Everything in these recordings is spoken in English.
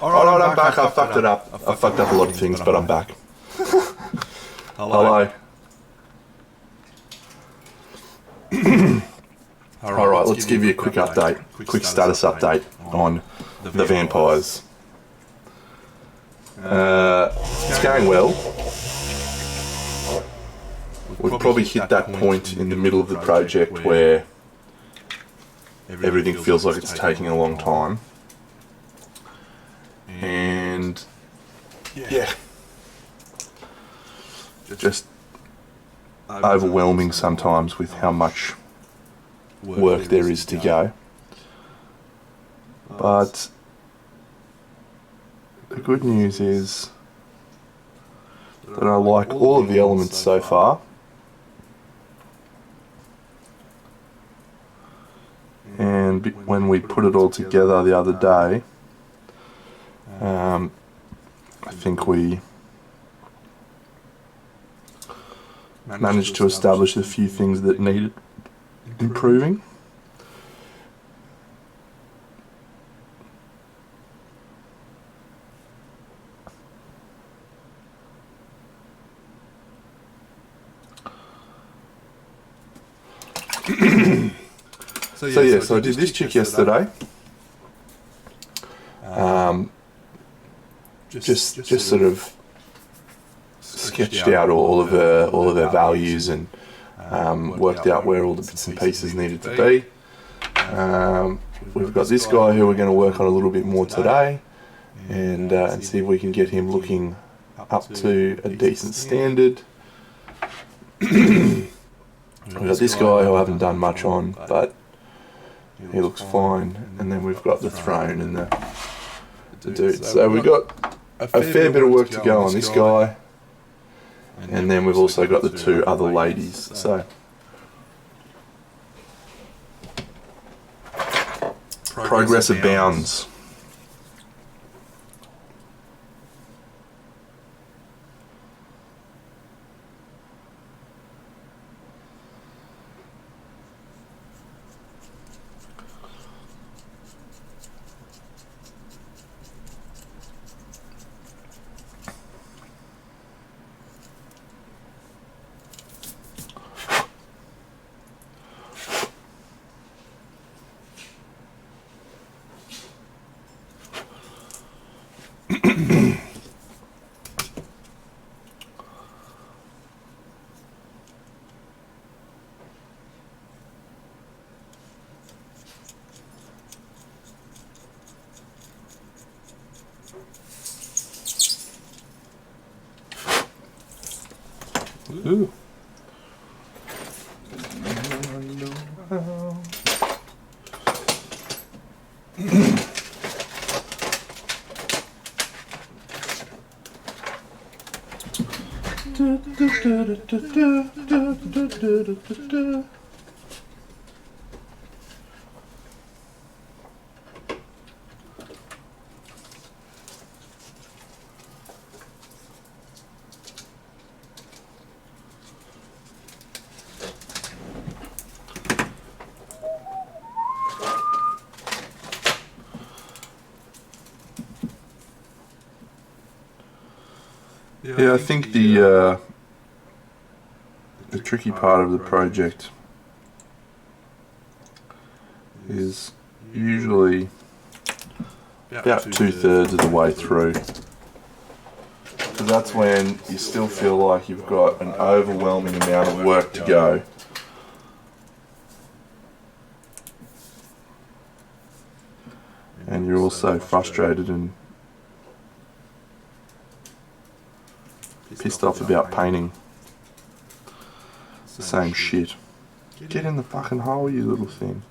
Alright, I'm back. I fucked it up. I fucked up a lot of things, but I'm back. Hello. Alright, let's give you a quick update, quick status update on the vampires. It's going well. We've probably hit that point in the middle of the project where everything feels like it's taking a long time. And yeah, just overwhelming sometimes with how much work there is to go. But the good news is that I like all of the elements so far. And when we put it all together the other day, I think we managed to establish a few things that needed improving. So I did this chick yesterday. Just sort of sketched out all of her values and worked out where all the bits and pieces needed to be. We've got this guy who we're going to work on a little bit more today, and see if we can get him looking up to a decent standard. We've got this guy who I haven't done much on, but he looks fine. And then we've got the throne and the dude. So we've got a fair bit of work to go on this guy. And then we've also got the two other ladies. So progress abounds. Ooh. Yeah, I think the tricky part of the project is usually about 2/3 of the way through. Because that's when you still feel like you've got an overwhelming amount of work to go. And you're also frustrated and pissed off about painting the same shit. Get in the fucking hole, you little thing.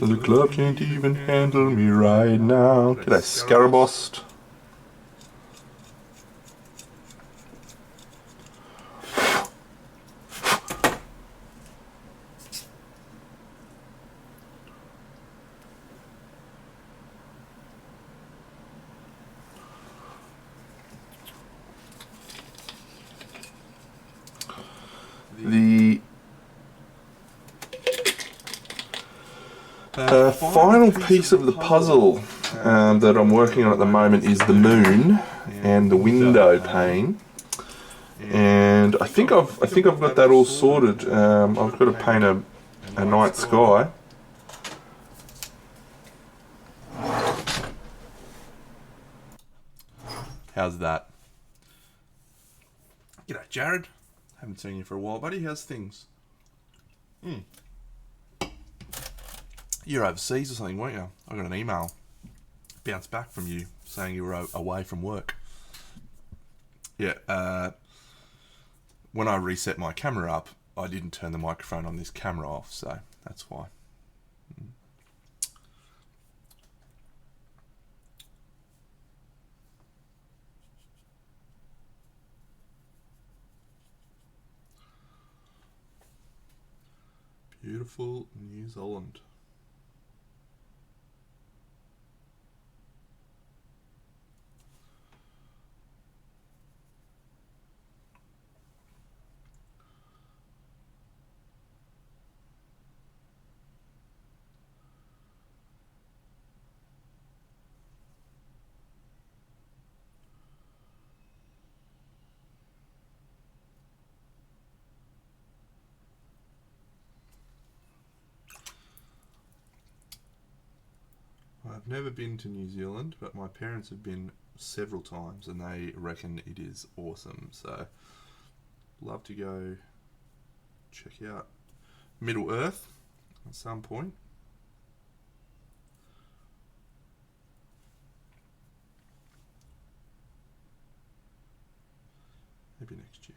The club can't even handle me right now. G'day, Scarabost. The final piece of the puzzle that I'm working on at the moment is the moon and the window pane. And I think I've got that all sorted. I've got to paint a night sky. How's that? G'day, Jared. Haven't seen you for a while, buddy. How's things? You're overseas or something, weren't you? I got an email bounced back from you saying you were away from work. Yeah. When I reset my camera up, I didn't turn the microphone on this camera off, so that's why. Beautiful New Zealand. I've never been to New Zealand, but my parents have been several times and they reckon it is awesome. So, love to go check out Middle Earth at some point. Maybe next year.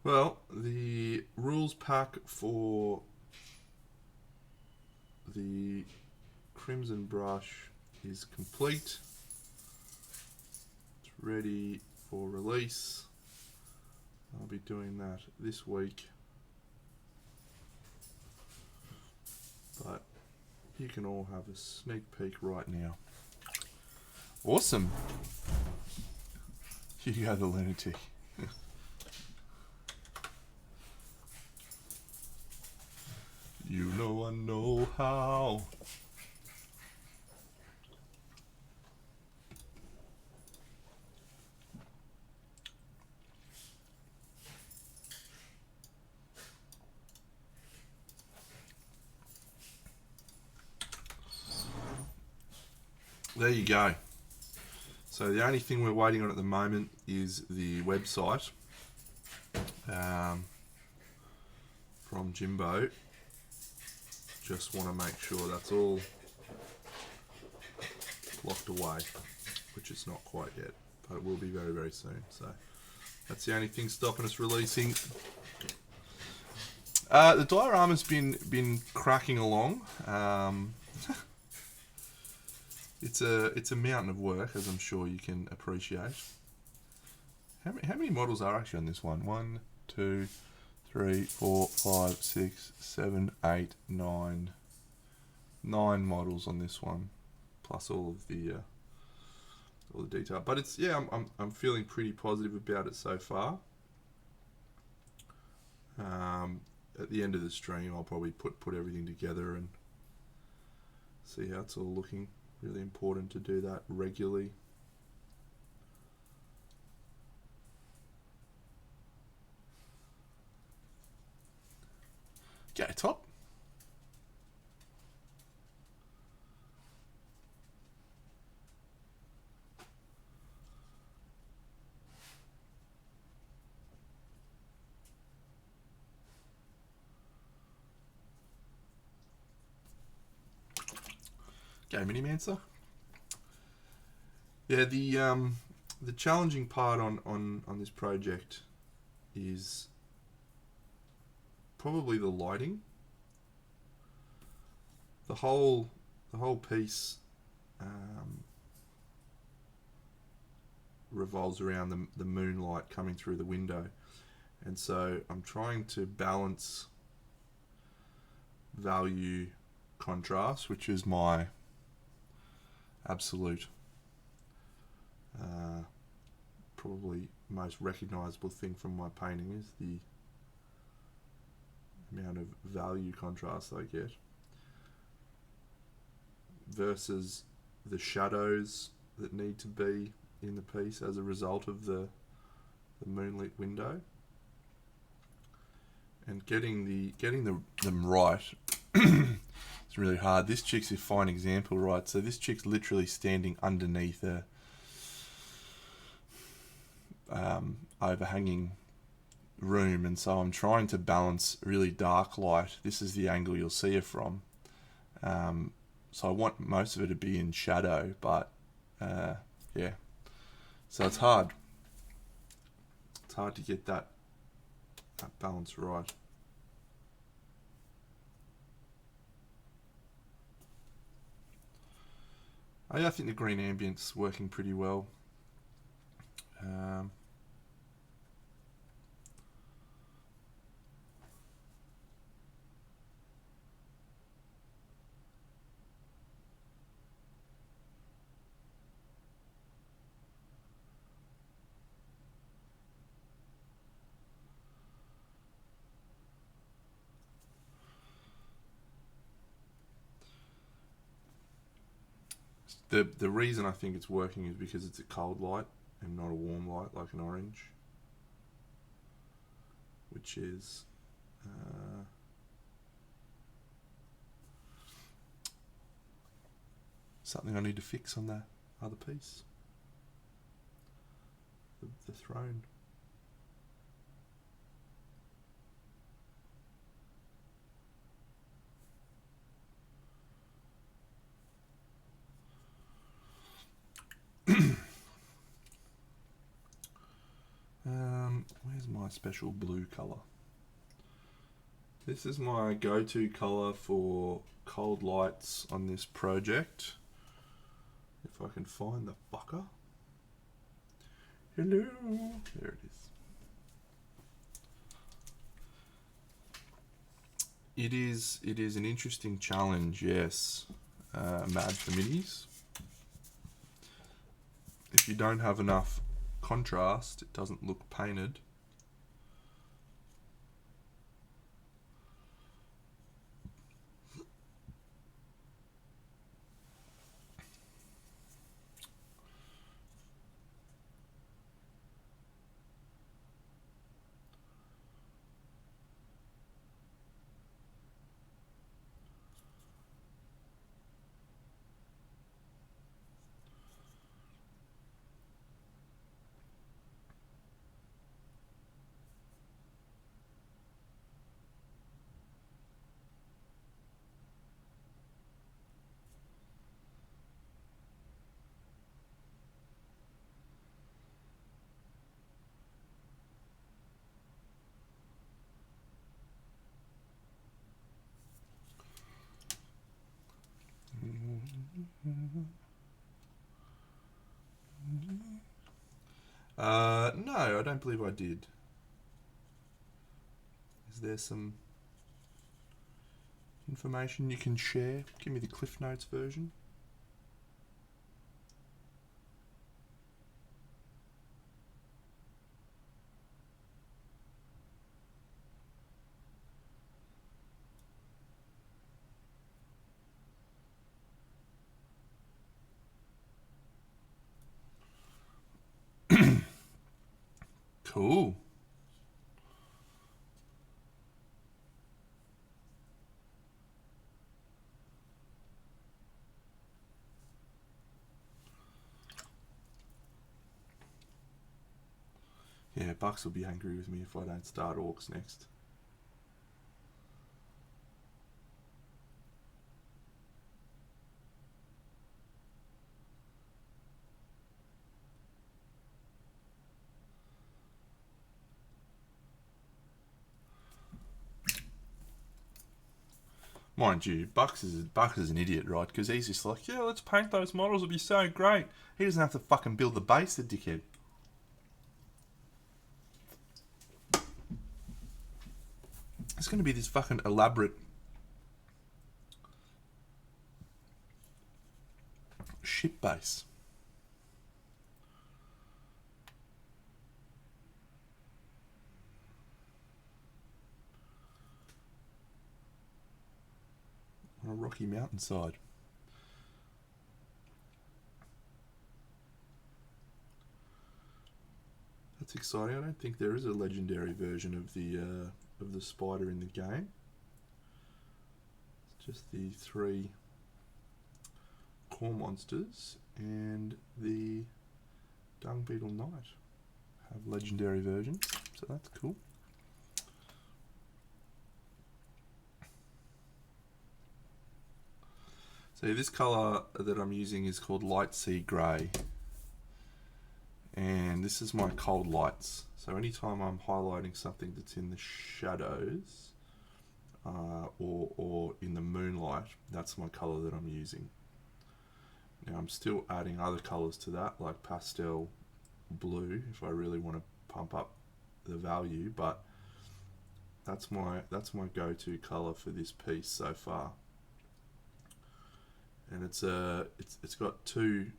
Well, the rules pack for the Crimson Brush is complete. It's ready for release. I'll be doing that this week. But you can all have a sneak peek right now. Awesome. You go the lunatic. You know I know how. There you go. So the only thing we're waiting on at the moment is the website from Jimbo. Just want to make sure that's all locked away, which it's not quite yet, but it will be very, very soon. So that's the only thing stopping us releasing. The diorama's been cracking along. It's a mountain of work, as I'm sure you can appreciate. How many models are actually on this one? 1, 2, 3, 4, 5, 6, 7, 8, 9. 9 models on this one, plus all of the detail. But it's I'm feeling pretty positive about it so far. At the end of the stream, I'll probably put everything together and see how it's all looking. Really important to do that regularly. Okay, top. Okay, Minimancer. Yeah, the challenging part on this project is probably the lighting. The whole piece revolves around the moonlight coming through the window, and so I'm trying to balance value contrast, which is my absolute probably most recognizable thing from my painting, is the amount of value contrast I get, versus the shadows that need to be in the piece as a result of the moonlit window. And getting them right it's really hard. This chick's a fine example, right? So this chick's literally standing underneath a overhanging room, and so I'm trying to balance really dark light. This is the angle you'll see her from. So I want most of it to be in shadow, but yeah. So it's hard. It's hard to get that balance right. I think the green ambient's working pretty well. The reason I think it's working is because it's a cold light and not a warm light like an orange, which is something I need to fix on the other piece, the throne. Where's my special blue colour? This is my go-to colour for cold lights on this project. If I can find the fucker. Hello. There it is. It is an interesting challenge, yes. Mad for minis. If you don't have enough contrast, it doesn't look painted. No, I don't believe I did. Is there some information you can share? Give me the Cliff Notes version. Cool. Yeah, Bucks will be angry with me if I don't start Orcs next. Mind you, Bucks is an idiot, right? Because he's just like, yeah, let's paint those models. It'll be so great. He doesn't have to fucking build the base, the dickhead. It's going to be this fucking elaborate ship base. On a rocky mountainside. That's exciting. I don't think there is a legendary version of the spider in the game. It's just the 3 core monsters and the dung beetle knight have legendary versions, so that's cool. So this colour that I'm using is called light sea grey, and this is my cold lights. So anytime I'm highlighting something that's in the shadows or in the moonlight, that's my colour that I'm using. Now I'm still adding other colours to that, like pastel blue, if I really want to pump up the value, but that's my go-to colour for this piece so far. And it's got two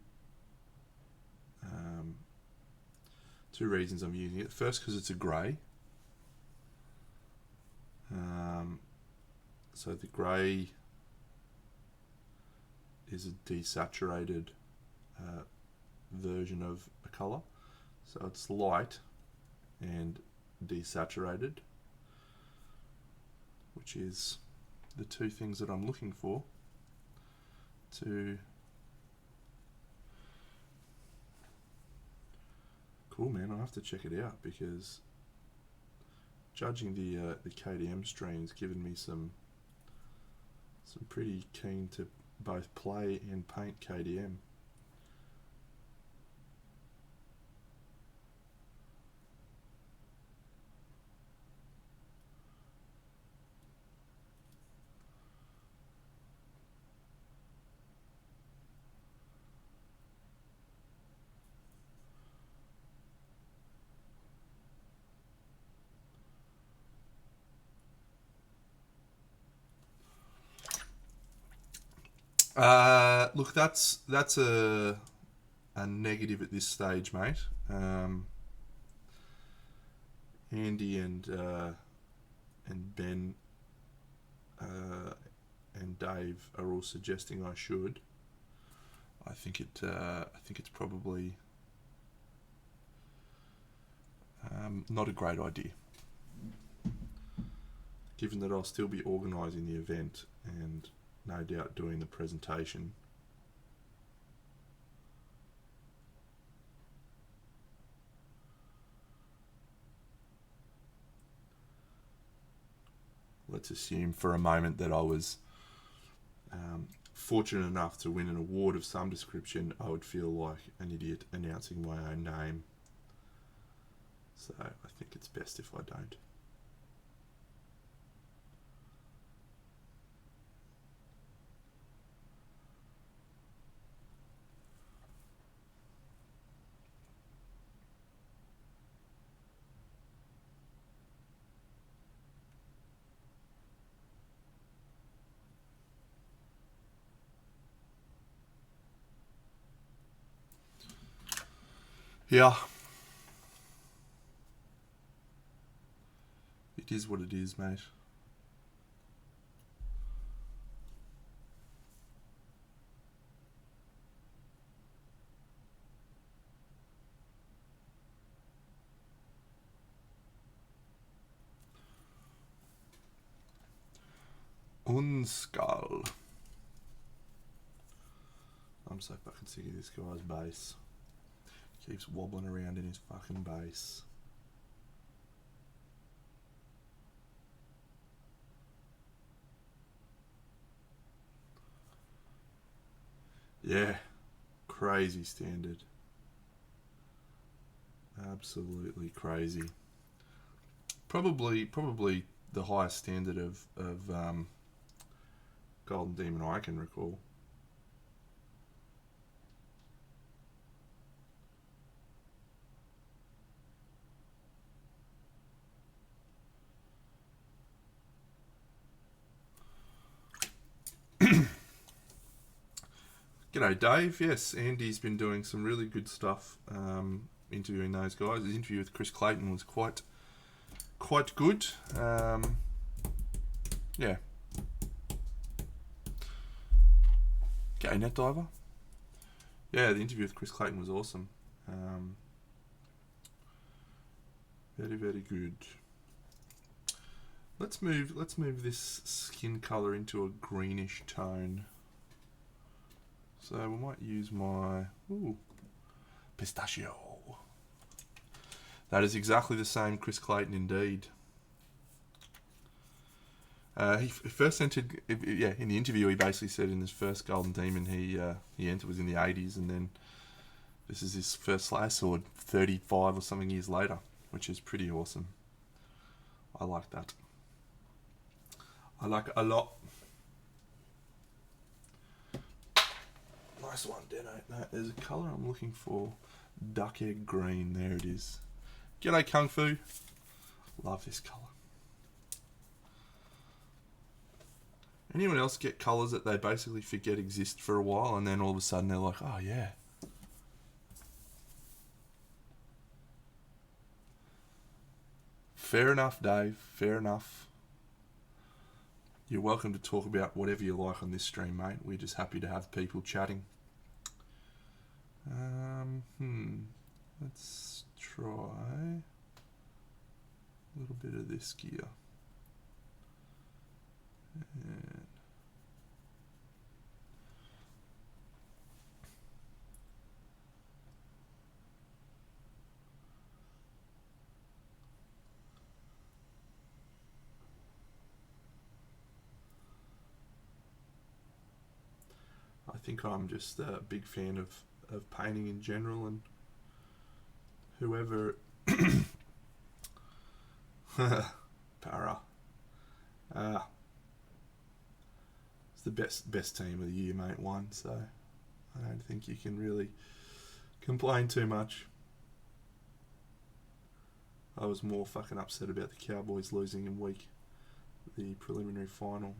reasons I'm using it. First, because it's a grey. So the grey is a desaturated version of a colour. So it's light and desaturated, which is the two things that I'm looking for to... Cool, man. I'll have to check it out, because judging the KDM stream's given me some pretty keen to both play and paint KDM. Look, that's a negative at this stage, mate. Andy and Ben and Dave are all suggesting I should. I think it's probably not a great idea, given that I'll still be organising the event and no doubt doing the presentation. Let's assume for a moment that I was fortunate enough to win an award of some description. I would feel like an idiot announcing my own name. So I think it's best if I don't. Yeah. It is what it is, mate. Unskull. I'm so fucking sick of this guy's base. Keeps wobbling around in his fucking base. Yeah, crazy standard. Absolutely crazy. Probably the highest standard of Golden Demon I can recall. G'day Dave. Yes, Andy's been doing some really good stuff interviewing those guys. His interview with Chris Clayton was quite good. Yeah. G'day Net Diver. Yeah, the interview with Chris Clayton was awesome. Very, very good. Let's move this skin color into a greenish tone. So we might use my pistachio. That is exactly the same Chris Clayton indeed. He first entered, in the interview he basically said in his first Golden Demon he entered was in the 80s, and then this is his first Slayer Sword 35 or something years later, which is pretty awesome. I like that. I like it a lot. Nice one, Deno. No, there's a colour I'm looking for. Duck egg green. There it is. G'day, Kung Fu. Love this colour. Anyone else get colours that they basically forget exist for a while, and then all of a sudden they're like, oh yeah. Fair enough, Dave. Fair enough. You're welcome to talk about whatever you like on this stream, mate. We're just happy to have people chatting. Let's try a little bit of this gear. And I think I'm just a big fan of painting in general, and whoever Para. It's the best team of the year, mate, won, so I don't think you can really complain too much. I was more fucking upset about the Cowboys losing in the preliminary final,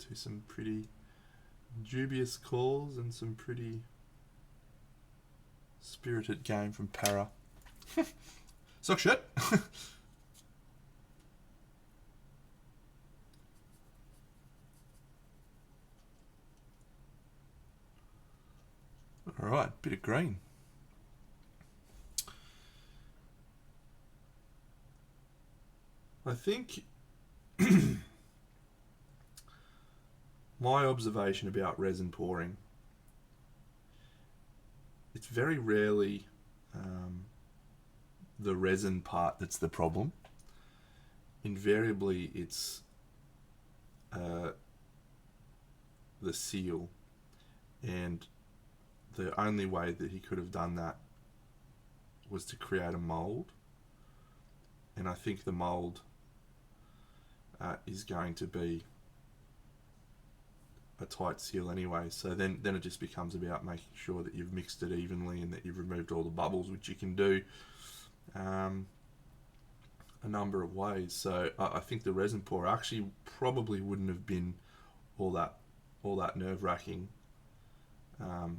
to some pretty dubious calls and some pretty spirited game from Para. Suck shit. Alright, bit of green. I think my observation about resin pouring, it's very rarely the resin part that's the problem. Invariably it's the seal, and the only way that he could have done that was to create a mold, and I think the mold is going to be a tight seal anyway, so then it just becomes about making sure that you've mixed it evenly and that you've removed all the bubbles, which you can do a number of ways. So I think the resin pour actually probably wouldn't have been all that nerve-wracking. I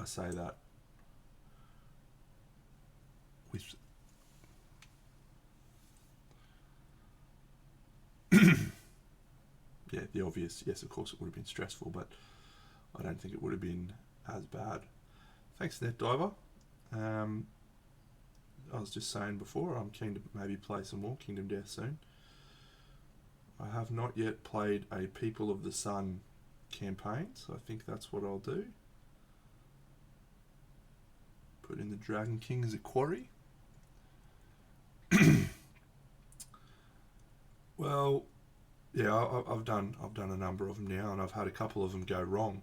say that with yeah, the obvious, yes, of course it would have been stressful, but I don't think it would have been as bad. Thanks, Net Diver. I was just saying before, I'm keen to maybe play some more Kingdom Death soon. I have not yet played a People of the Sun campaign, so I think that's what I'll do. Put in the Dragon King as a quarry. Well, yeah, I've done a number of them now, and I've had a couple of them go wrong.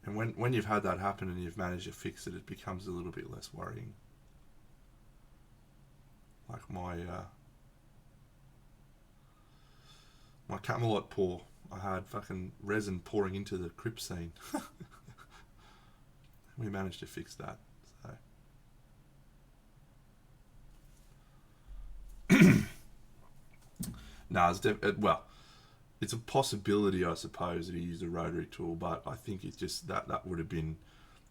And when you've had that happen and you've managed to fix it, it becomes a little bit less worrying. Like my my Camelot pour, I had fucking resin pouring into the crypt scene. We managed to fix that. So. No, it's a possibility, I suppose, that he used a rotary tool, but I think it's just that would have been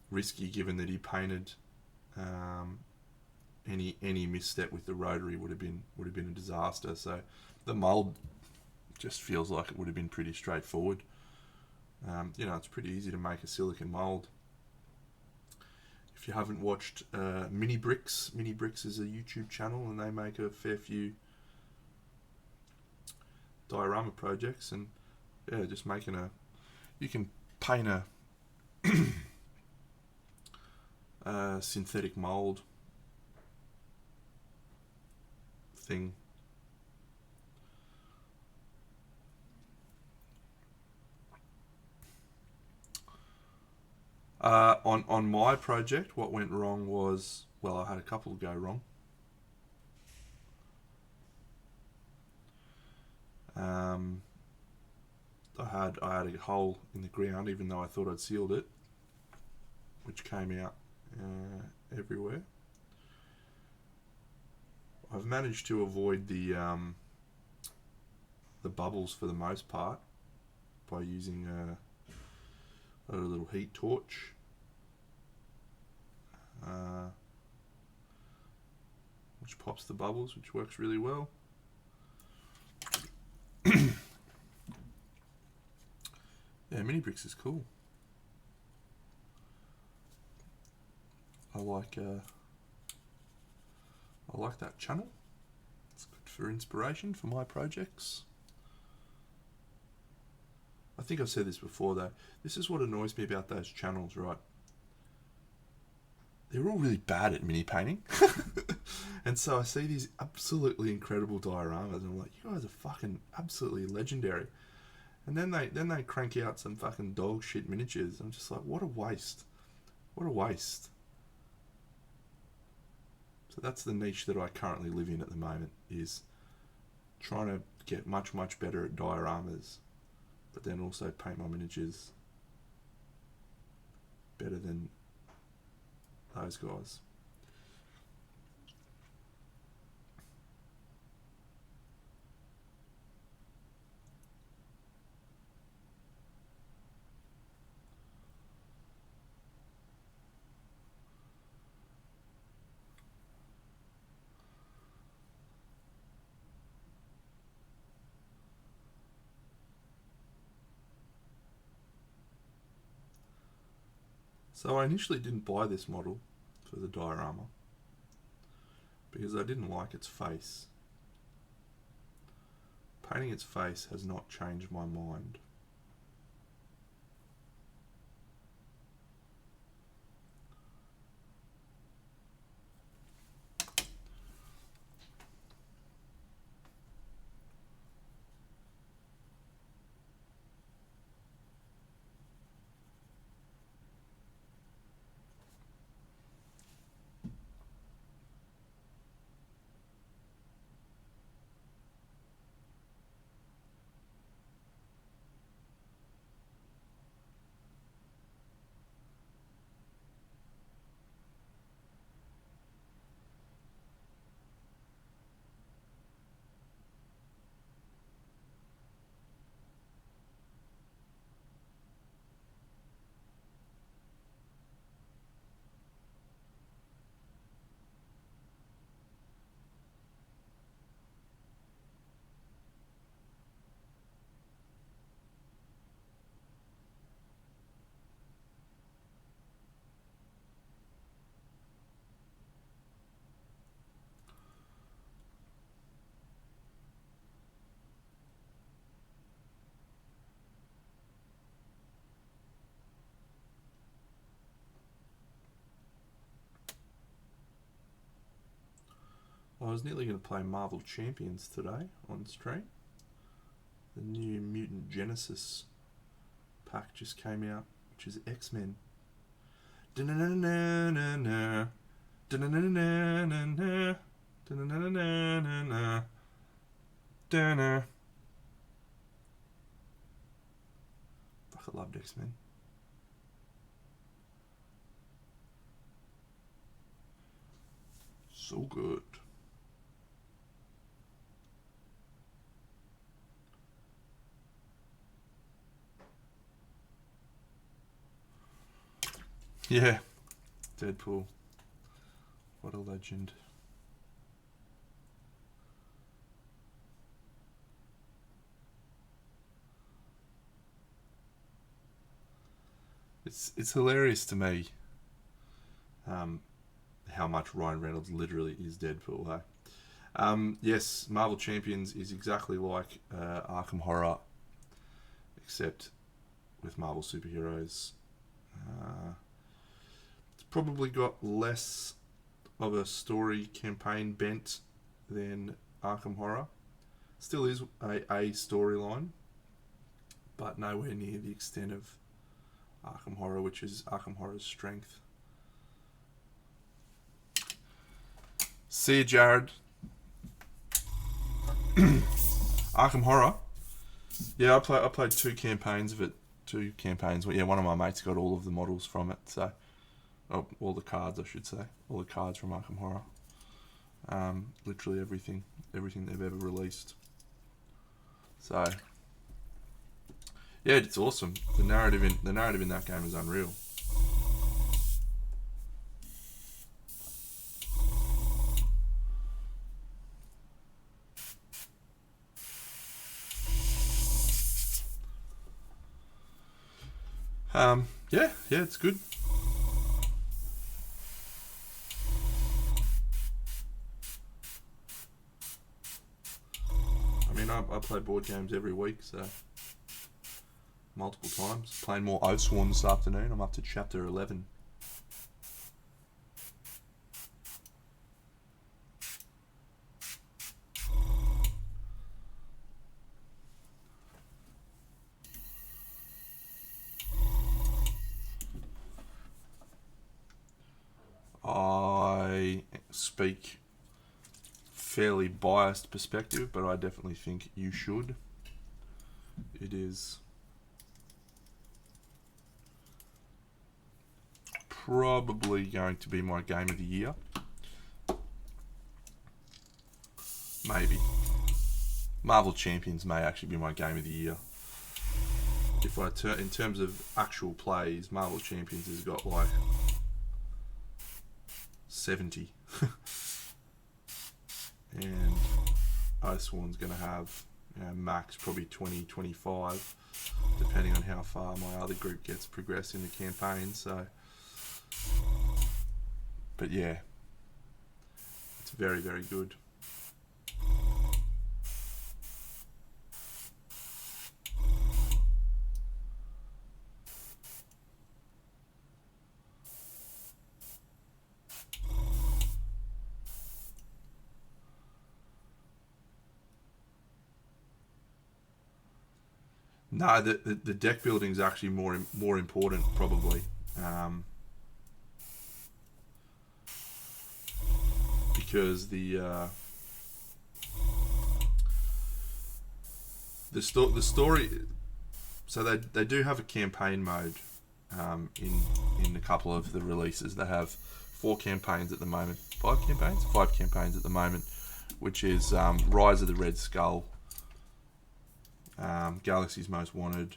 risky, given that he painted. Any misstep with the rotary would have been a disaster. So the mold just feels like it would have been pretty straightforward. It's pretty easy to make a silicon mold. If you haven't watched Mini Bricks is a YouTube channel, and they make a fair few diorama projects, and just making you can paint a synthetic mold thing. On my project, what went wrong was, well, I had a couple go wrong. I had a hole in the ground, even though I thought I'd sealed it, which came out everywhere. I've managed to avoid the bubbles for the most part by using a little heat torch. Which pops the bubbles, which works really well. Yeah, Mini Bricks is cool. I like that channel. It's good for inspiration for my projects. I think I've said this before though. This is what annoys me about those channels, right? They're all really bad at mini painting. And so I see these absolutely incredible dioramas and I'm like, you guys are fucking absolutely legendary. And then they crank out some fucking dog shit miniatures. I'm just like, what a waste. What a waste. So that's the niche that I currently live in at the moment, is trying to get much, much better at dioramas, but then also paint my miniatures better than those guys. So I initially didn't buy this model for the diorama because I didn't like its face. Painting its face has not changed my mind. I was nearly going to play Marvel Champions today on stream. The new Mutant Genesis pack just came out, which is X-Men. Da-na-na-na-na-na. Da-na-na-na-na-na. Da-na-na-na-na-na. Da-na. I loved X-Men. So good. Yeah, Deadpool. What a legend. It's hilarious to me how much Ryan Reynolds literally is Deadpool, hey? Yes, Marvel Champions is exactly like Arkham Horror, except with Marvel superheroes. It's probably got less of a story campaign bent than Arkham Horror. Still is a storyline, but nowhere near the extent of Arkham Horror, which is Arkham Horror's strength. See you, Jared. Arkham Horror. Yeah, I played 2 campaigns of it. 2 campaigns. Well, yeah, one of my mates got all of the models from it. So, all the cards, I should say. All the cards from Arkham Horror. Literally everything they've ever released. So, yeah, it's awesome. The narrative in that game is unreal. Yeah, it's good. I mean, I play board games every week, so multiple times. Playing more Oathsworn this afternoon. I'm up to chapter 11. I speak fairly biased perspective, but I definitely think you should. It is probably going to be my game of the year. Maybe. Marvel Champions may actually be my game of the year. If I in terms of actual plays, Marvel Champions has got like 70. And Oathsworn's going to have max probably 20, 25, depending on how far my other group gets progressed in the campaign. So, but yeah, it's very, very good. No, the deck building is actually more important probably, because the story. So they do have a campaign mode in a couple of the releases. They have 4 campaigns at the moment, 5 campaigns at the moment, which is Rise of the Red Skull, Galaxy's Most Wanted,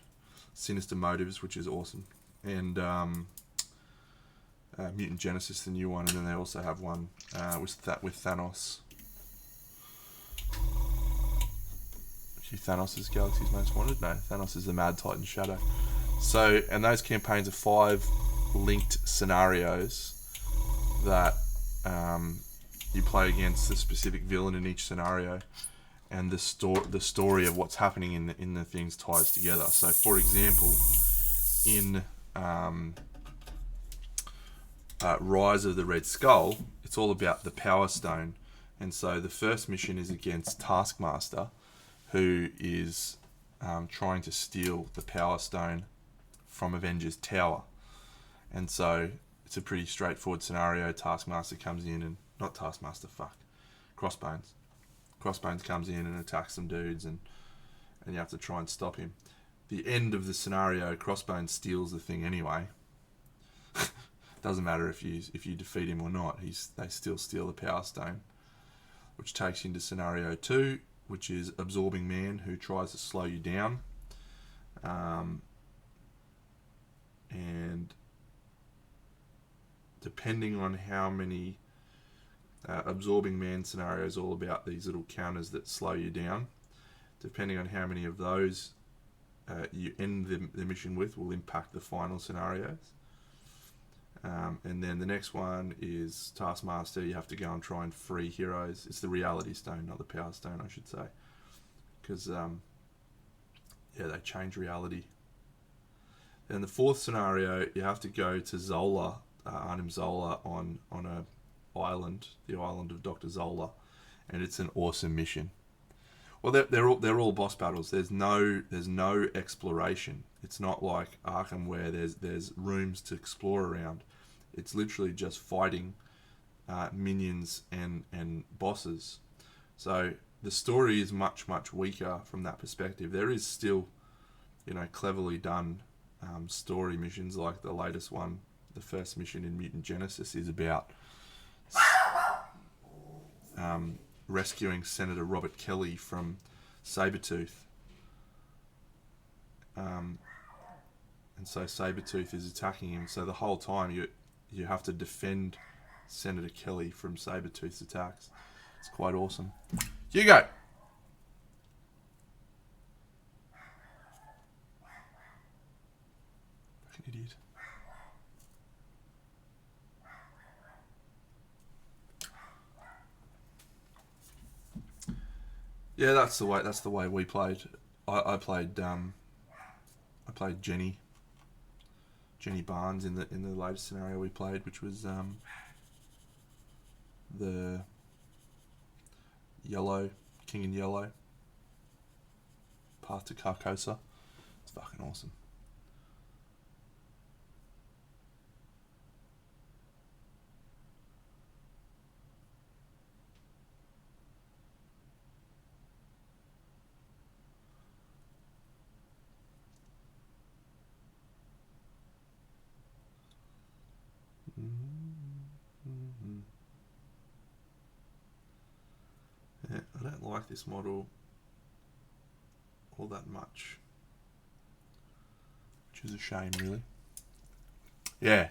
Sinister Motives, which is awesome, and Mutant Genesis, the new one, and then they also have one with Thanos. Actually, Thanos is Galaxy's Most Wanted? No, Thanos is the Mad Titan Shadow. So, and those campaigns are 5 linked scenarios that you play against the specific villain in each scenario, and the story of what's happening in the things ties together. So, for example, in Rise of the Red Skull, it's all about the Power Stone, and so the first mission is against Taskmaster, who is trying to steal the Power Stone from Avengers Tower, and so it's a pretty straightforward scenario. Taskmaster comes in and Crossbones comes in and attacks some dudes, and you have to try and stop him. the end of the scenario, Crossbones steals the thing anyway. Doesn't matter if you defeat him or not. They still steal the Power Stone, which takes you into scenario 2, which is Absorbing Man, who tries to slow you down. And depending on how many Absorbing Man scenarios, all about these little counters that slow you down, depending on how many of those you end the mission with, will impact the final scenarios. And then the next one is Taskmaster. You have to go and try and free heroes. It's the Reality Stone, not the Power Stone, I should say. Because, they change reality. Then the fourth scenario, you have to go to Zola, Arnim Zola, on a island, the island of Dr. Zola. And it's an awesome mission. Well, they're all boss battles. There's no exploration. It's not like Arkham where there's rooms to explore around. It's literally just fighting minions and bosses. So the story is much weaker from that perspective. There is still, cleverly done story missions, like the latest one. The first mission in Mutant Genesis is about rescuing Senator Robert Kelly from Sabretooth. And so Sabretooth is attacking him. So the whole time you have to defend Senator Kelly from Sabretooth's attacks. It's quite awesome. You go. Fucking idiot. Yeah, that's the way we played. I played Jenny Barnes in the latest scenario we played, which was the Yellow King in Yellow path to Carcosa. It's fucking awesome. Yeah, I don't like this model all that much, which is a shame, really. Yeah,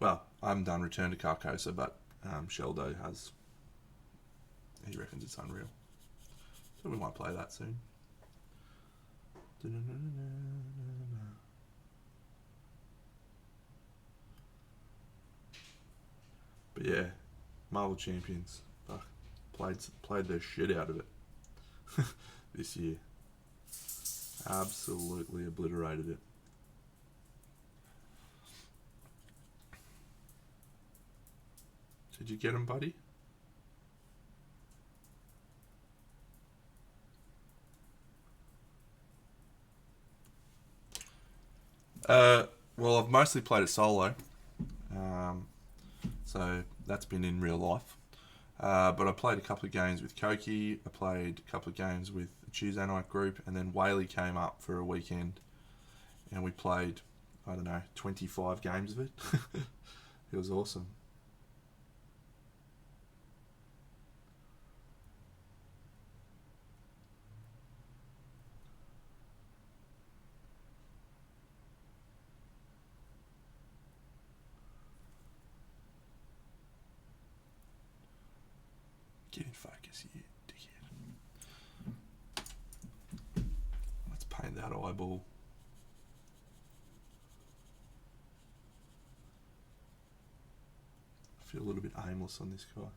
I haven't done Return to Carcosa, but Sheldo has. He reckons it's unreal, so we might play that soon. But yeah, Marvel Champions, fuck, played the shit out of it this year. Absolutely obliterated it. Did you get him, buddy? Well, I've mostly played it solo. So that's been in real life. But I played a couple of games with Koki. I played a couple of games with the Tuesday night group. And then Whaley came up for a weekend. And we played, 25 games of it. It was awesome. Get in focus, you dickhead. Let's paint that eyeball. I feel a little bit aimless on this guy.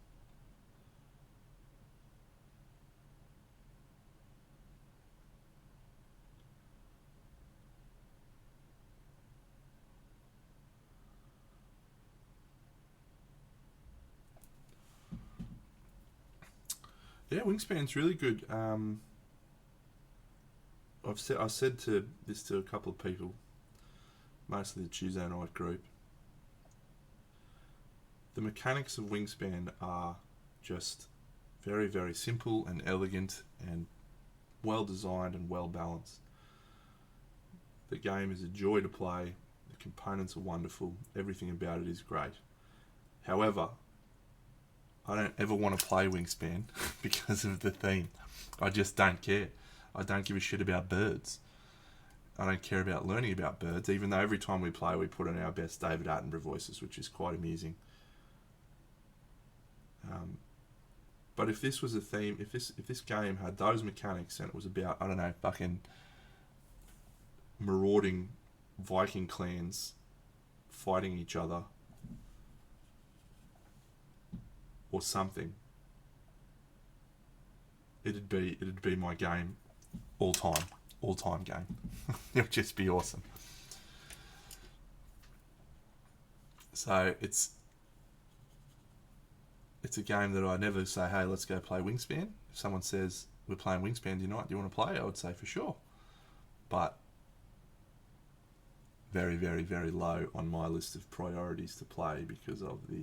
Yeah, Wingspan's really good. I've said this to a couple of people, mostly the Tuesday night group. The mechanics of Wingspan are just very, very simple and elegant and well designed and well balanced. The game is a joy to play. The components are wonderful. Everything about it is great. However, I don't ever want to play Wingspan because of the theme. I just don't care. I don't give a shit about birds. I don't care about learning about birds, even though every time we play we put on our best David Attenborough voices, which is quite amusing. But if this was a theme, if this game had those mechanics and it was about, I don't know, fucking marauding Viking clans fighting each other or something, it'd be my game all time game. It would just be awesome. So it's a game that I never say, hey, let's go play Wingspan. If someone says, we're playing Wingspan tonight, do you want to play? I would say for sure. But very, very, very low on my list of priorities to play because of the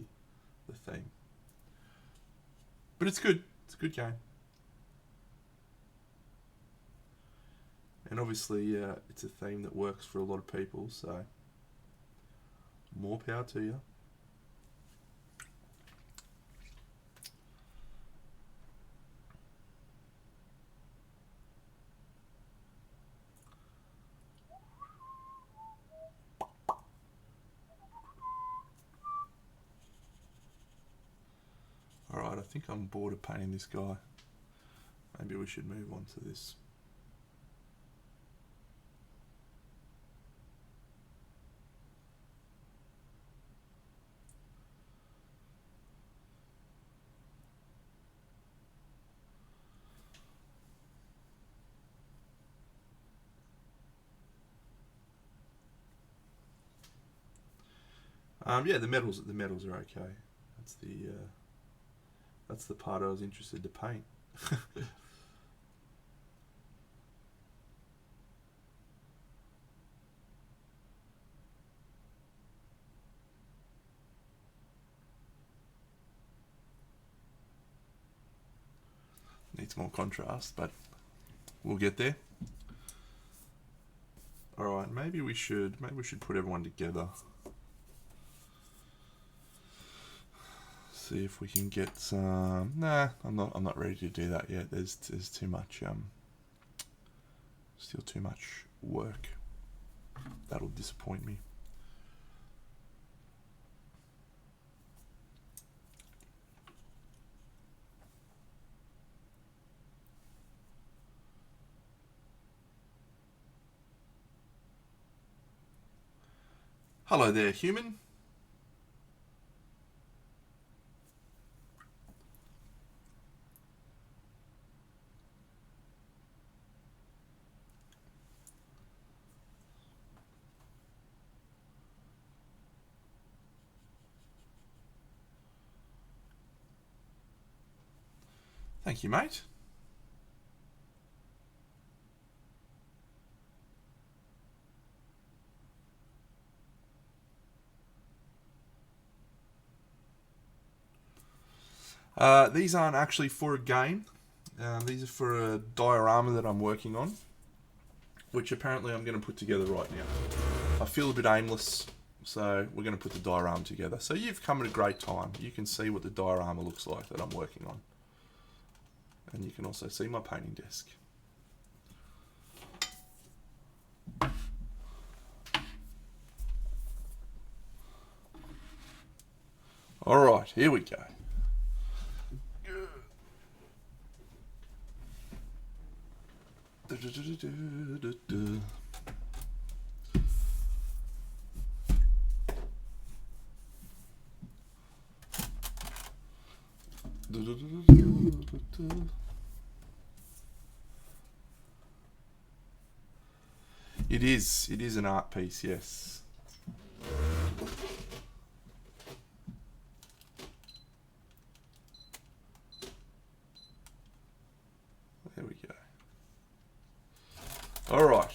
theme. But it's good. It's a good game. And obviously, it's a theme that works for a lot of people, so more power to you. Alright, I think I'm bored of painting this guy. Maybe we should move on to this. Yeah, the medals are okay. That's the part I was interested to paint. Needs more contrast, but we'll get there. Alright, maybe we should put everyone together. See if we can get some. Nah, I'm not ready to do that yet. There's too much still too much work. That'll disappoint me. Hello there, human. Thank you, mate. These aren't actually for a game. These are for a diorama that I'm working on, which apparently I'm going to put together right now. I feel a bit aimless, so we're going to put the diorama together. So you've come at a great time. You can see what the diorama looks like that I'm working on. And you can also see my painting desk. Alright, here we go. It is an art piece, yes. There we go. All right.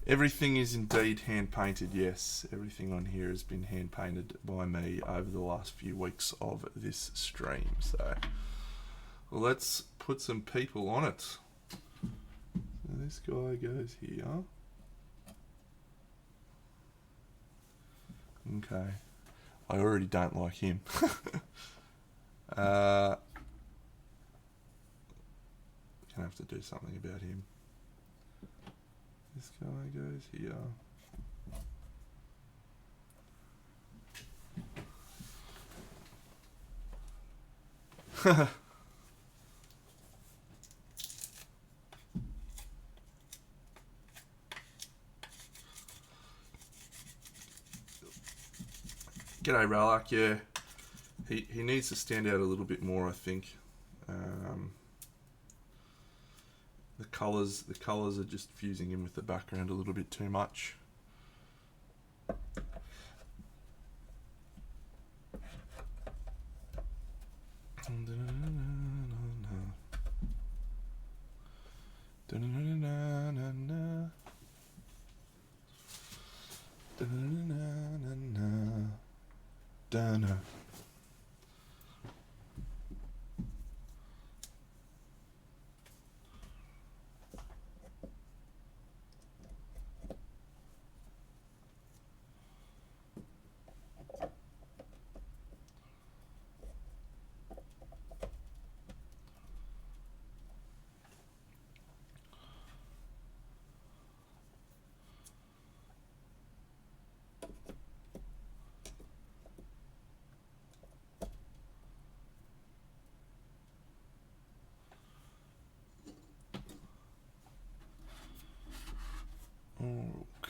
Everything is indeed hand painted, yes. Everything on here has been hand painted by me over the last few weeks of this stream. So Well, let's put some people on it. So this guy goes here. Okay. I already don't like him. Gonna have to do something about him. This guy goes here. G'day Ralak, yeah. He needs to stand out a little bit more, I think. The colours are just fusing in with the background a little bit too much.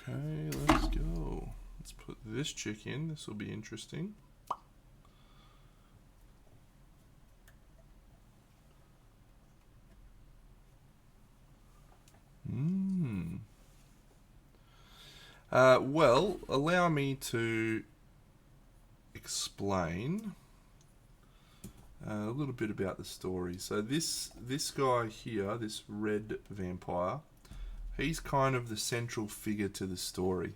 Okay, let's go. Let's put this chick in. This will be interesting. Well, allow me to explain a little bit about the story. So this guy here, this red vampire, he's kind of the central figure to the story.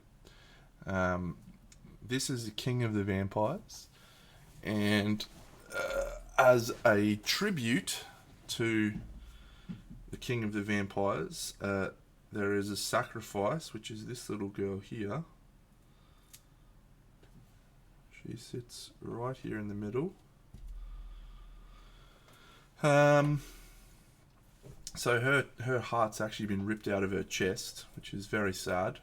This is the king of the vampires, and as a tribute to the king of the vampires, there is a sacrifice, which is this little girl here. She sits right here in the middle. So her heart's actually been ripped out of her chest, which is very sad.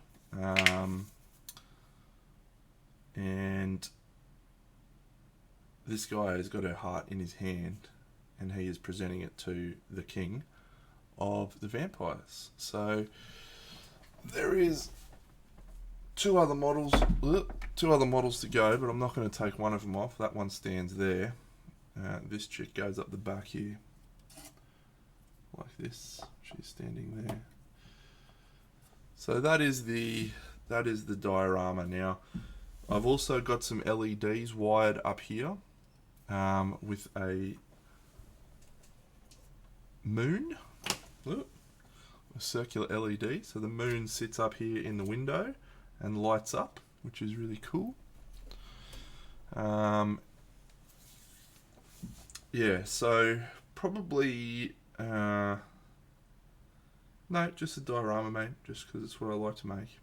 And this guy has got her heart in his hand, and he is presenting it to the king of the vampires. So there is two other models to go, but I'm not going to take one of them off. That one stands there. This chick goes up the back here, like this. She's standing there. So that is the diorama. Now, I've also got some LEDs wired up here with a moon. Look, a circular LED. So the moon sits up here in the window and lights up, which is really cool. Yeah, so probably no, just a diorama, mate, just because it's what I like to make.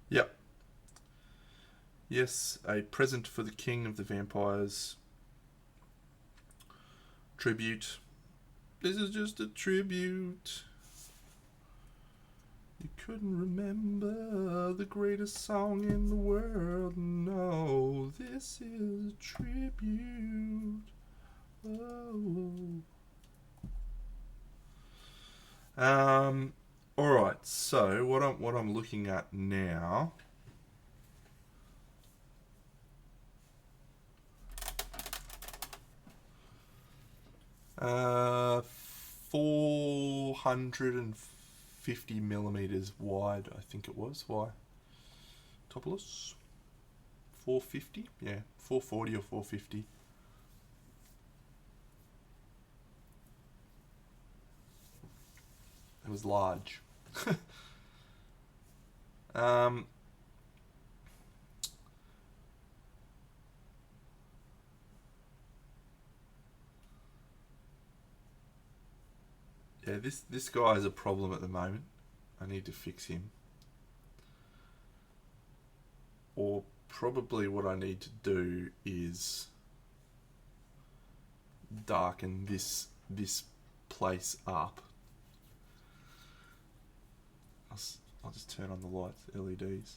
Yep. Yes, a present for the king of the vampires. Tribute. This is just a tribute. You couldn't remember the greatest song in the world. No, this is a tribute. Oh. Alright, so what I'm looking at now. Uh, 450 millimeters wide, I think it was. Why? Topless? 450? Yeah, 440 or 450. was large. Yeah, this guy is a problem at the moment. I need to fix him. Or probably what I need to do is darken this place up. I'll just turn on the lights, LEDs.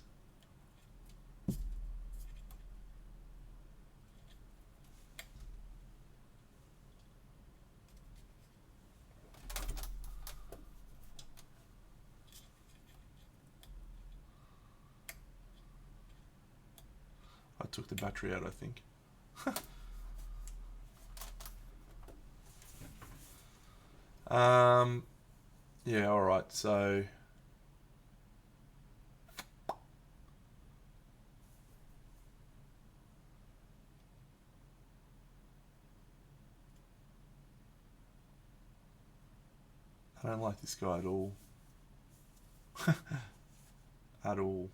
I took the battery out, I think. Yeah, alright, so I don't like this guy at all. At all.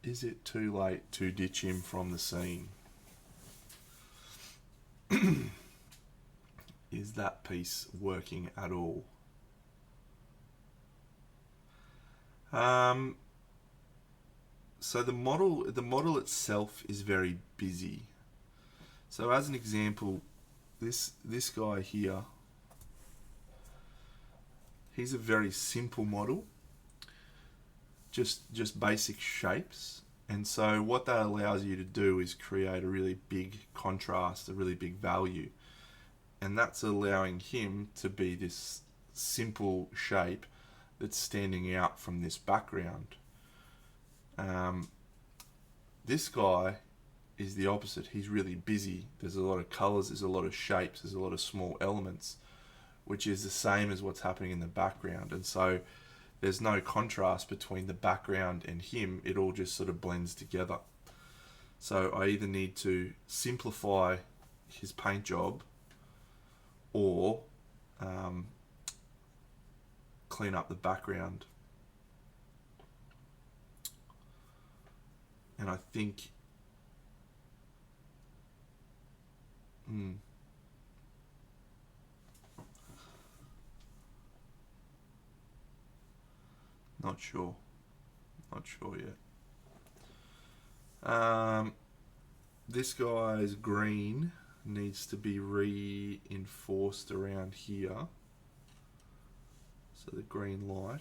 Is it too late to ditch him from the scene? Is that piece working at all? So the model itself is very busy. So as an example, this guy here, he's a very simple model, just basic shapes. And so what that allows you to do is create a really big contrast, a really big value. And that's allowing him to be this simple shape that's standing out from this background. This guy is the opposite. He's really busy. There's a lot of colors, there's a lot of shapes, there's a lot of small elements, which is the same as what's happening in the background. And so there's no contrast between the background and him. It all just sort of blends together. So I either need to simplify his paint job or clean up the background. And I think not sure yet. This guy's green needs to be reinforced around here. So the green light.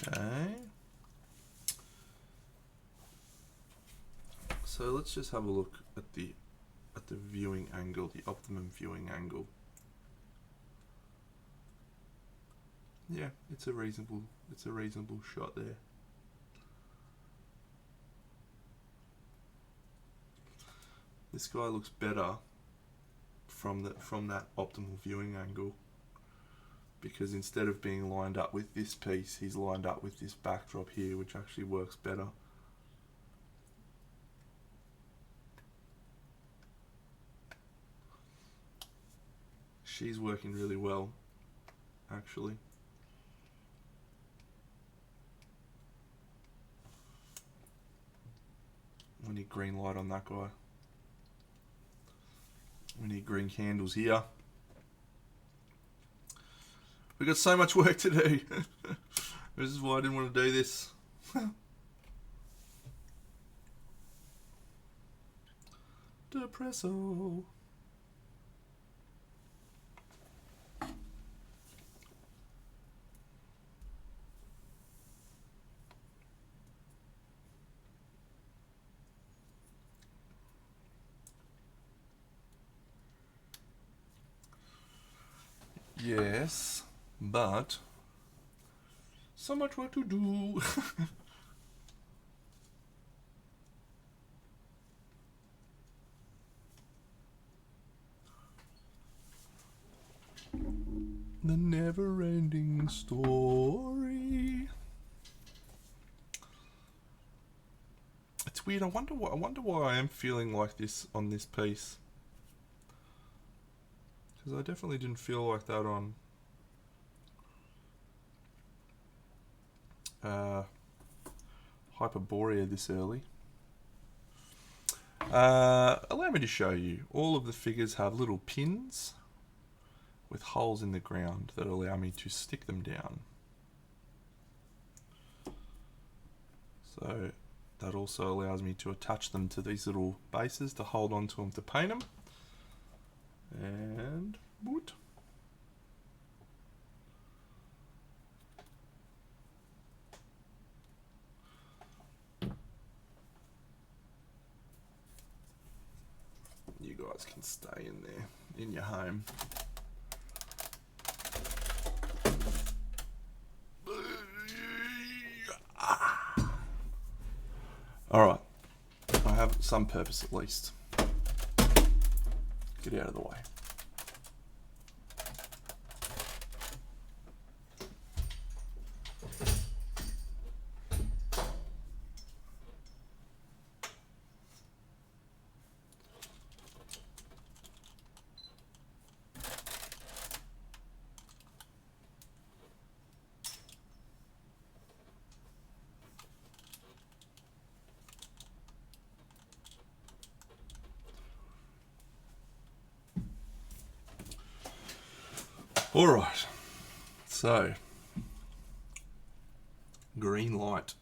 Okay. So let's just have a look at the viewing angle, the optimum viewing angle. Yeah, it's a reasonable shot there. This guy looks better from that optimal viewing angle, because instead of being lined up with this piece, he's lined up with this backdrop here, which actually works better. She's working really well, actually. We need green light on that guy. We need green candles here. We've got so much work to do. This is why I didn't want to do this. Depresso. Yes, but so much work to do. The never-ending story. It's weird. I wonder why I am feeling like this on this piece. Because I definitely didn't feel like that on Hyperborea this early. Allow me to show you. All of the figures have little pins with holes in the ground that allow me to stick them down. So that also allows me to attach them to these little bases to hold on to them to paint them. And boot. You guys can stay in there, in your home. Alright, I have some purpose at least. Get out of the way. Alright, so green light.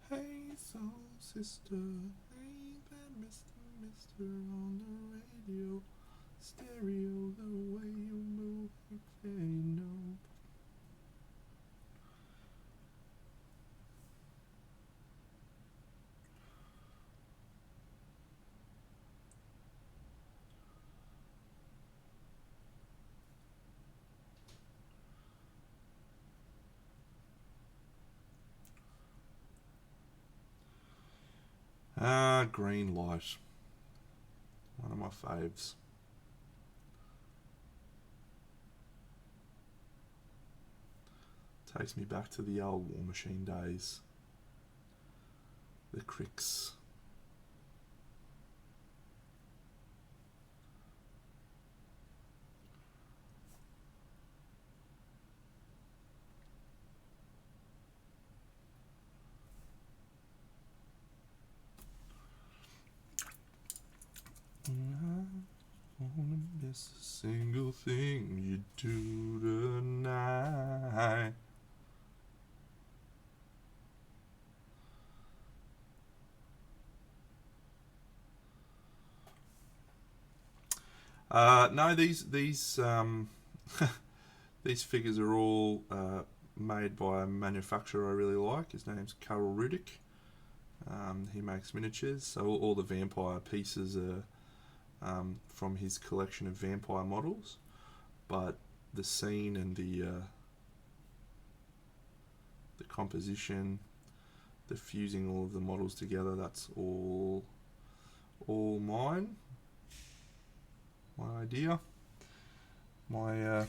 Hey soul sister, ain't that Mr. on the radio? Stereo, the way you move, they know. Green light. One of my faves. Takes me back to the old War Machine days. The Cricks. I wanna miss a single thing you do tonight. No, these these figures are all made by a manufacturer I really like. His name's Karel Rudik. He makes miniatures, so all the vampire pieces are from his collection of vampire models, but the scene and the composition, the fusing all of the models together, that's all all mine. My idea. My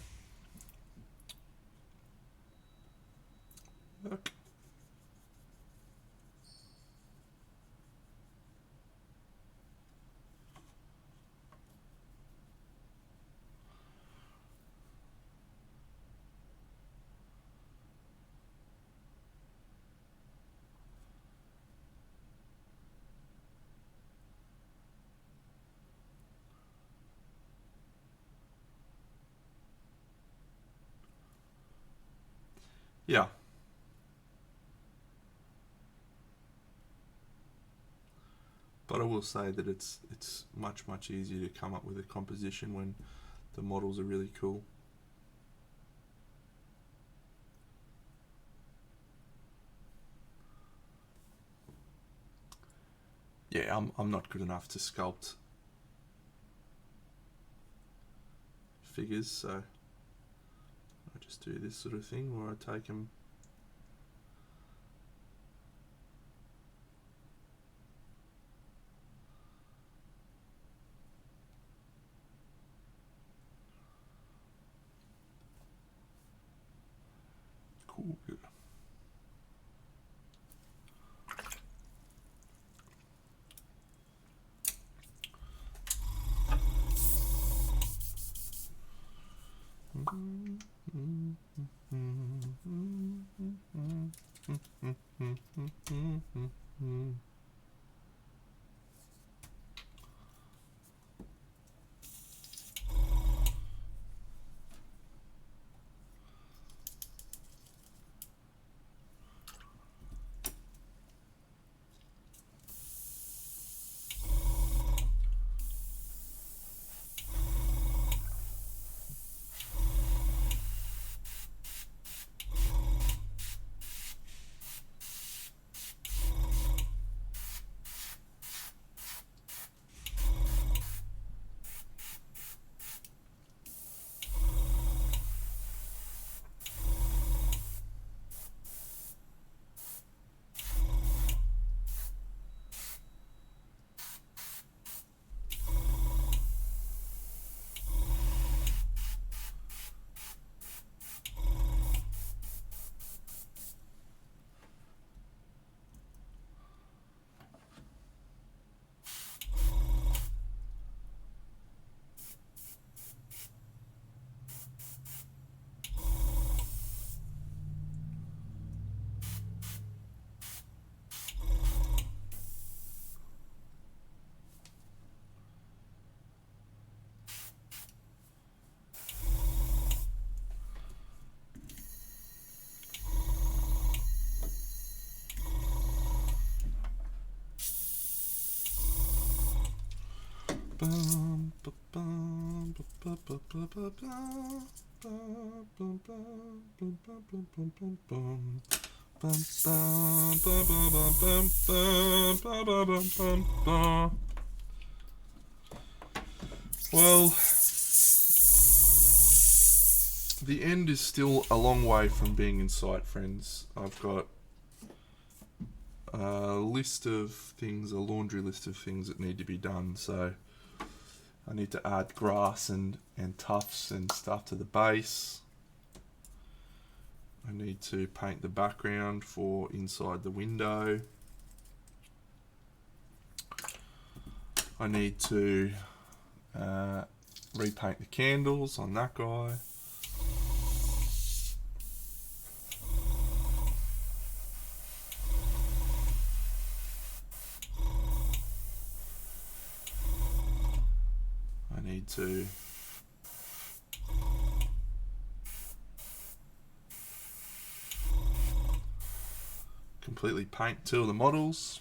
work. Yeah. But I will say that it's much easier to come up with a composition when the models are really cool. Yeah, I'm not good enough to sculpt figures, so I just do this sort of thing where I take them. Cool. Well, the end is still a long way from being in sight, friends. I've got a list of things, a laundry list of things that need to be done. So I need to add grass and tufts and stuff to the base. I need to paint the background for inside the window. I need to repaint the candles on that guy. I need to completely paint two of the models.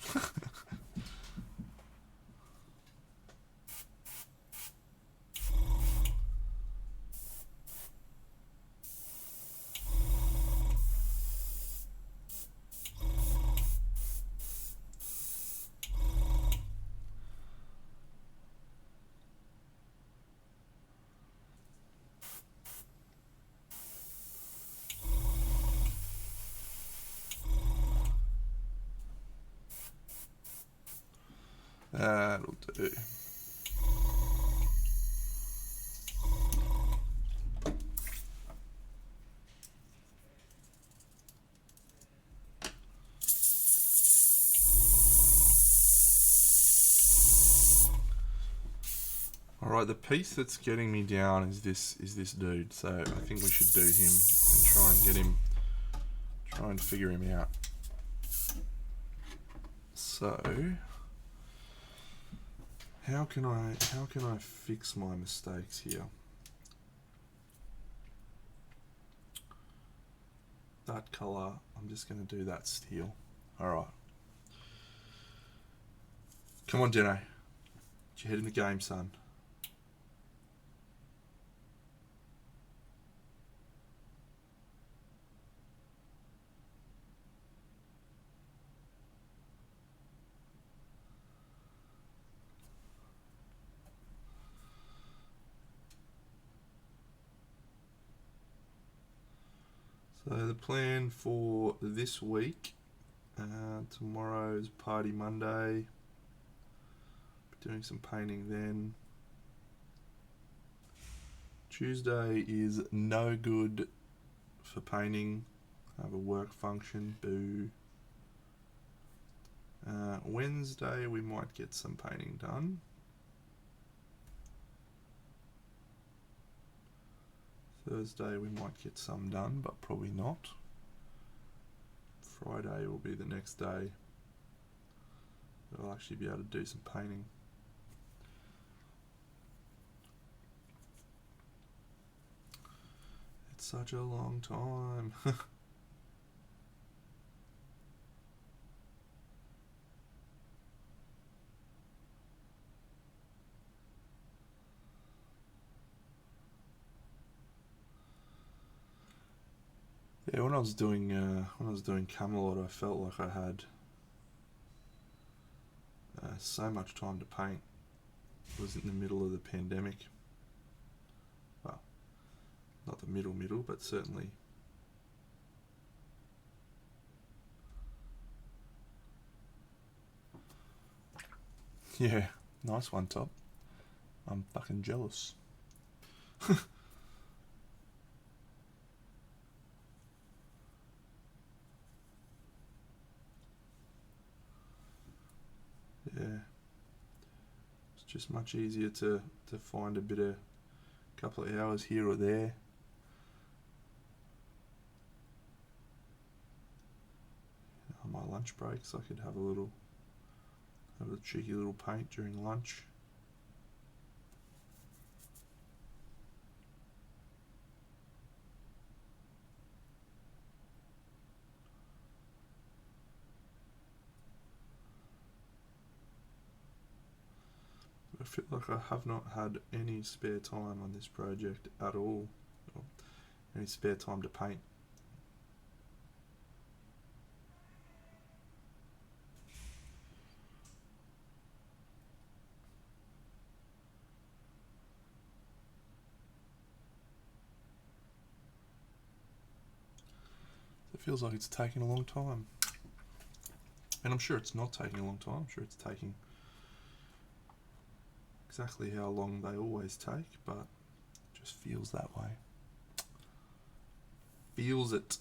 That'll do. Alright, the piece that's getting me down is this dude, so I think we should do him and try and figure him out. So how can I fix my mistakes here? That colour, I'm just going to do that steel. Alright. Come on, Deno. Get your head in the game, son. So the plan for this week, tomorrow's Party Monday, doing some painting then. Tuesday is no good for painting, I have a work function, boo. Wednesday we might get some painting done. Thursday we might get some done, but probably not. Friday will be the next day that I'll actually be able to do some painting. It's such a long time. Yeah, when I was doing Camelot, I felt like I had so much time to paint. It was in the middle of the pandemic. Well, not the middle, but certainly. Yeah, nice one, Top. I'm fucking jealous. Yeah, it's just much easier to find a couple of hours here or there. On my lunch breaks, I could have a cheeky little paint during lunch. I feel like I have not had any spare time on this project at all, or any spare time to paint. It feels like it's taking a long time. And I'm sure it's not taking a long time. I'm sure it's taking exactly how long they always take, but it just feels that way. Feels it.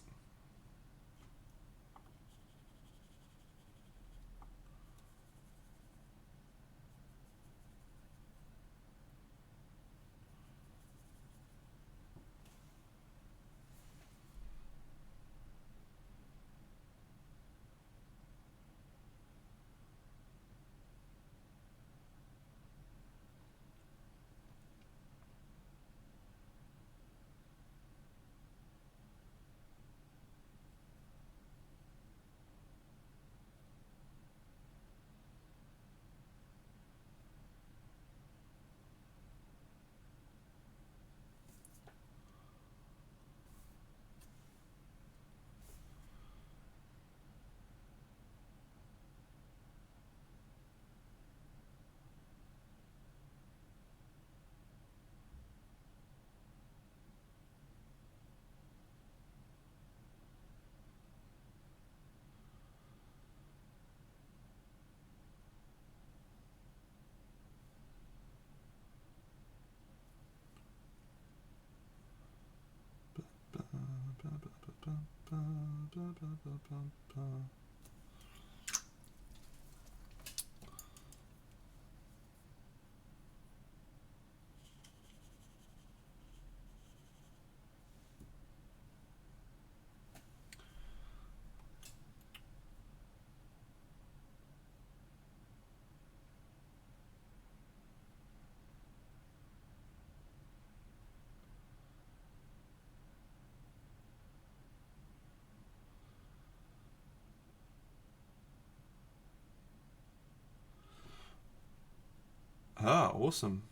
Ah, awesome.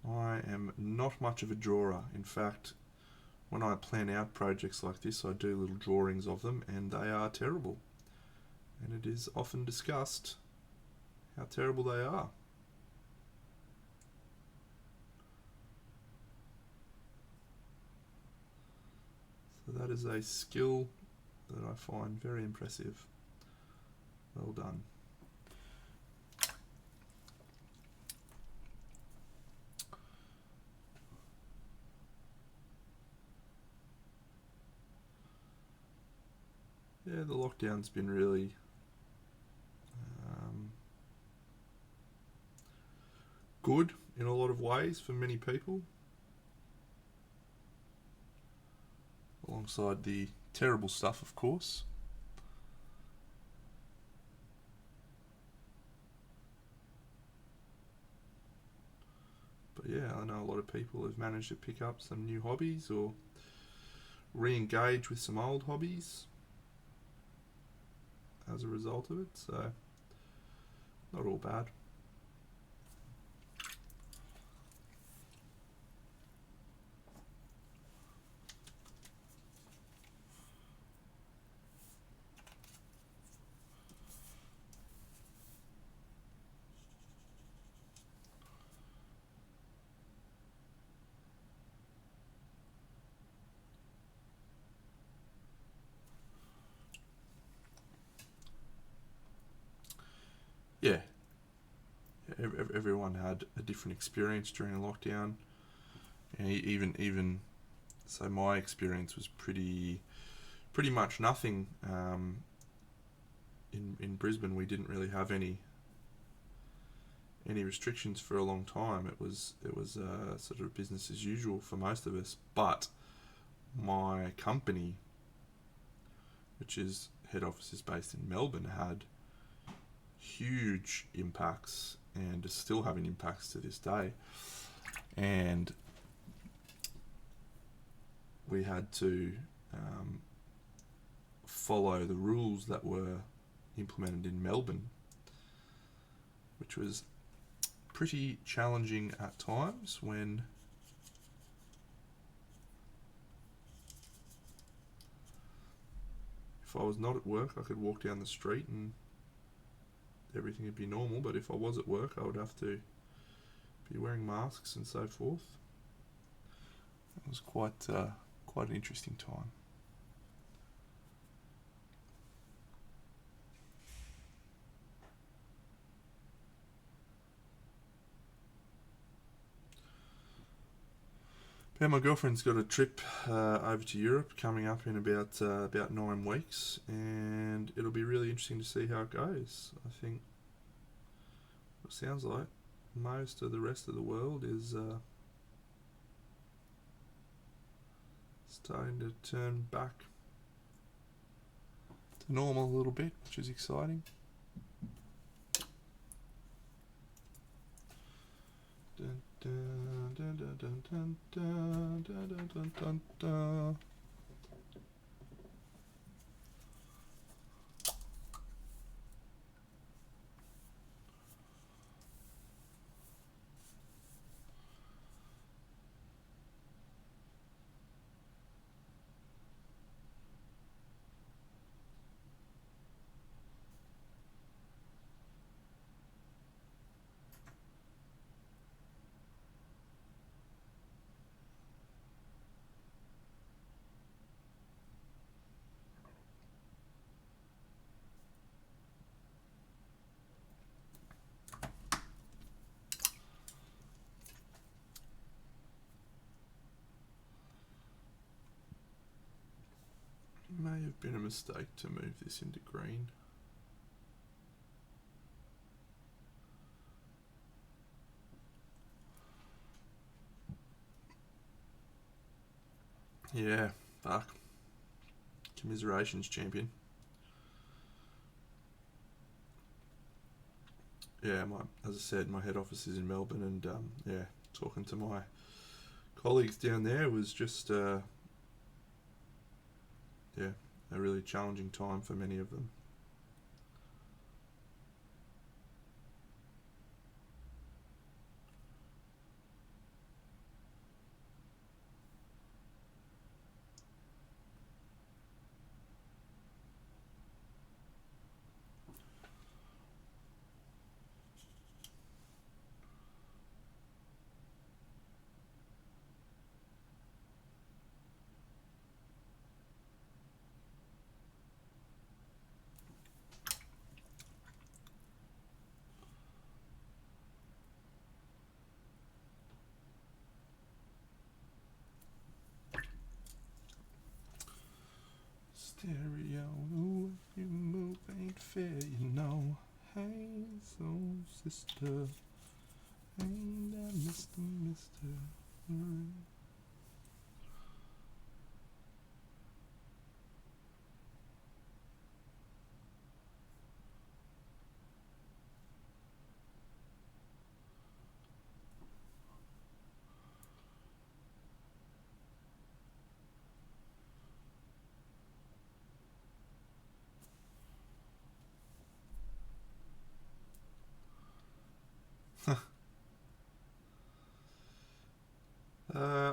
I am not much of a drawer. In fact, when I plan out projects like this, I do little drawings of them, and they are terrible. And it is often discussed how terrible they are. So that is a skill that I find very impressive. Well done. Yeah, the lockdown's been really good in a lot of ways for many people, alongside the terrible stuff, of course. But yeah, I know a lot of people have managed to pick up some new hobbies or re-engage with some old hobbies as a result of it, so not all bad. Yeah, everyone had a different experience during lockdown, and even so, my experience was pretty much nothing. In Brisbane, we didn't really have any restrictions for a long time. It was sort of business as usual for most of us. But my company, which is head office is based in Melbourne, had huge impacts and is still having impacts to this day. And we had to follow the rules that were implemented in Melbourne, which was pretty challenging at times when if I was not at work, I could walk down the street and everything would be normal, but if I was at work, I would have to be wearing masks and so forth. It was quite an interesting time. Yeah, my girlfriend's got a trip over to Europe coming up in about 9 weeks, and it'll be really interesting to see how it goes. I think it sounds like most of the rest of the world is starting to turn back to normal a little bit, which is exciting. Dun, dun, dun, dun, dun, dun, dun, dun, dun, dun, dun. may have been a mistake to move this into green. Yeah, fuck. Commiserations, champion. Yeah, as I said, my head office is in Melbourne, and yeah, talking to my colleagues down there was just yeah, a really challenging time for many of them. Stereo, you move ain't fair, you know. Hey, soul sister, ain't that Mr.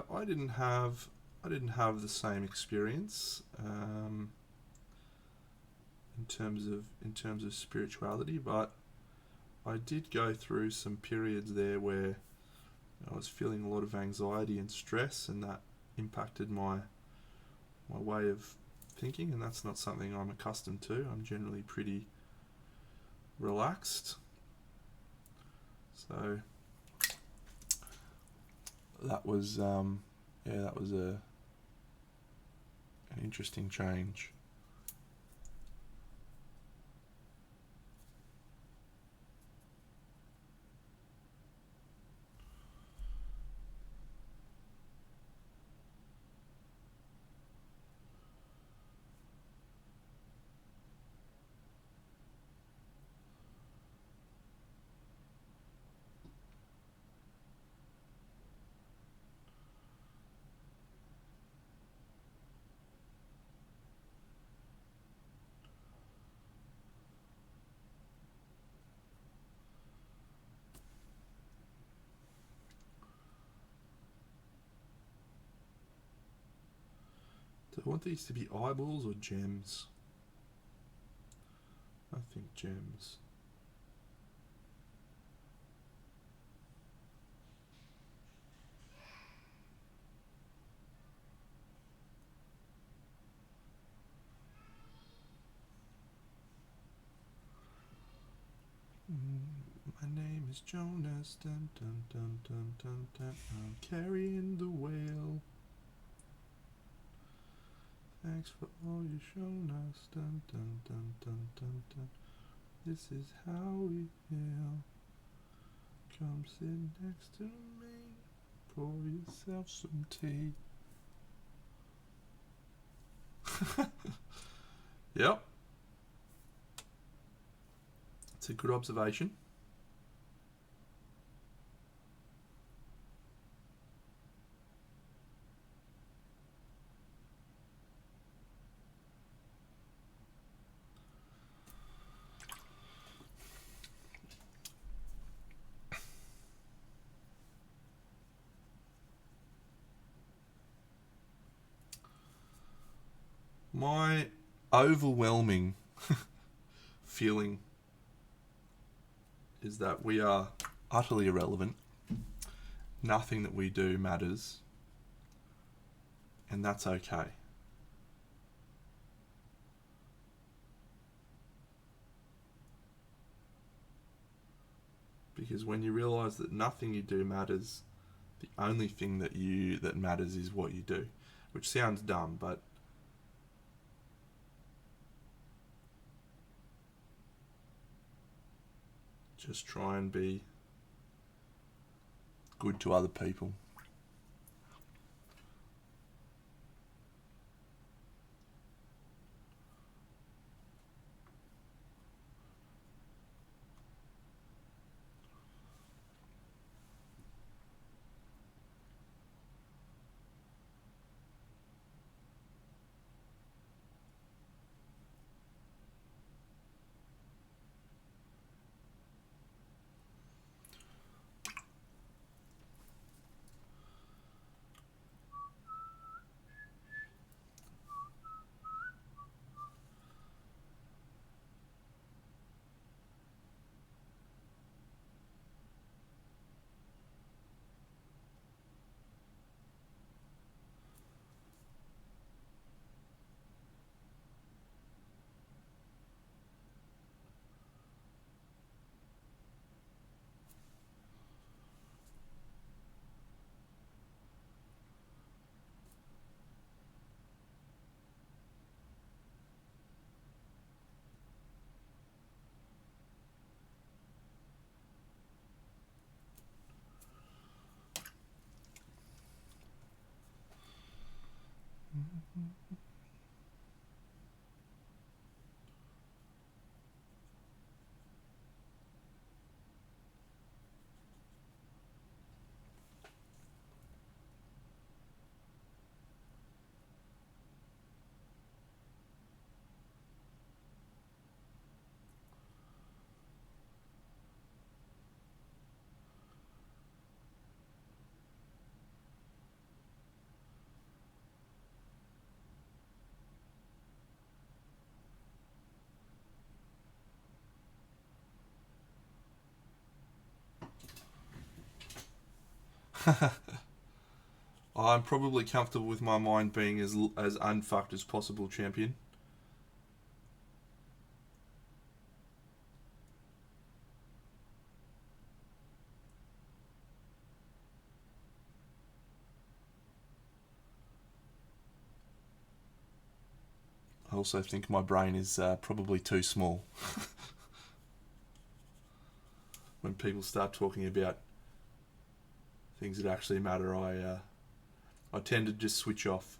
I didn't have the same experience in terms of spirituality, but I did go through some periods there where I was feeling a lot of anxiety and stress, and that impacted my way of thinking, and that's not something I'm accustomed to. I'm generally pretty relaxed. So that was an interesting change. Do I want these to be eyeballs or gems? I think gems. My name is Jonas, dun dun dun dun dun dun. I'm carrying the whale. Thanks for all you've shown us, dun dun dun dun dun dun. This is how we feel. Come sit next to me, pour yourself some tea. Yep. It's a good observation. My overwhelming feeling is that we are utterly irrelevant. Nothing that we do matters. And that's okay. Because when you realise that nothing you do matters, the only thing that matters is what you do. Which sounds dumb, but just try and be good to other people. I'm probably comfortable with my mind being as unfucked as possible, champion. I also think my brain is probably too small. When people start talking about things that actually matter, I tend to just switch off.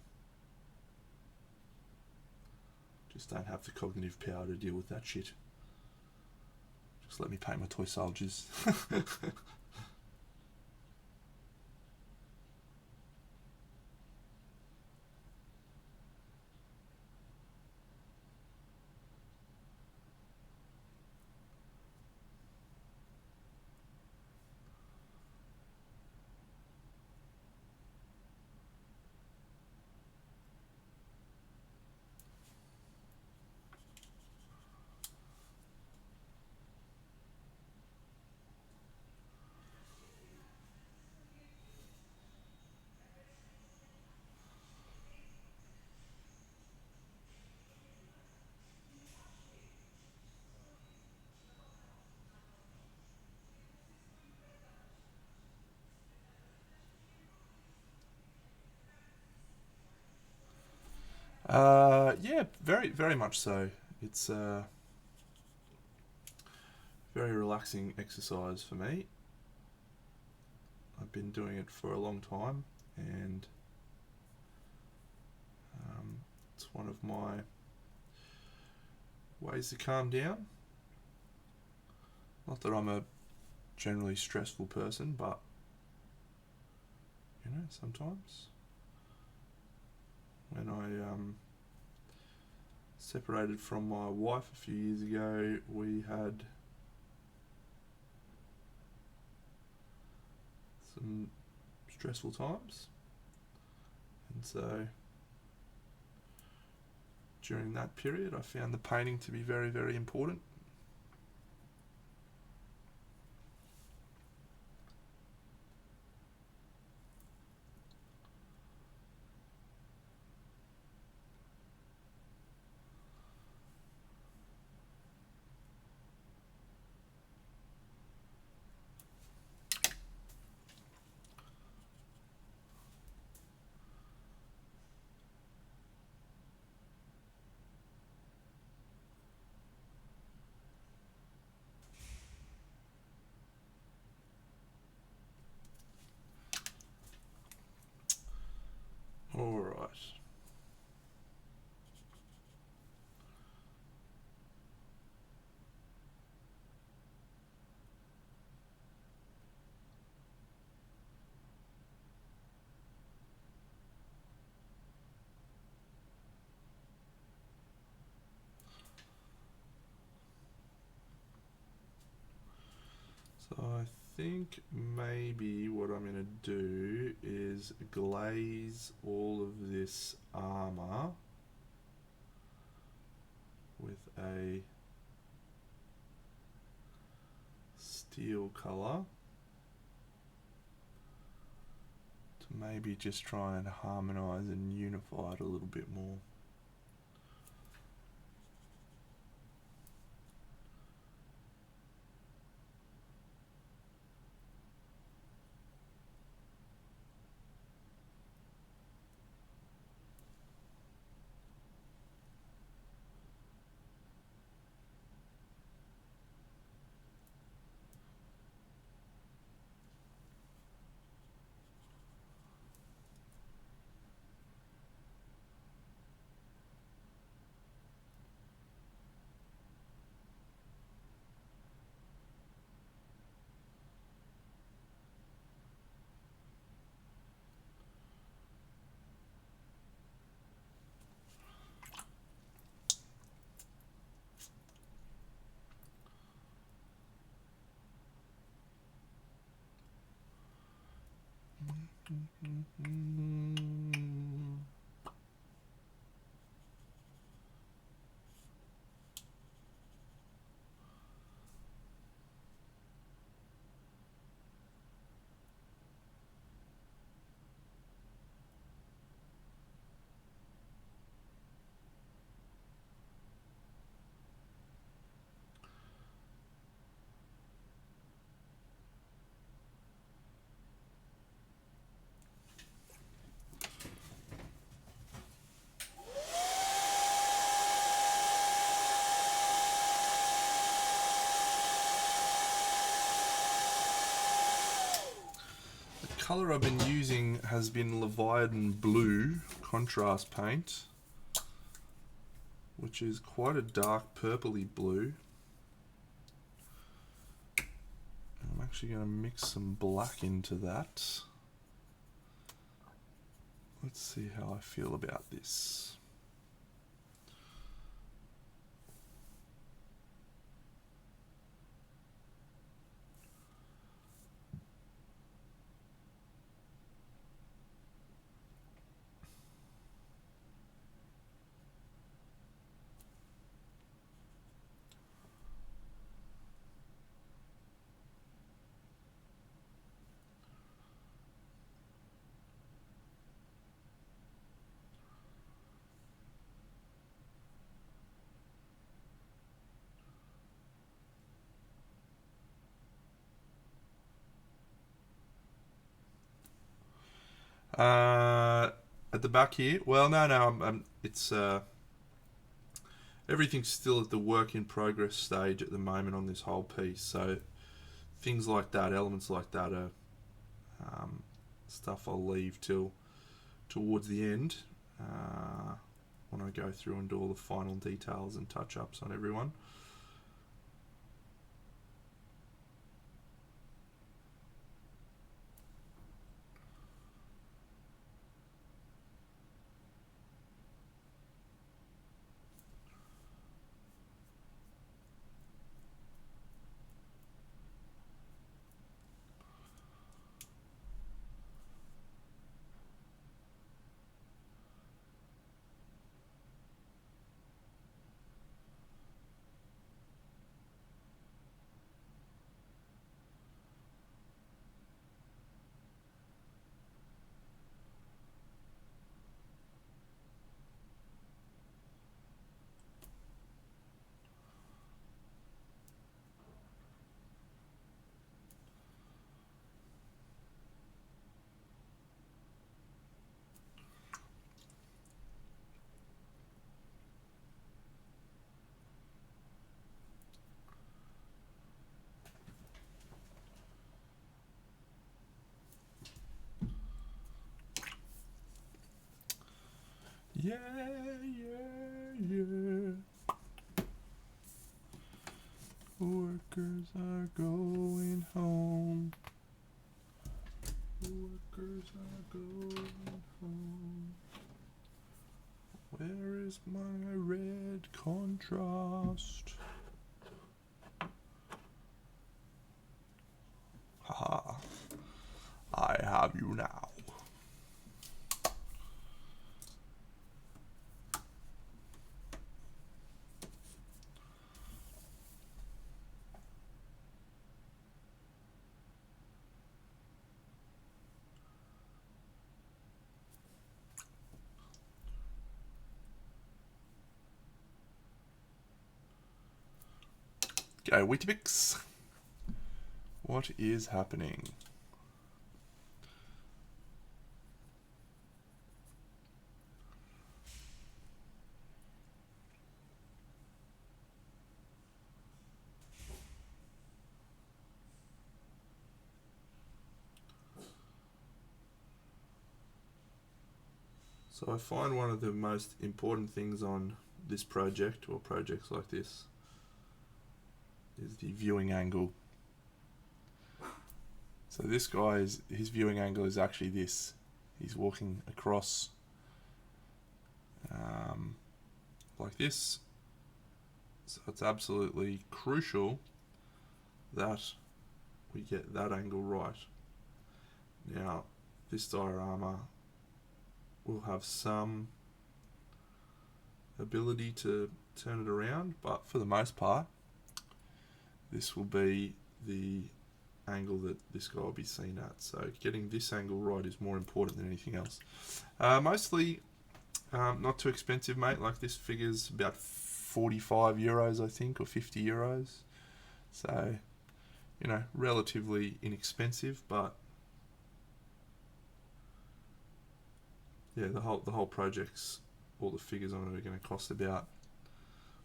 Just don't have the cognitive power to deal with that shit. Just let me paint my toy soldiers. Yeah, very, very much so. It's very relaxing exercise for me. I've been doing it for a long time, and it's one of my ways to calm down. Not that I'm a generally stressful person, but sometimes when I separated from my wife a few years ago, we had some stressful times, and so during that period I found the painting to be very, very important. So I think maybe what I'm going to do is glaze all of this armor with a steel color to maybe just try and harmonize and unify it a little bit more. The colour I've been using has been Leviathan Blue contrast paint, which is quite a dark purpley blue. I'm actually going to mix some black into that. Let's see how I feel about this. At the back here, well, no, it's everything's still at the work in progress stage at the moment on this whole piece. So things like that, elements like that, are stuff I'll leave till towards the end when I go through and do all the final details and touch-ups on everyone. Yeah. Workers are going home. Workers are going home. Where is my red contrast? Go Weetabix. What is happening? So I find one of the most important things on this project, or projects like this, is the viewing angle. So this guy, his viewing angle is actually this. He's walking across like this. So it's absolutely crucial that we get that angle right. Now, this diorama will have some ability to turn it around, but for the most part, this will be the angle that this guy will be seen at. So getting this angle right is more important than anything else. Mostly not too expensive, mate. Like, this figure's about 45 euros, I think, or 50 euros. So, you know, relatively inexpensive, but yeah, the whole project's, all the figures on it are going to cost about,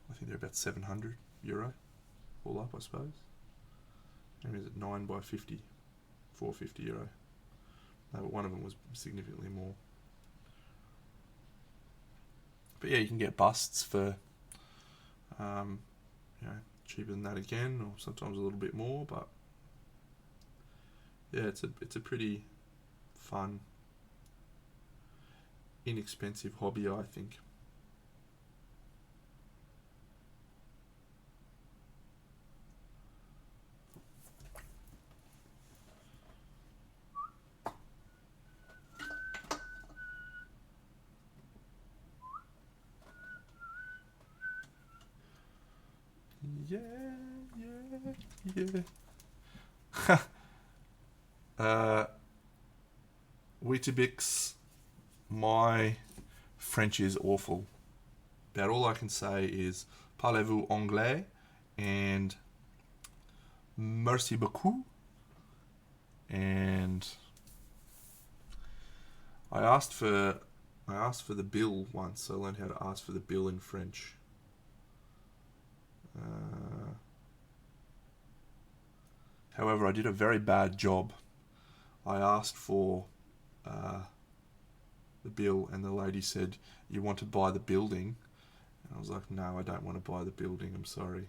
I think they're about 700 euro, all up, I suppose. And is it 9 by 50, 450 euro? No, but one of them was significantly more. But yeah, you can get busts for, you know, cheaper than that again, or sometimes a little bit more. But yeah, it's a pretty fun, inexpensive hobby, I think. Yeah. Weetabix, my French is awful. About all I can say is parlez-vous anglais and merci beaucoup. And I asked for the bill once. I learned how to ask for the bill in French. However, I did a very bad job. I asked for the bill, and the lady said, "You want to buy the building?" And I was like, "No, I don't want to buy the building. I'm sorry."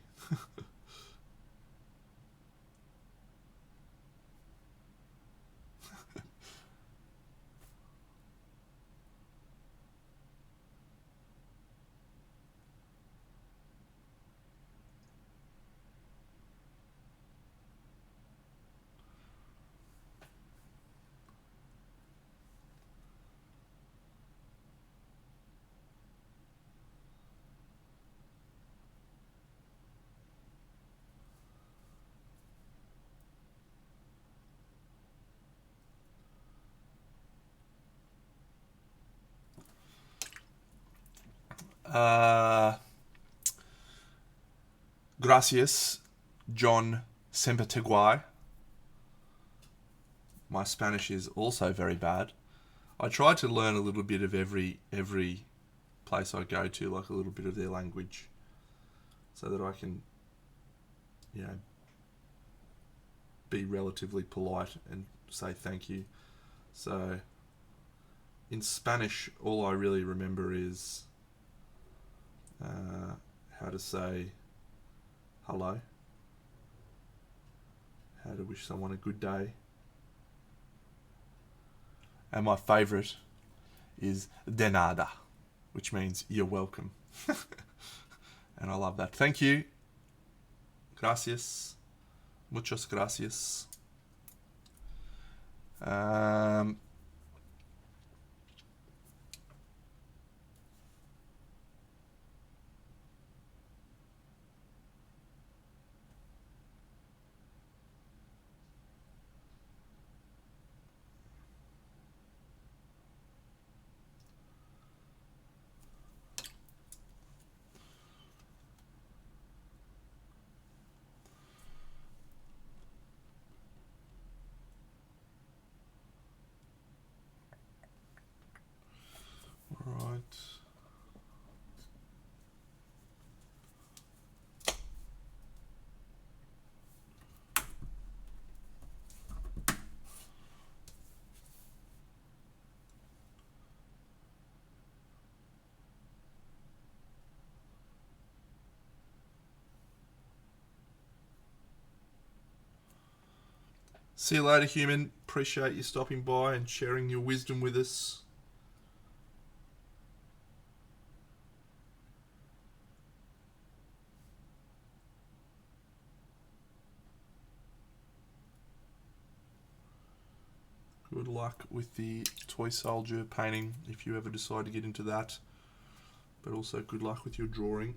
Gracias, John Semperteguy. My Spanish is also very bad. I try to learn a little bit of every place I go to, like a little bit of their language, so that I can, you know, be relatively polite and say thank you. So, in Spanish, all I really remember is how to say hello, how to wish someone a good day. And my favourite is de nada, which means you're welcome. And I love that. Thank you. Gracias. Muchas gracias. See you later, human. Appreciate you stopping by and sharing your wisdom with us. Good luck with the toy soldier painting if you ever decide to get into that. But also good luck with your drawing.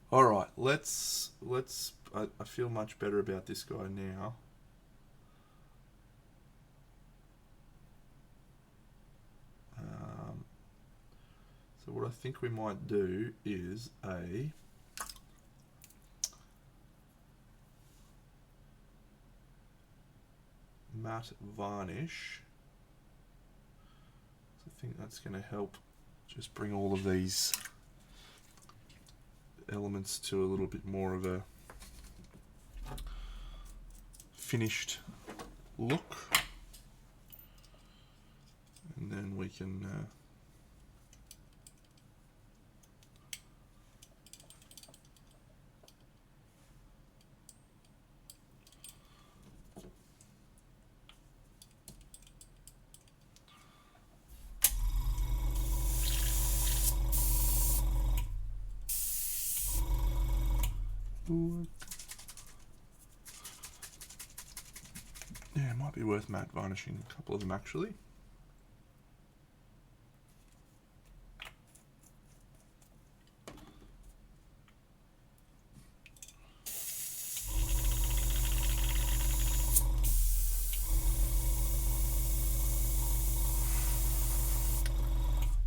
All right, let's. I feel much better about this guy now. So what I think we might do is a matte varnish. So I think that's going to help just bring all of these elements to a little bit more of a finished look, and then we can yeah, it might be worth matte varnishing a couple of them actually.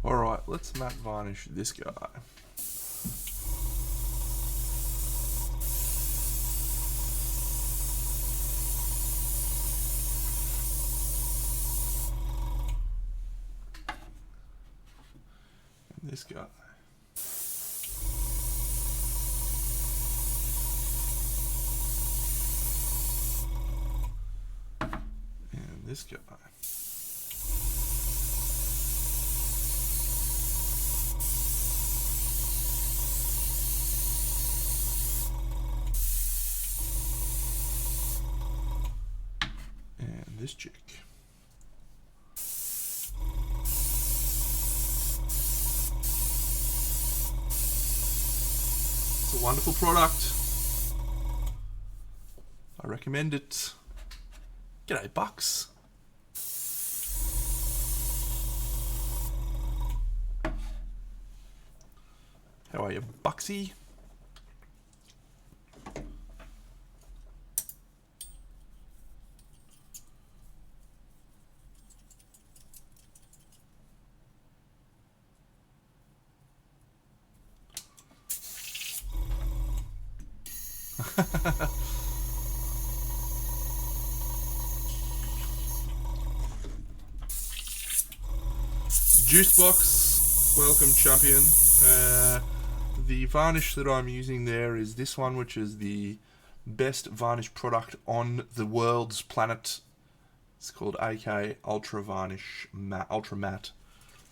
Alright, let's matte varnish this guy. And this guy. And this guy. This chick. It's a wonderful product. I recommend it. G'day, Bucks. How are you, Bucksy? Juicebox, welcome champion. The varnish that I'm using there is this one, which is the best varnish product on the world's planet. It's called AK Ultra Varnish Matte, Ultra Matte.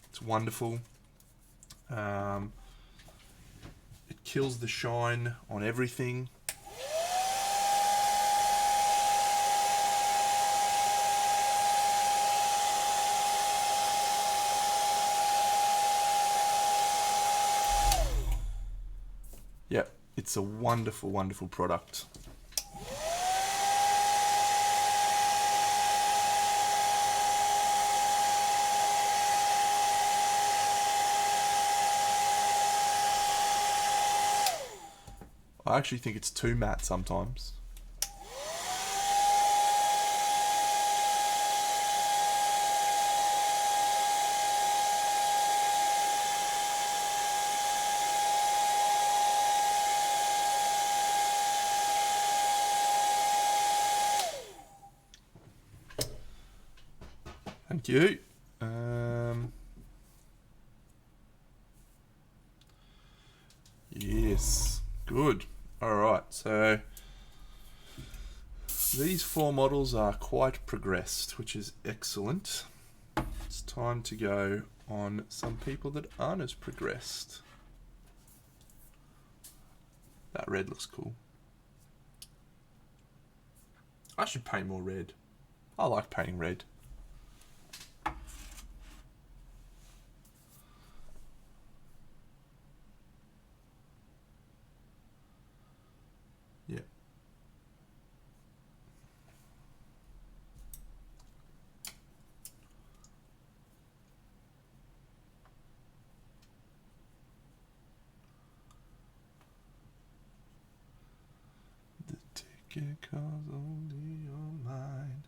It's wonderful. It kills the shine on everything. Yep, it's a wonderful, wonderful product. I actually think it's too matte sometimes. Thank you. Yes, good. All right, so these 4 models are quite progressed, which is excellent. It's time to go on some people that aren't as progressed. That red looks cool. I should paint more red. I like painting red. Yeah. The ticket calls only your mind.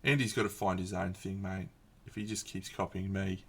Andy's got to find his own thing, mate. If he just keeps copying me.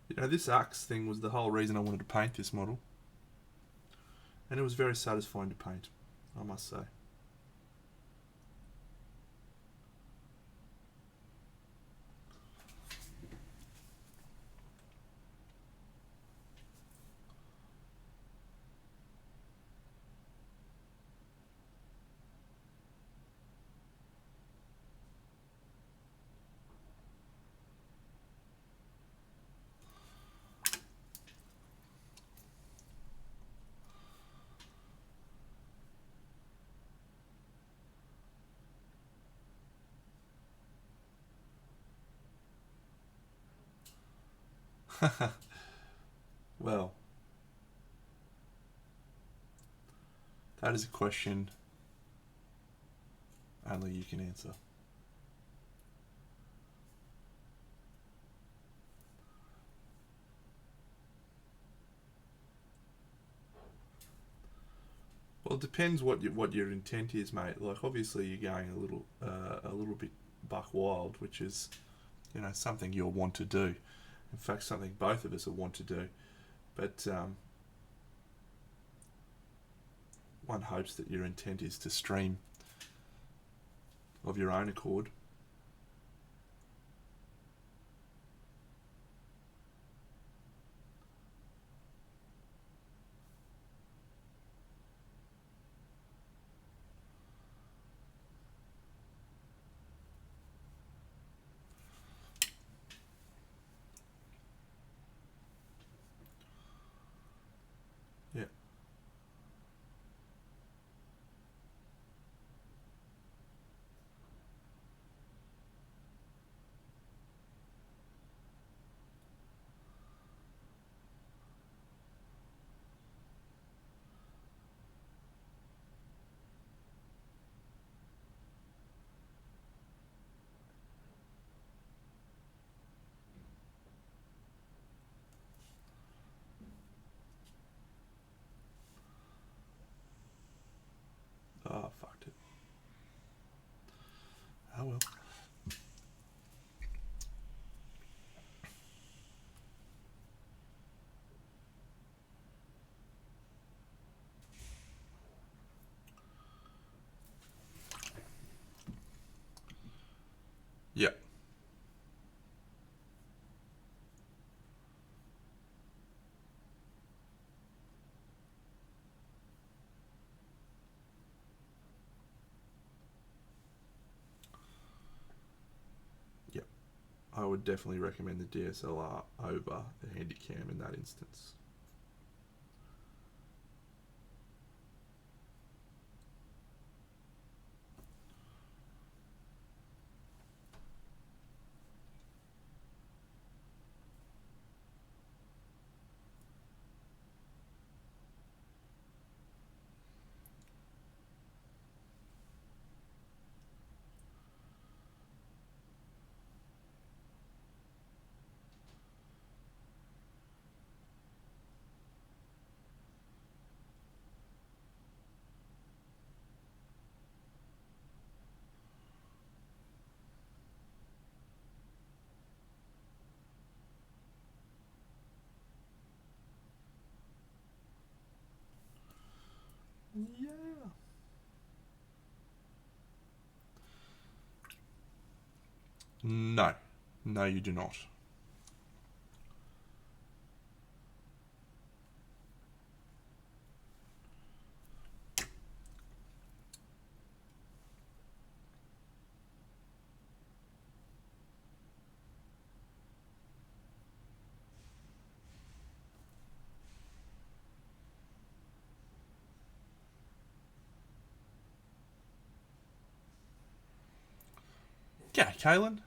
You know, this axe thing was the whole reason I wanted to paint this model. And it was very satisfying to paint, I must say. Well, that is a question only you can answer. Well, it depends what your intent is, mate. Like, obviously, you're going a little bit buck wild, which is, you know, something you'll want to do. In fact, something both of us will want to do. But one hopes that your intent is to stream of your own accord. Yeah. Yeah. Yeah. I would definitely recommend the DSLR over the Handycam in that instance. Yeah. No. No, you do not. Yeah, Kaylin.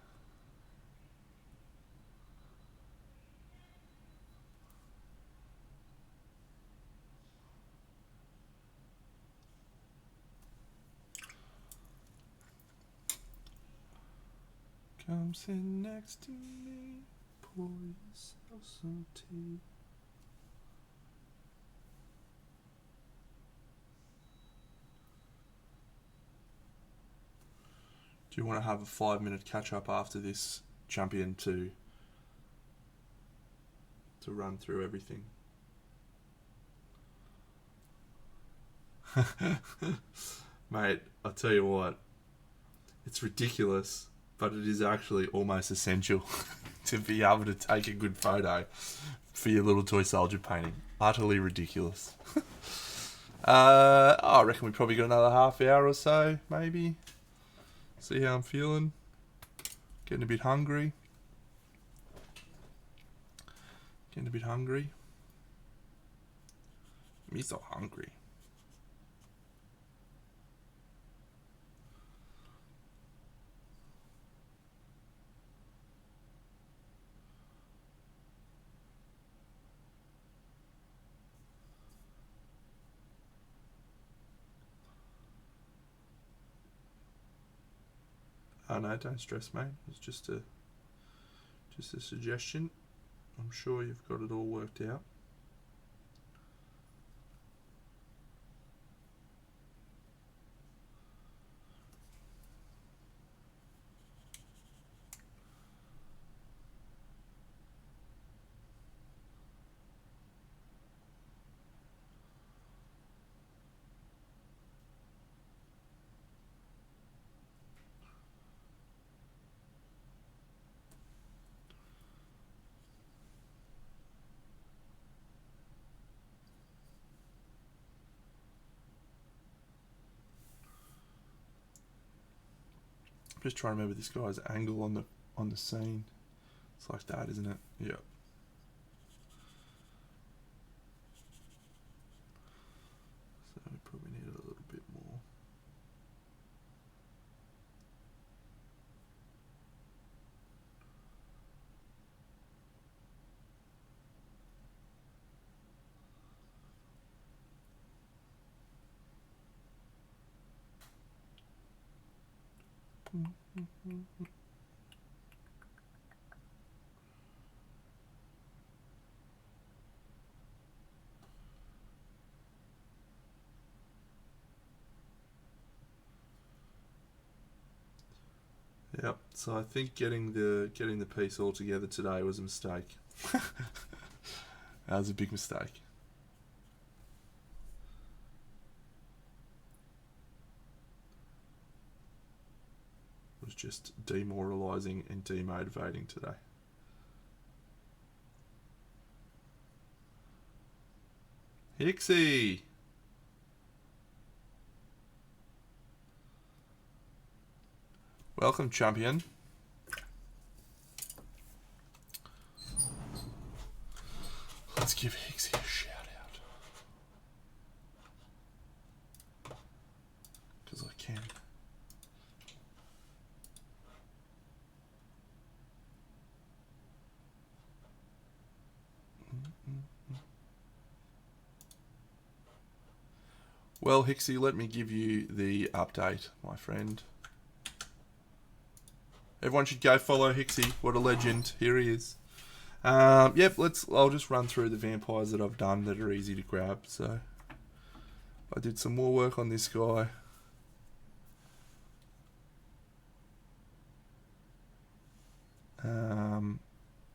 Come sit next to me, pour yourself some tea. Do you want to have a 5-minute catch up after this champion to run through everything? Mate, I'll tell you what, it's ridiculous, but it is actually almost essential to be able to take a good photo for your little toy soldier painting. Utterly ridiculous. I reckon we probably got another half hour or so, maybe. See how I'm feeling. Getting a bit hungry. Me so hungry. Oh no, don't stress, mate. It's just a suggestion. I'm sure you've got it all worked out. I'm just trying to remember this guy's angle on the scene. It's like that, isn't it? Yeah. So we probably need a little bit more. Yep. So I think getting the piece all together today was a mistake. That was a big mistake. was just demoralising and demotivating today. Hixie! Welcome, champion. Let's give Hixie a shout out. Because I can. Well, Hixie, let me give you the update, my friend. Everyone should go follow Hixie. What a legend. Here he is. Yep, I'll just run through the vampires that I've done that are easy to grab. So, I did some more work on this guy.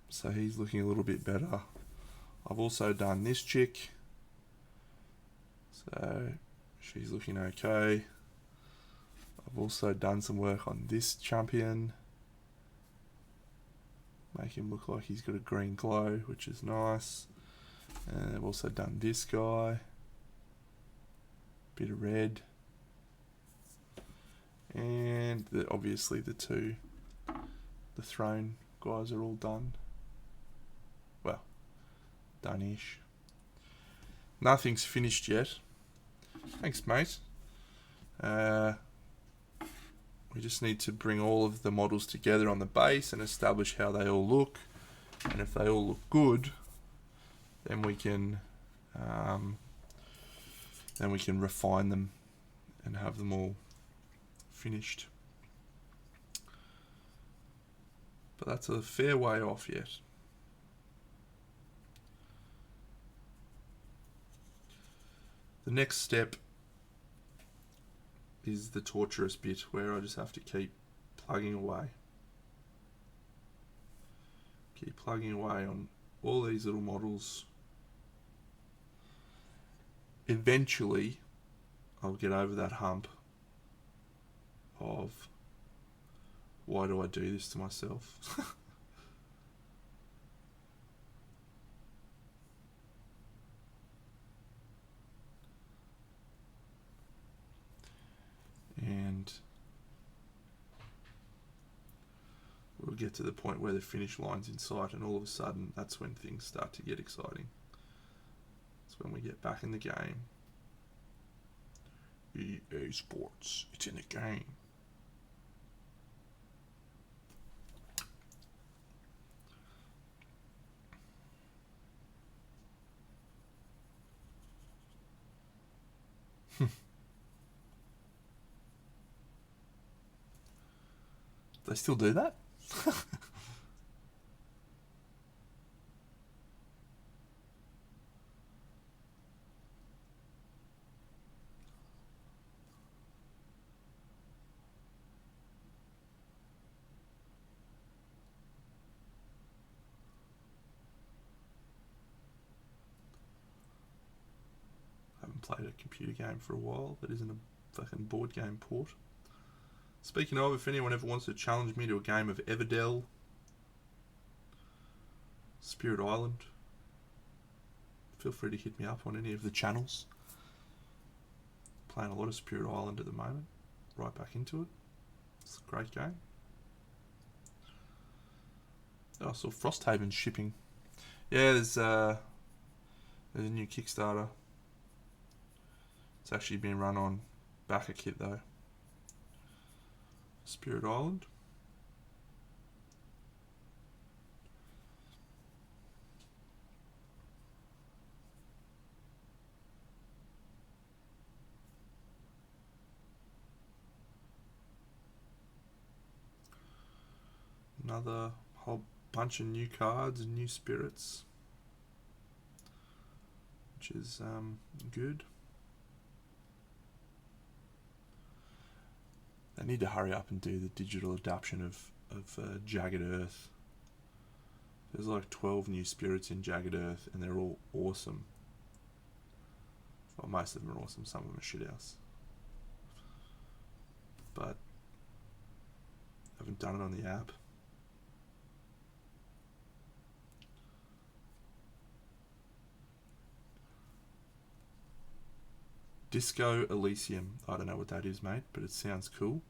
So he's looking a little bit better. I've also done this chick. So, she's looking okay. I've also done some work on this champion. Make him look like he's got a green glow, which is nice. And I've also done this guy. Bit of red. And obviously the throne guys are all done. Well, done-ish. Nothing's finished yet. Thanks, mate. We just need to bring all of the models together on the base and establish how they all look. And if they all look good, then we can refine them and have them all finished. But that's a fair way off yet. The next step is the torturous bit where I just have to keep plugging away. Keep plugging away on all these little models. Eventually, I'll get over that hump of why do I do this to myself? And we'll get to the point where the finish line's in sight, and all of a sudden that's when things start to get exciting. It's when we get back in the game. EA Sports, it's in the game. They still do that? Haven't played a computer game for a while that isn't a fucking board game port. Speaking of, if anyone ever wants to challenge me to a game of Everdell, Spirit Island, feel free to hit me up on any of the channels. Playing a lot of Spirit Island at the moment. Right back into it. It's a great game. Oh, I saw Frosthaven's shipping. Yeah, there's a new Kickstarter. It's actually being run on backer kit though. Spirit Island. Another whole bunch of new cards and new spirits, which is good. They need to hurry up and do the digital adaptation of Jagged Earth. There's like 12 new spirits in Jagged Earth, and they're all awesome. Well, most of them are awesome. Some of them are shithouse. But Haven't done it on the app. Disco Elysium. I don't know what that is, mate, but it sounds cool.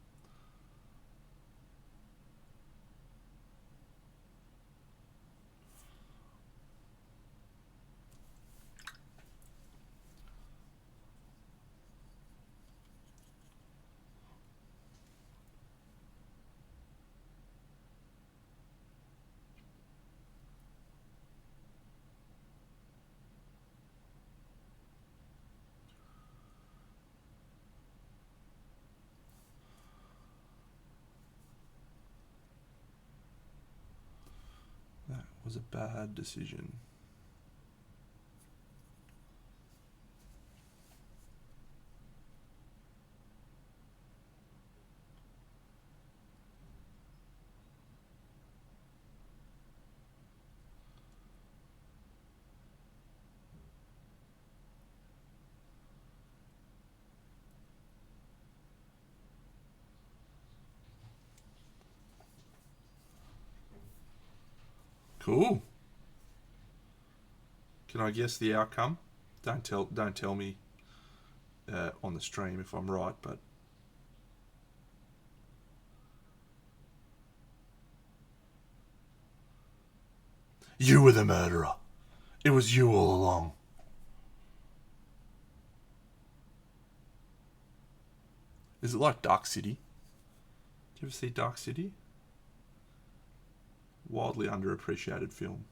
That was a bad decision. Cool. Can I guess the outcome? Don't tell me on the stream if I'm right, but you were the murderer. It was you all along. Is it like Dark City? Do you ever see Dark City? Wildly underappreciated film.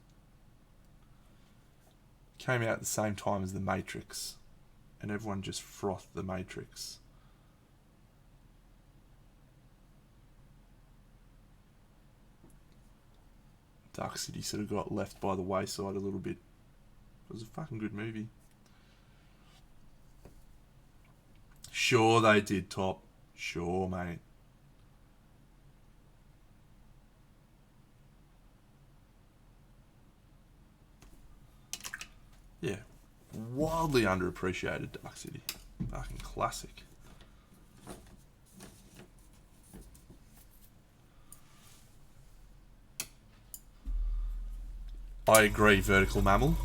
Came out at the same time as The Matrix, and everyone just frothed The Matrix. Dark City sort of got left by the wayside a little bit. It was a fucking good movie. Sure they did, Top. Sure, mate. Yeah. Wildly underappreciated Dark City. Fucking classic. I agree, Vertical Mammal.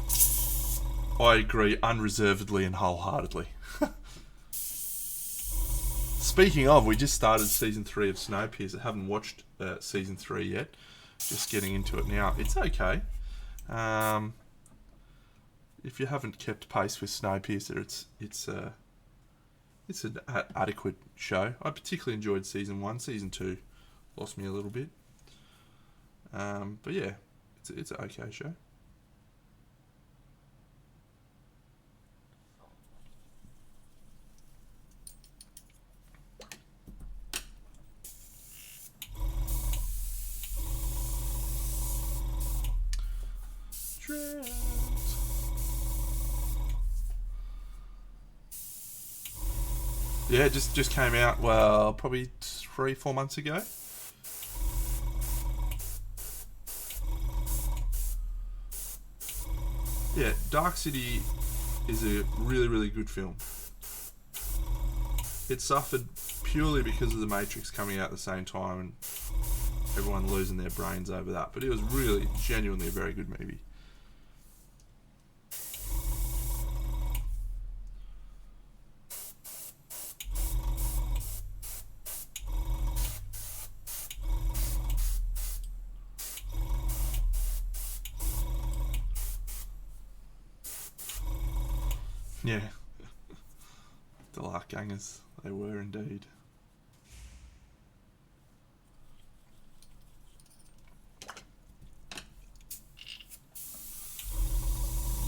I agree unreservedly and wholeheartedly. Speaking of, we just started season 3 of Snowpiercer. I haven't watched season 3 yet. Just getting into it now. It's okay. If you haven't kept pace with Snowpiercer, it's an adequate show. I particularly enjoyed season 1. Season 2 lost me a little bit. But yeah, it's an okay show. Yeah, just came out, well, probably 3-4 months ago. Yeah, Dark City is a really, really good film. It suffered purely because of The Matrix coming out at the same time and everyone losing their brains over that. But it was really, genuinely a very good movie. Yeah. The Lark Gangers, they were indeed.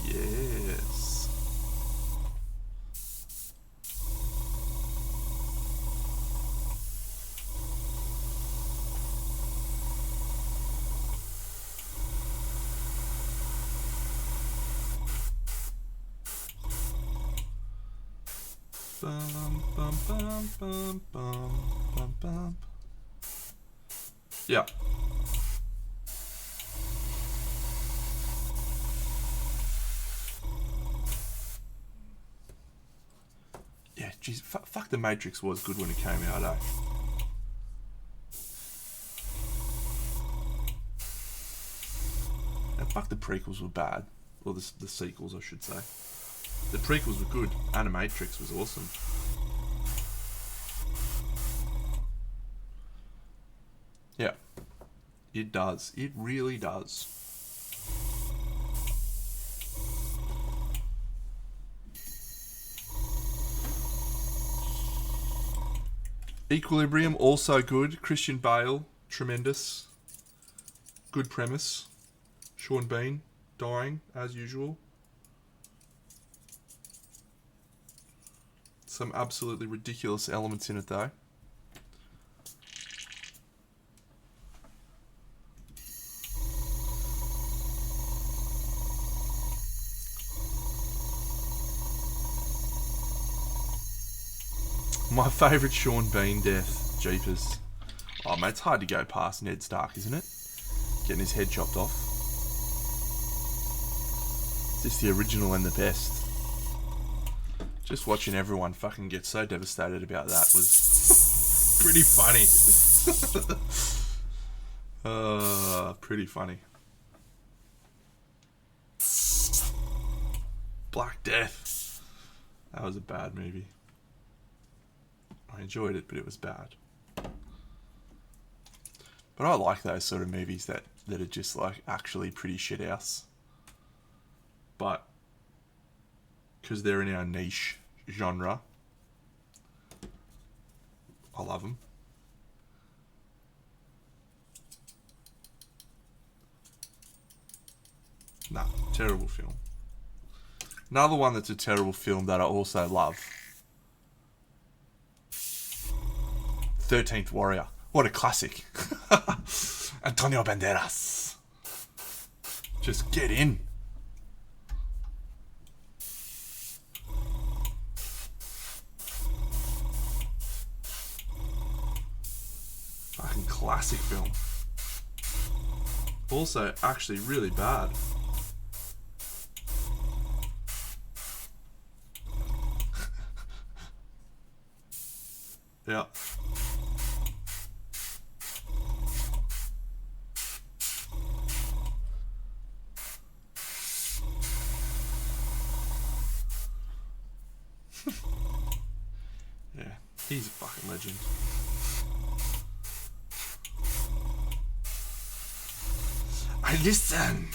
Yes. Bum, bum, bum, bum, bum, bum, bum. Yeah. Yeah, geez, fuck The Matrix was good when it came out, eh? Fuck, the prequels were bad. Or the sequels, I should say. The prequels were good. Animatrix was awesome. Yeah. It does. It really does. Equilibrium, also good. Christian Bale, tremendous. Good premise. Sean Bean, dying, as usual. Some absolutely ridiculous elements in it, though. My favourite Sean Bean death, Jeepers. Oh, mate, it's hard to go past Ned Stark, isn't it? Getting his head chopped off. Is this the original and the best? Just watching everyone fucking get so devastated about that was pretty funny. Pretty funny. Black Death. That was a bad movie. I enjoyed it, but it was bad. But I like those sort of movies that are just like actually pretty shithouse. But because they're in our niche genre, I love them. Nah, terrible film. Another one that's a terrible film that I also love. 13th Warrior. What a classic. Antonio Banderas. Just get in. Fucking classic film. Also, actually really bad. Yeah. Yeah, he's a fucking legend. I listen.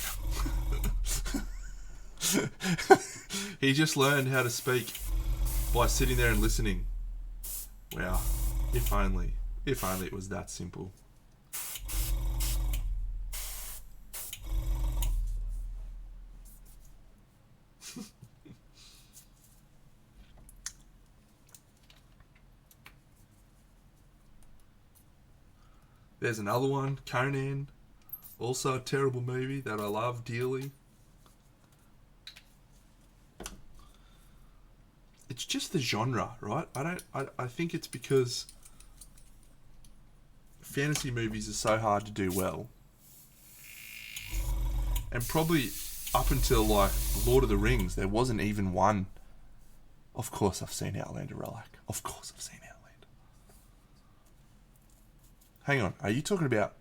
He just learned how to speak by sitting there and listening. Wow, if only it was that simple. There's another one, Conan, also a terrible movie that I love dearly. It's just the genre, right? I think it's because fantasy movies are so hard to do well. And probably up until like Lord of the Rings, there wasn't even one. Of course I've seen Outlander, Relac. Of course I've seen Outlander. Hang on, are you talking about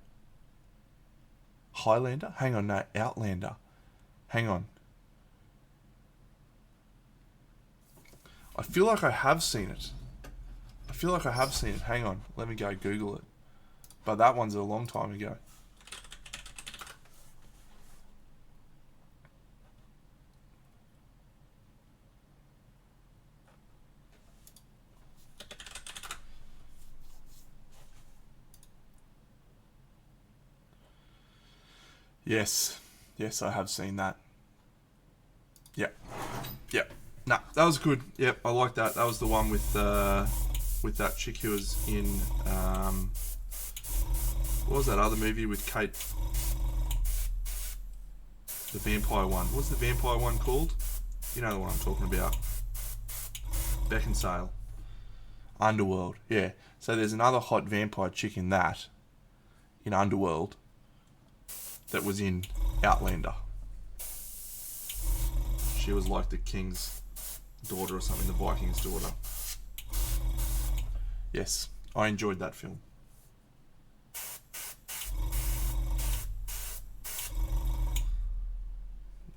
Highlander? Hang on, no, Outlander. Hang on. I feel like I have seen it. Hang on, let me go Google it. But that one's a long time ago. Yes, I have seen that. Yep. Nah, that was good. Yep, I like that. That was the one with that chick who was in what was that other movie with Kate? The vampire one. What's the vampire one called? You know the one I'm talking about. Beckinsale. Underworld. Yeah. So there's another hot vampire chick in that. In Underworld. That was in Outlander. She was like the king's daughter or something, the Viking's daughter. Yes, I enjoyed that film.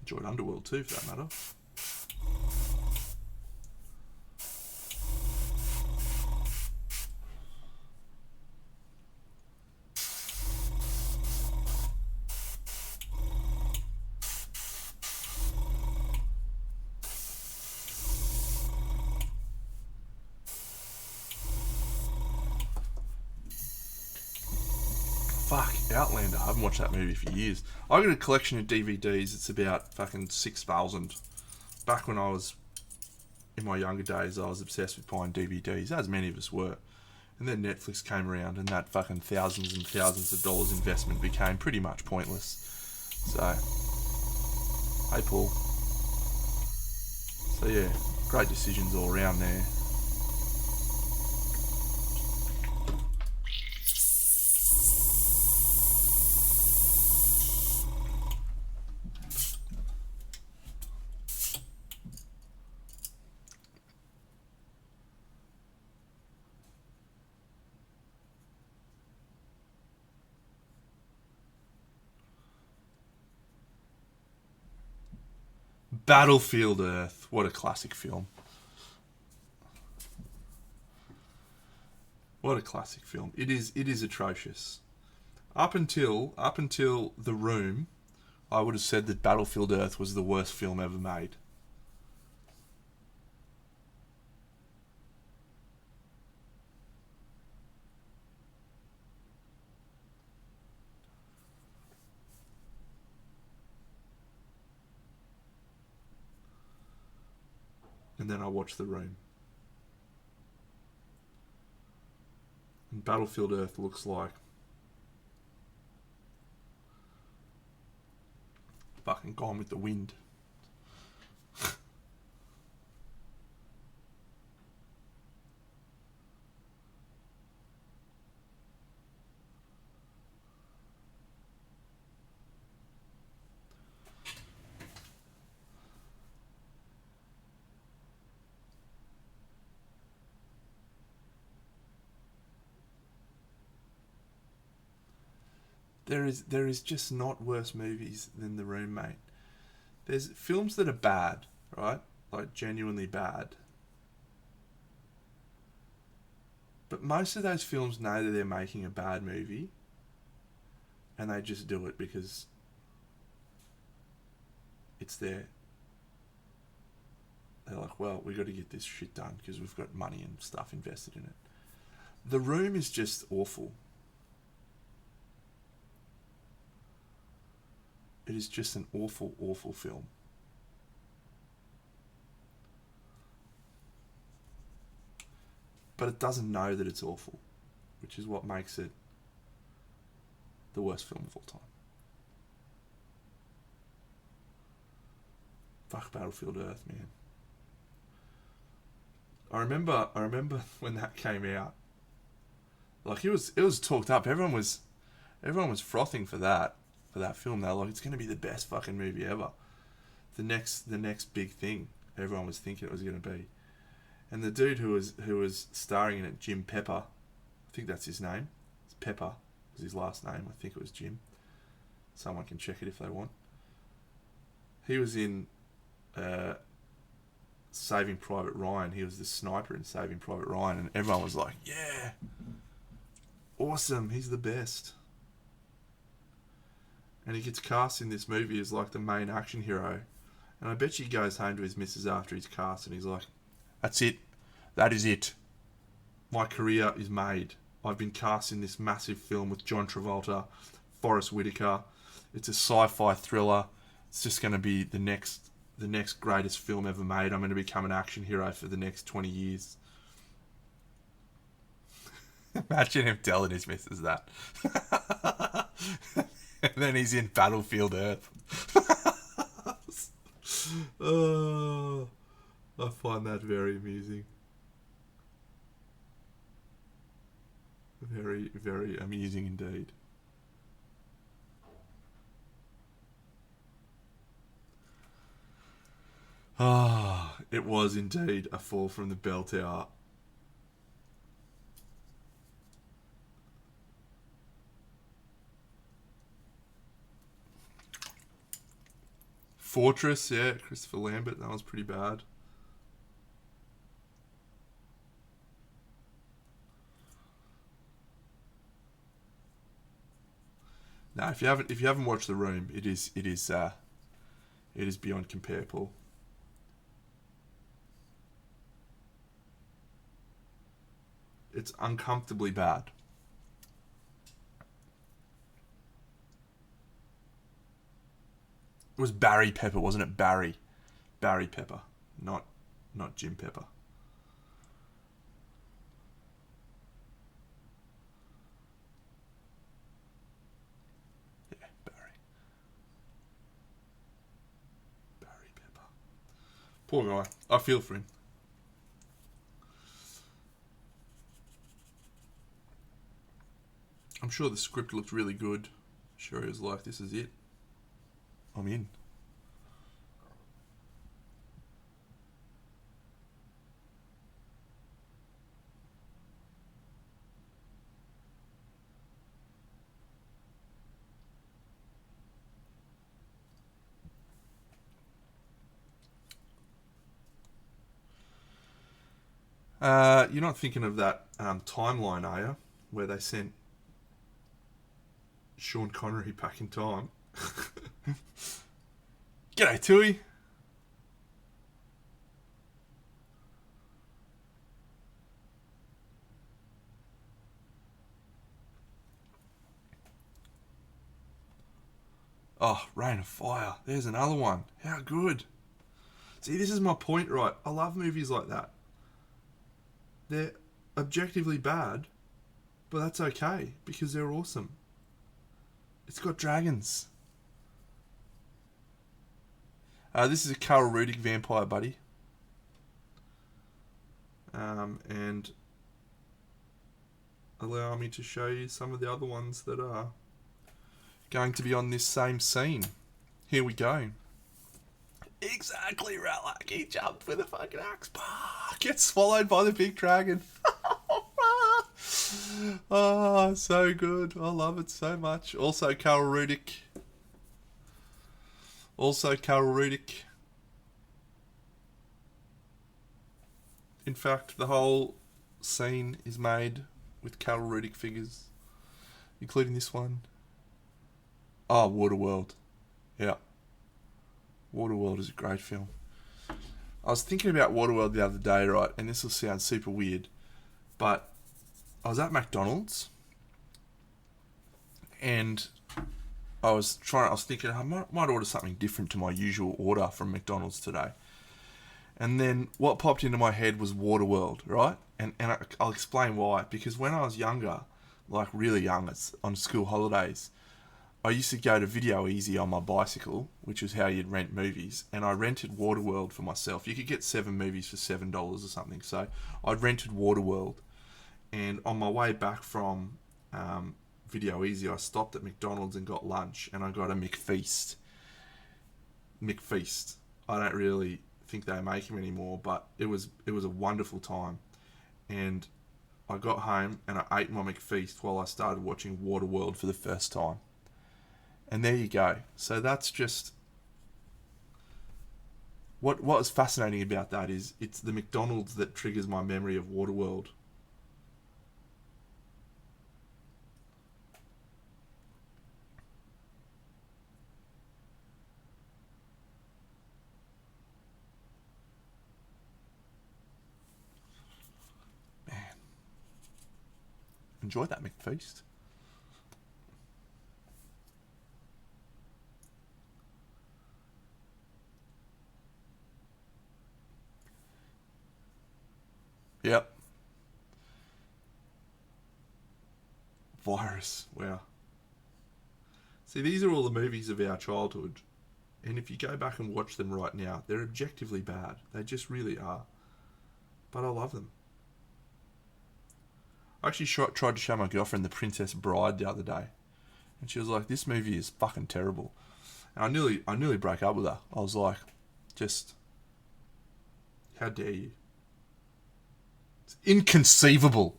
enjoyed Underworld too, for that matter. Fuck, Outlander. I haven't watched that movie for years. I got a collection of DVDs. It's about fucking 6,000. Back when I was in my younger days, I was obsessed with buying DVDs, as many of us were. And then Netflix came around, and that fucking thousands and thousands of dollars investment became pretty much pointless. So, hey Paul. So yeah, great decisions all around there. Battlefield Earth. What a classic film. What a classic film. It is atrocious. Up until The Room, I would have said that Battlefield Earth was the worst film ever made. And then I watched The Room. And Battlefield Earth looks like fucking Gone with the Wind. There is just not worse movies than The Room, mate. There's films that are bad, right? Like genuinely bad. But most of those films know that they're making a bad movie, and they just do it because it's there. They're like, well, we got to get this shit done because we've got money and stuff invested in it. The Room is just awful. It is just an awful, awful film. But it doesn't know that it's awful, which is what makes it the worst film of all time. Fuck Battlefield Earth, man. I remember when that came out. Like it was talked up. Everyone was frothing for that film. They were like, it's going to be the best fucking movie ever. The next big thing everyone was thinking it was going to be. And the dude who was starring in it, Jim Pepper, I think that's his name. It's Pepper was his last name. I think it was Jim. Someone can check it if they want. He was in Saving Private Ryan. He was the sniper in Saving Private Ryan, and everyone was like, yeah, awesome, he's the best. And he gets cast in this movie as like the main action hero. And I bet he goes home to his missus after he's cast and he's like, that's it. That is it. My career is made. I've been cast in this massive film with John Travolta, Forrest Whitaker. It's a sci-fi thriller. It's just going to be the next greatest film ever made. I'm going to become an action hero for the next 20 years. Imagine him telling his missus that. And then he's in Battlefield Earth. Oh, I find that very amusing. Very, very amusing indeed. Ah, it was indeed a fall from the bell tower. Fortress, yeah, Christopher Lambert, that was pretty bad. No, if you haven't watched The Room, it is beyond compare, Paul. It's uncomfortably bad. It was Barry Pepper, wasn't it? Barry Pepper, not Jim Pepper. Yeah, Barry Pepper. Poor guy. I feel for him. I'm sure the script looked really good. Sure, he was like, this is it. I'm in. You're not thinking of that timeline, are you? Where they sent Sean Connery back in time. G'day, Tui. Oh, Rain of Fire. There's another one. How good. See, this is my point, right? I love movies like that. They're objectively bad, but that's okay because they're awesome. It's got dragons. This is a Carl Rudick vampire, buddy. And allow me to show you some of the other ones that are going to be on this same scene. Here we go. Exactly right, like he jumped with a fucking axe. Gets swallowed by the big dragon. Oh, so good. I love it so much. Also Carl Rudick. In fact, the whole scene is made with Carl Rudick figures, including this one. Oh, Waterworld. Yeah. Waterworld is a great film. I was thinking about Waterworld the other day, right, and this will sound super weird, but I was at McDonald's and I was thinking I might order something different to my usual order from McDonald's today. And then what popped into my head was Waterworld, right? And I'll explain why. Because when I was younger, like really young, it's on school holidays, I used to go to Video Easy on my bicycle, which is how you'd rent movies, and I rented Waterworld for myself. You could get 7 movies for $7 or something, so I'd rented Waterworld. And on my way back from Video Easy, I stopped at McDonald's and got lunch, and I got a McFeast. I don't really think they make them anymore, but it was a wonderful time. And I got home and I ate my McFeast while I started watching Waterworld for the first time. And there you go. So that's just what was fascinating about that is it's the McDonald's that triggers my memory of Waterworld. Man. Enjoy that McFeast. Yep. Virus. Wow. See, these are all the movies of our childhood. And if you go back and watch them right now, they're objectively bad. They just really are. But I love them. I actually tried to show my girlfriend The Princess Bride the other day. And she was like, this movie is fucking terrible. And I nearly broke up with her. I was like, just, how dare you? It's inconceivable.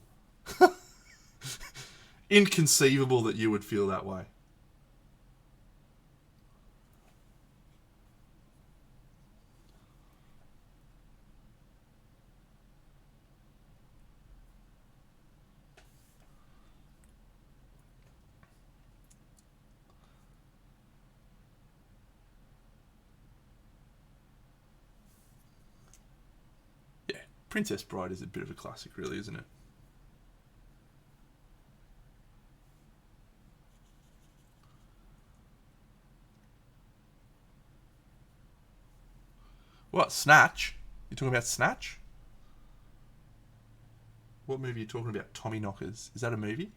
Inconceivable that you would feel that way. Princess Bride is a bit of a classic, really, isn't it? What, Snatch? You talking about Snatch? What movie are you talking about? Tommy Knockers. Is that a movie?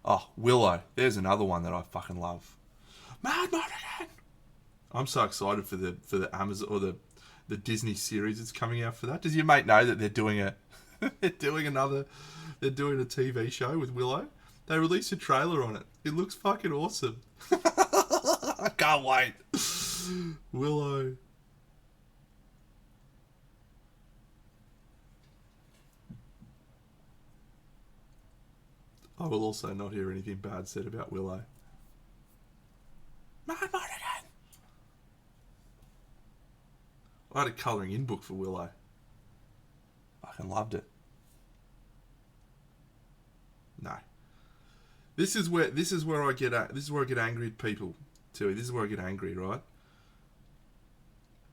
Oh, Willow. There's another one that I fucking love. Mad Monaghan. I'm so excited for the Amazon or the Disney series that's coming out for that. Does your mate know that they're doing a they're doing a TV show with Willow? They released a trailer on it. It looks fucking awesome. I can't wait. Willow. I will also not hear anything bad said about Willow. Mad Monaghan. I had a colouring in book for Willow. I fucking loved it. No. This is where I get angry at people, too. This is where I get angry, right?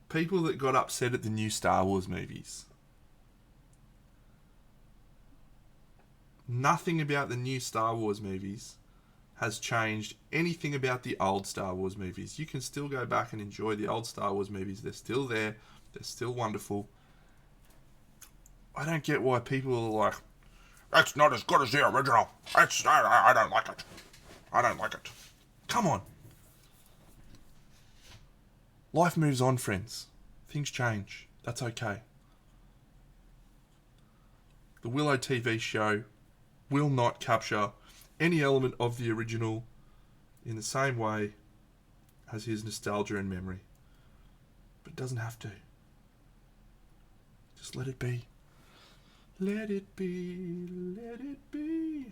People that got upset at the new Star Wars movies. Nothing about the new Star Wars movies has changed anything about the old Star Wars movies. You can still go back and enjoy the old Star Wars movies. They're still there. They're still wonderful. I don't get why people are like, that's not as good as the original. I don't like it. I don't like it. Come on. Life moves on, friends. Things change. That's okay. The Willow TV show will not capture any element of the original in the same way as his nostalgia and memory. But it doesn't have to. Just let it be. Let it be, let it be.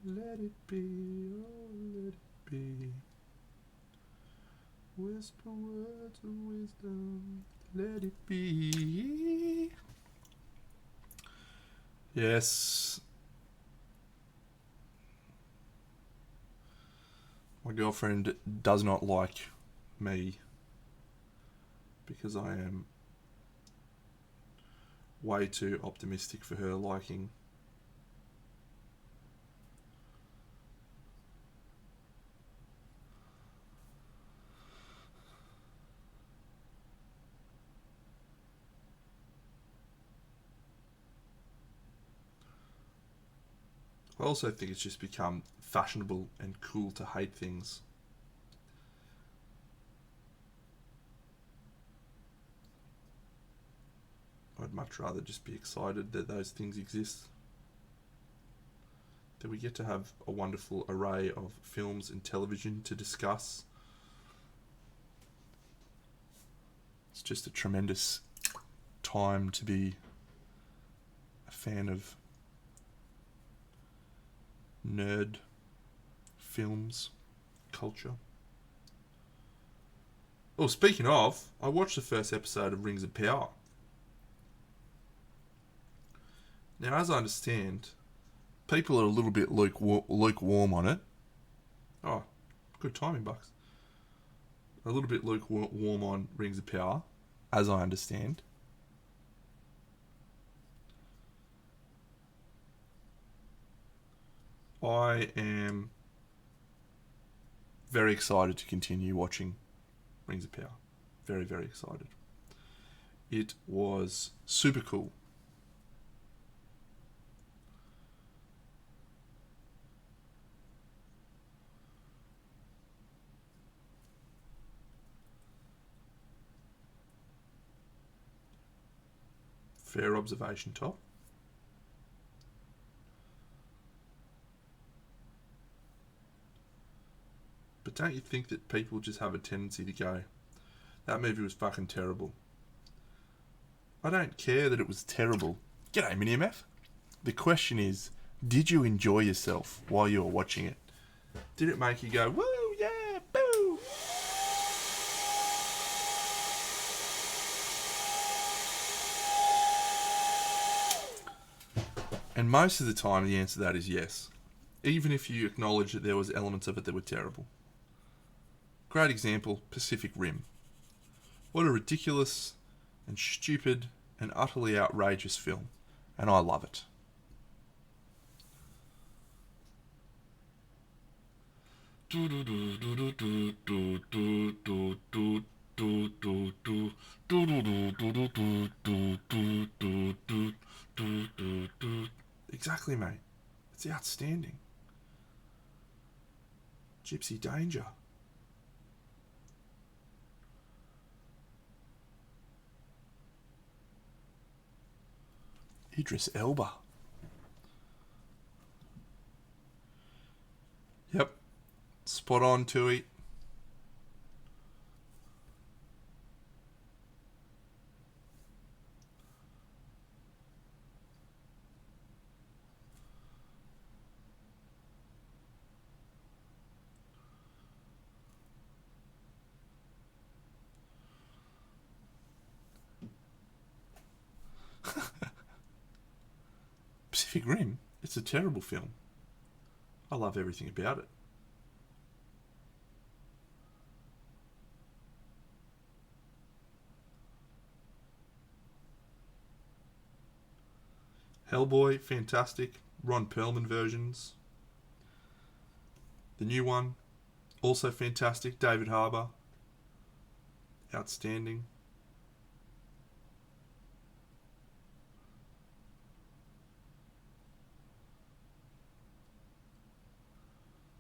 Let it be, oh let it be. Whisper words of wisdom, let it be. Yes. My girlfriend does not like me because I am way too optimistic for her liking. I also think it's just become fashionable and cool to hate things. I'd much rather just be excited that those things exist. That we get to have a wonderful array of films and television to discuss. It's just a tremendous time to be a fan of nerd films, culture. Oh, speaking of, I watched the first episode of Rings of Power. Now, as I understand, people are a little bit lukewarm on it. Oh, good timing, Bucks. A little bit lukewarm on Rings of Power, as I understand. I am very excited to continue watching Rings of Power. Very, very excited. It was super cool. Fair observation, Top. But don't you think that people just have a tendency to go, that movie was fucking terrible? I don't care that it was terrible. G'day, Mini-MF. The question is, did you enjoy yourself while you were watching it? Did it make you go, woo, yeah, boo? And most of the time, the answer to that is yes. Even if you acknowledge that there was elements of it that were terrible. Great example, Pacific Rim. What a ridiculous and stupid and utterly outrageous film. And I love it. Exactly, mate. It's outstanding. Gypsy Danger. Idris Elba. Yep. Spot on, Tui. Pacific Rim? It's a terrible film. I love everything about it. Hellboy, fantastic. Ron Perlman versions. The new one, also fantastic. David Harbour, outstanding.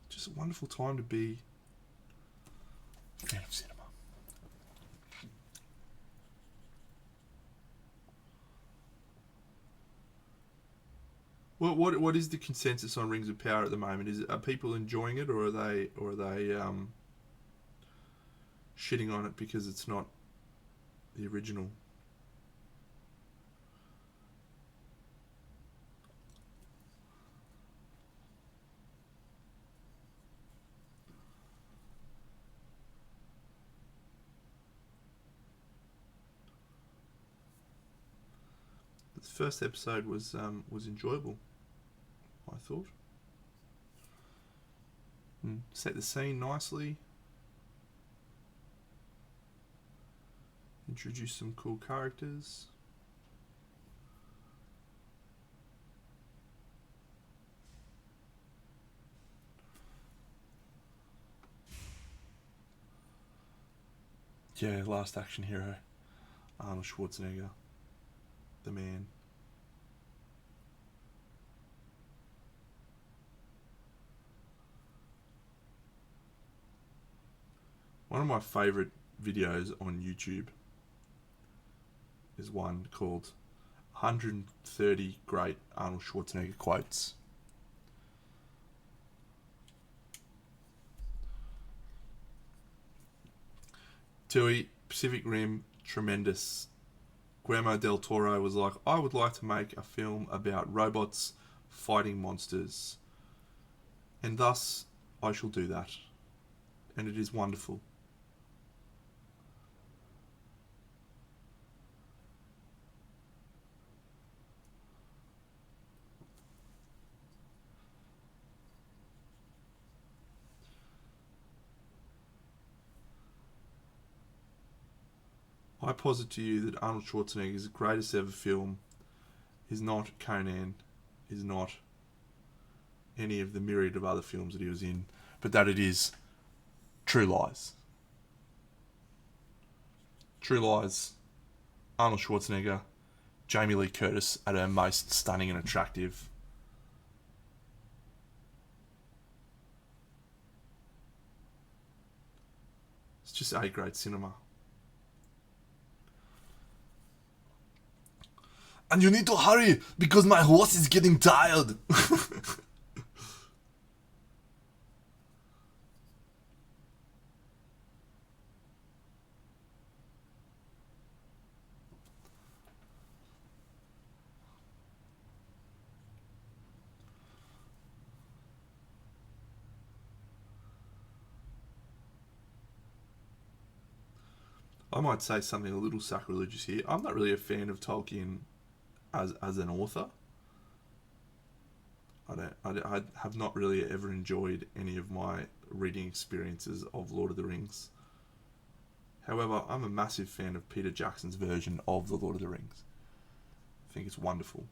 Just a wonderful time to be a fan of cinema. What is the consensus on Rings of Power at the moment? Are people enjoying it, or are they shitting on it because it's not the original? The first episode was enjoyable, I thought. Set the scene nicely. Introduce some cool characters. Yeah, Last Action Hero. Arnold Schwarzenegger. The man. One of my favourite videos on YouTube is one called 130 Great Arnold Schwarzenegger Quotes. Tui, Pacific Rim, tremendous. Guillermo del Toro was like, I would like to make a film about robots fighting monsters. And thus, I shall do that. And it is wonderful. I posit to you that Arnold Schwarzenegger's greatest ever film is not Conan, is not any of the myriad of other films that he was in, but that it is True Lies. True Lies, Arnold Schwarzenegger, Jamie Lee Curtis at her most stunning and attractive. It's just A grade cinema. And you need to hurry because my horse is getting tired. I might say something a little sacrilegious here. I'm not really a fan of Tolkien as an author. I have not really ever enjoyed any of my reading experiences of Lord of the Rings. However, I'm a massive fan of Peter Jackson's version of the Lord of the Rings. I think it's wonderful.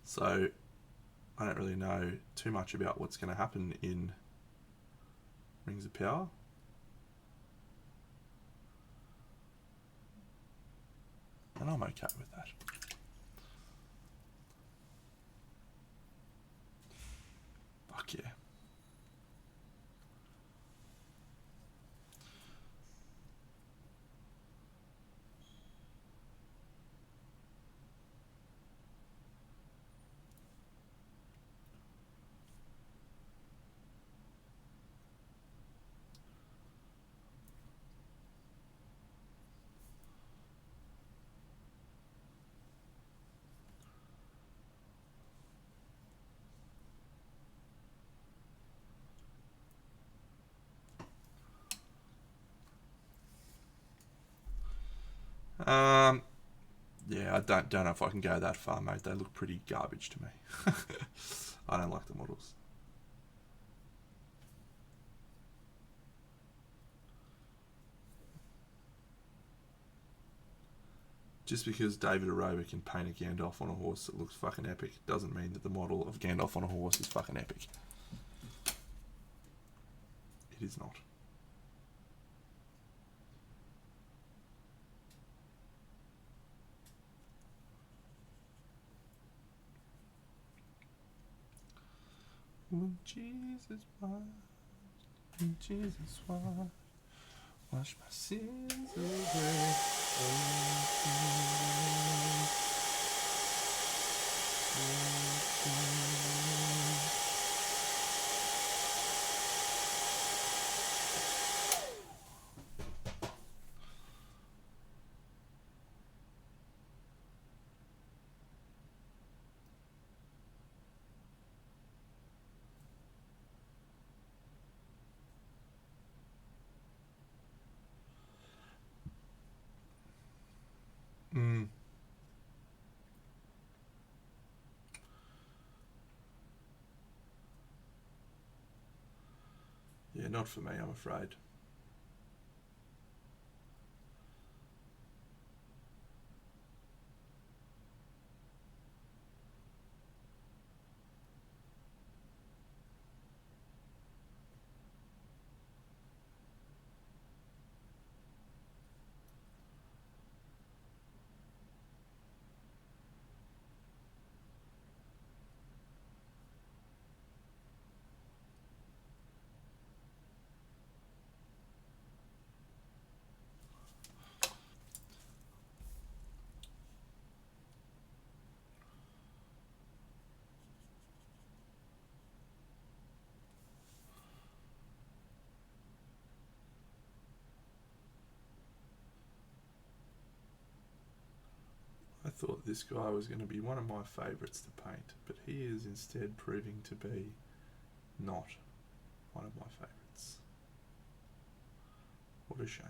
So, I don't really know too much about what's going to happen in Rings of Power. And I'm okay with that. Fuck yeah. Yeah, I don't know if I can go that far, mate. They look pretty garbage to me. I don't like the models. Just because David Arroba can paint a Gandalf on a horse that looks fucking epic doesn't mean that the model of Gandalf on a horse is fucking epic. It is not. When Jesus washed, when Jesus washed, wash my sins away. Yeah, not for me, I'm afraid. I thought this guy was going to be one of my favourites to paint, but he is instead proving to be not one of my favourites. What a shame.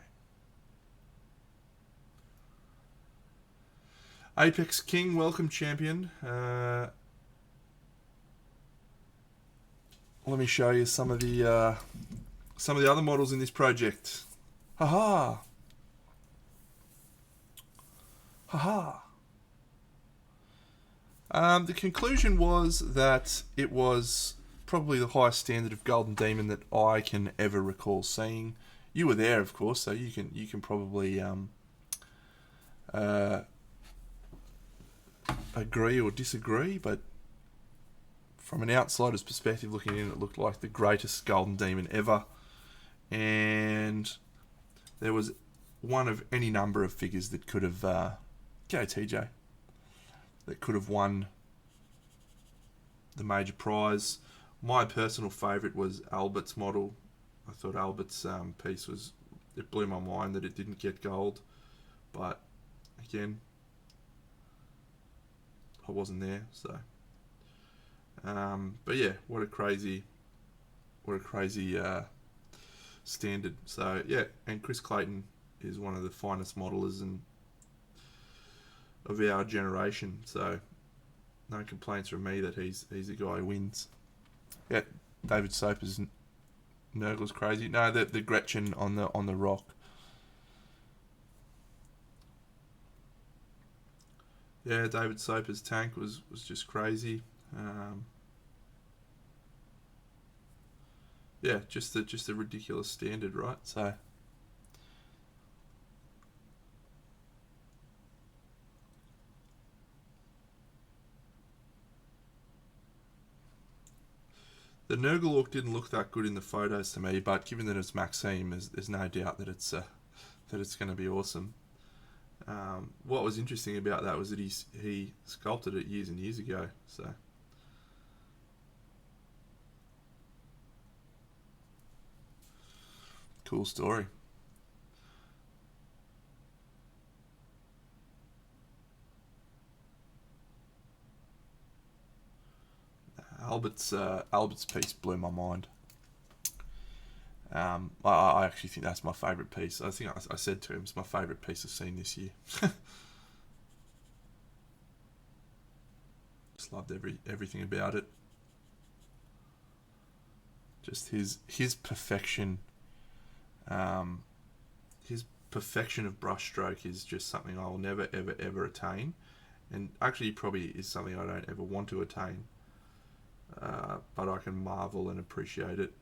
Apex King, welcome, champion. Let me show you some of the other models in this project. Haha. Haha. The conclusion was that it was probably the highest standard of Golden Demon that I can ever recall seeing. You were there, of course, so you can probably agree or disagree, but from an outsider's perspective looking in, it looked like the greatest Golden Demon ever. And there was one of any number of figures that could have... go TJ. That could have won the major prize. My personal favourite was Albert's model. I thought Albert's piece was... It blew my mind that it didn't get gold. But, again, I wasn't there, so... but yeah, what a crazy a crazy standard. So yeah, and Chris Clayton is one of the finest modelers of our generation. So no complaints from me that he's the guy who wins. Yeah, David Soper's Nurgle's crazy. No, the Gretchen on the rock. Yeah, David Soper's tank was just crazy. Yeah, just a ridiculous standard, right? So the Nurgle look didn't look that good in the photos to me, but given that it's Maxime, there's no doubt that it's going to be awesome. What was interesting about that was that he sculpted it years and years ago. So cool story. Albert's piece blew my mind. I actually think that's my favourite piece. I think I said to him it's my favourite piece I've seen this year. Just loved everything about it. Just his perfection. His perfection of brushstroke is just something I will never ever attain, and actually probably is something I don't ever want to attain. But I can marvel and appreciate it.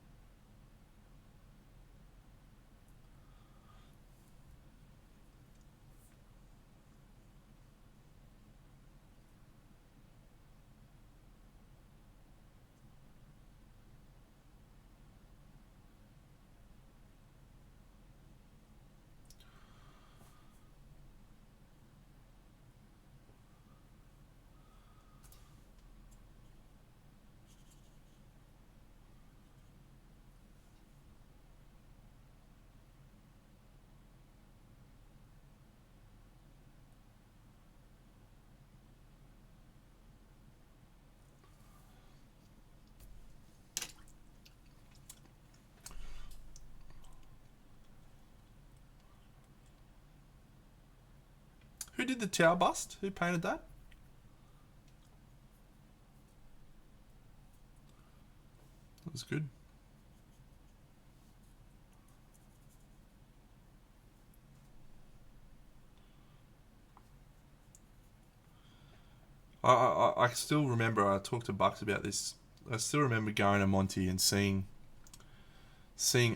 Who did the tower bust? Who painted that? That was good. I still remember, I talked to Bucks about this. I still remember going to Monty and seeing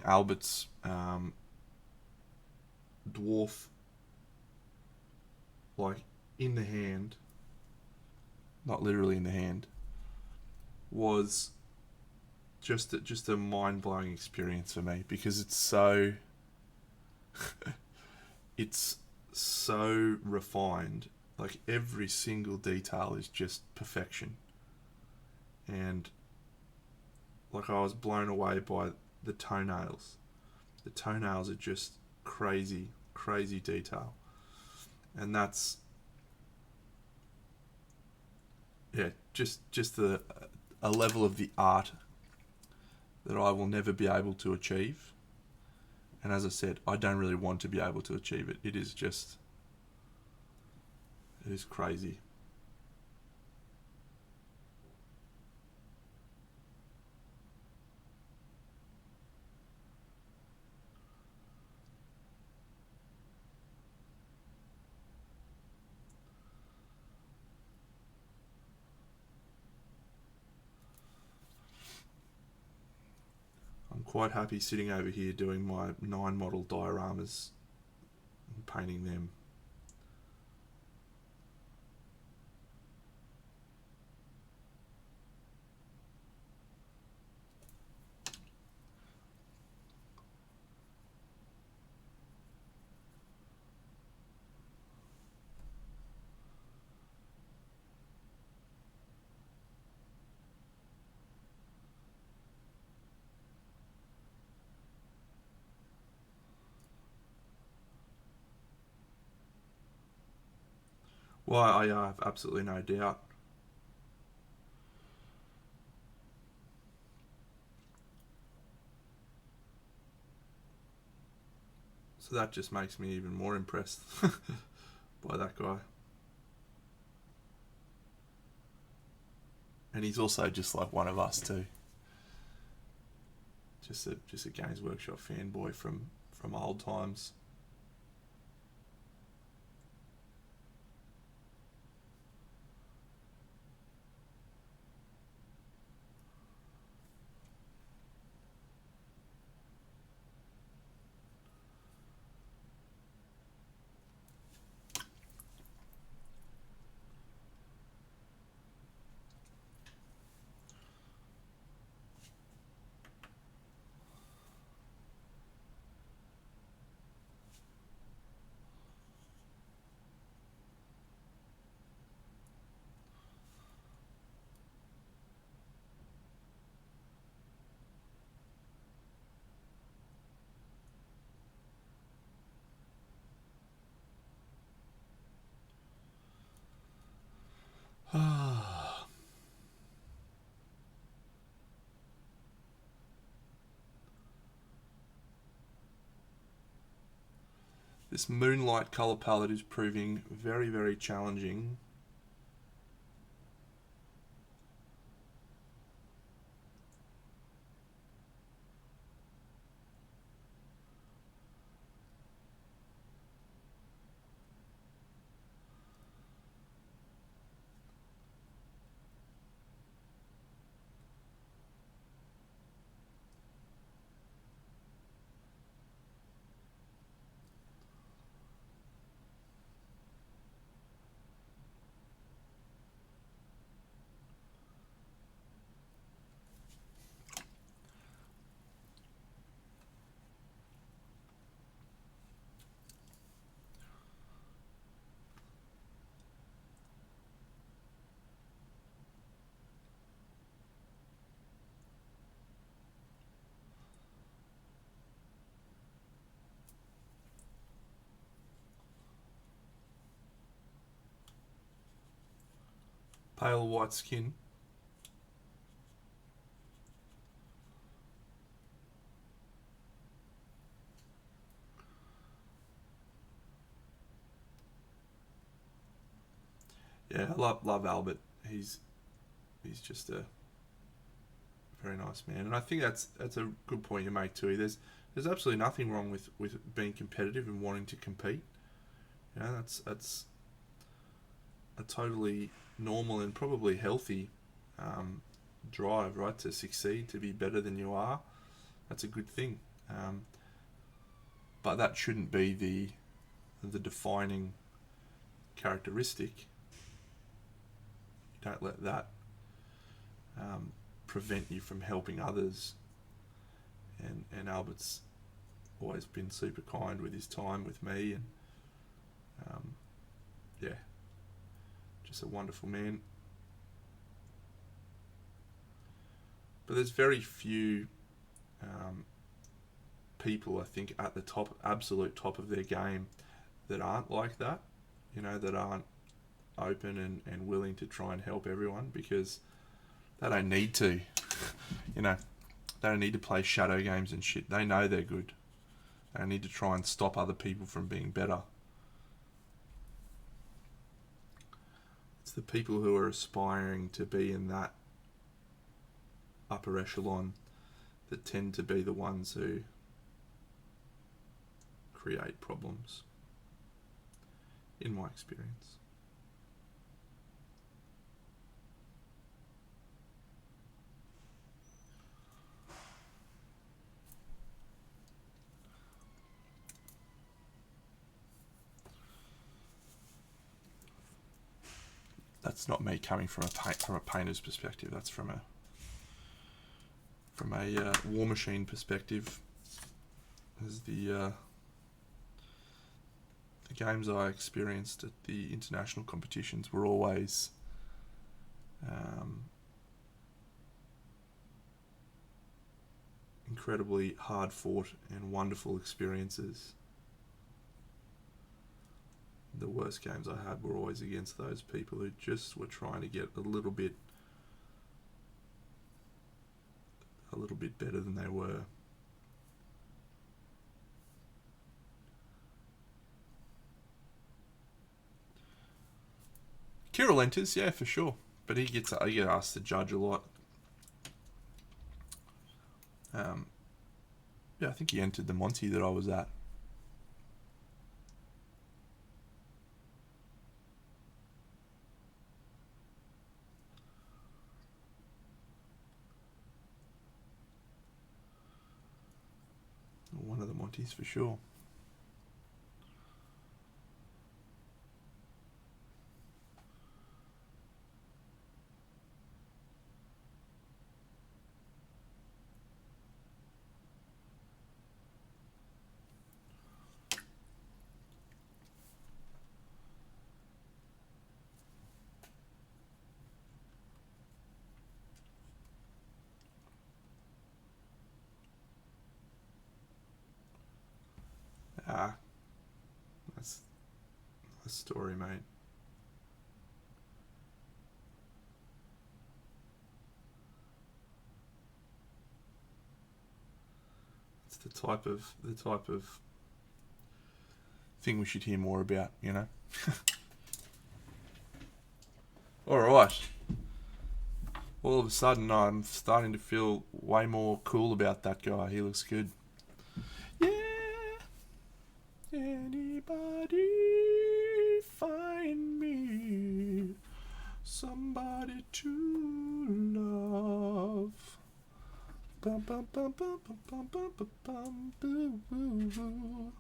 Albert's dwarf, like, in the hand, not literally in the hand, was just a mind-blowing experience for me, because it's so it's so refined. Like, every single detail is just perfection. And like, I was blown away by the toenails. The toenails are just crazy detail. And that's, yeah, just a level of the art that I will never be able to achieve. And as I said, I don't really want to be able to achieve it. It is crazy. I'm quite happy sitting over here doing my 9 model dioramas and painting them. Well, I have absolutely no doubt. So that just makes me even more impressed by that guy. And he's also just like one of us too. Just a Games Workshop fanboy from old times. This Moonlight colour palette is proving very, very challenging. Pale white skin. Yeah, I love Albert. He's just a very nice man, and I think that's a good point you make too. There's absolutely nothing wrong with being competitive and wanting to compete. You know, that's a totally normal and probably healthy drive, right? To succeed, to be better than you are. That's a good thing. But that shouldn't be the defining characteristic. You don't let that prevent you from helping others. And Albert's always been super kind with his time with me, and yeah, just a wonderful man. But there's very few people, I think, at the top, absolute top of their game, that aren't like that. You know, that aren't open and willing to try and help everyone, because they don't need to. You know, they don't need to play shadow games and shit. They know they're good. They don't need to try and stop other people from being better. It's the people who are aspiring to be in that upper echelon that tend to be the ones who create problems, in my experience. That's not me coming from a painter's perspective. That's from a War Machine perspective. As the games I experienced at the international competitions were always incredibly hard fought and wonderful experiences. The worst games I had were always against those people who just were trying to get a little bit better than they were. Kirill enters, yeah, for sure. But he gets asked to judge a lot. Yeah, I think he entered the Monty that I was at. One of the Monties for sure. That's the story, mate. It's the type of thing we should hear more about, you know. All right. All of a sudden, I'm starting to feel way more cool about that guy. He looks good. Yeah. Anybody find me somebody to love? Bum, bum, bum, bum, bum, bum, bum, bum, bum, boo, boo, boo.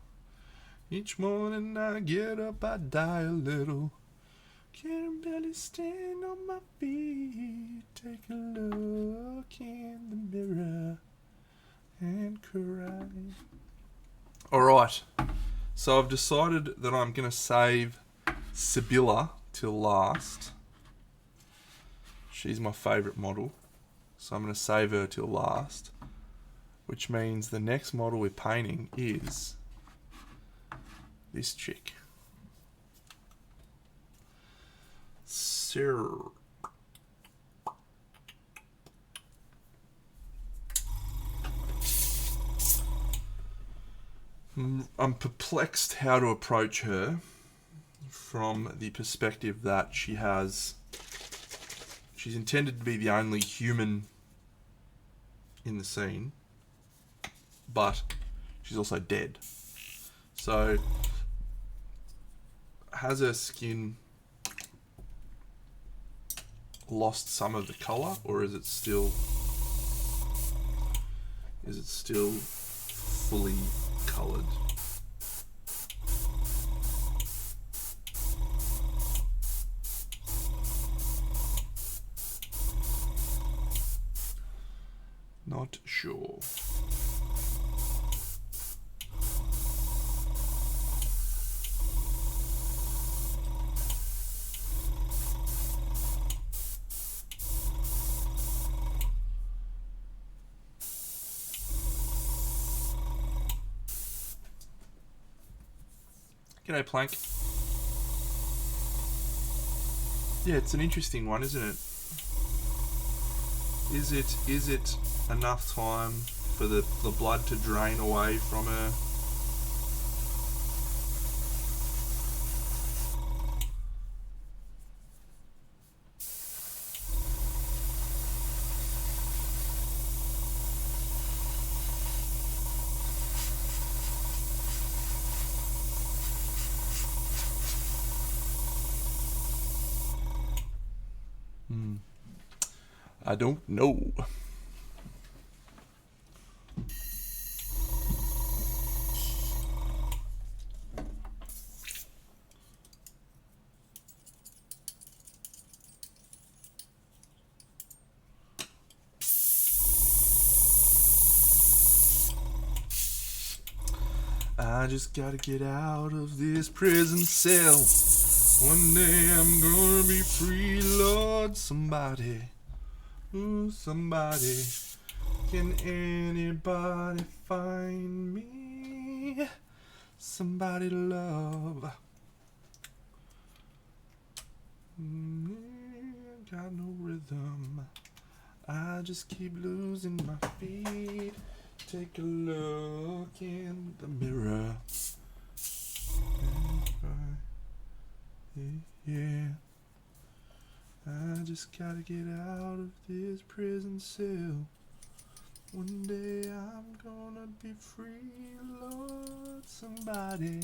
Each morning I get up, I die a little. Can barely stand on my feet. Take a look in the mirror and cry. Alright, so I've decided that I'm going to save Sibylla till last. She's my favourite model, so I'm going to save her till last. Which means the next model we're painting is this chick. Sarah. I'm perplexed how to approach her from the perspective that she's intended to be the only human in the scene, but she's also dead. So, has her skin lost some of the colour, or is it still fully coloured? Not sure. G'day, Plank. Yeah, it's an interesting one, isn't it? Is it enough time for the blood to drain away from her? I don't know. I just gotta get out of this prison cell. One day I'm gonna be free, Lord. Somebody, ooh, somebody. Can anybody find me somebody to love? Got no rhythm. I just keep losing my feet. Take a look in the mirror. Yeah. I just gotta get out of this prison cell. One day I'm gonna be free, Lord. Somebody.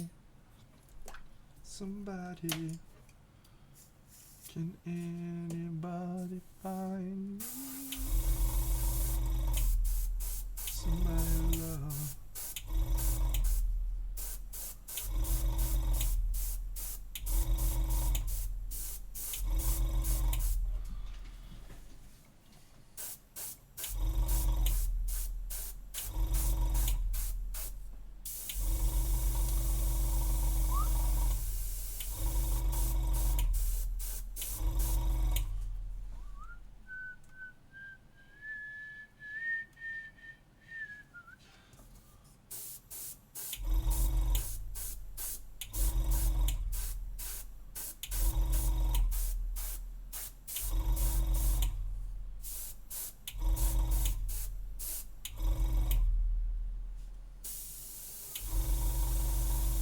Can anybody find me? Somebody love.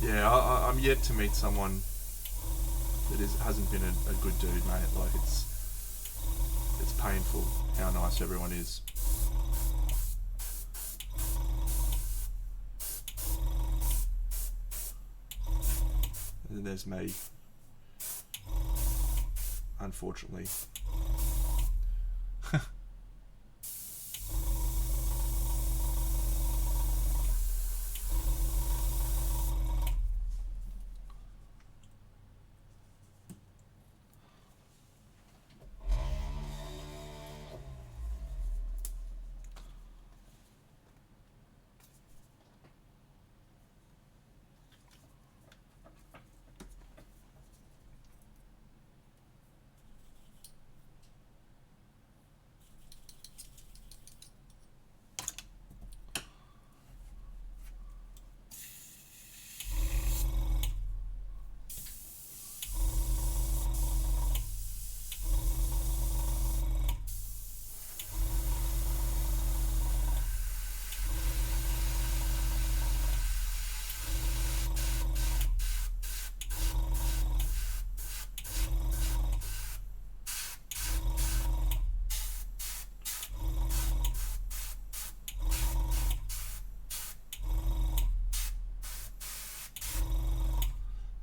Yeah, I'm yet to meet someone that hasn't been a good dude, mate. Like, it's painful how nice everyone is. And then there's me, unfortunately.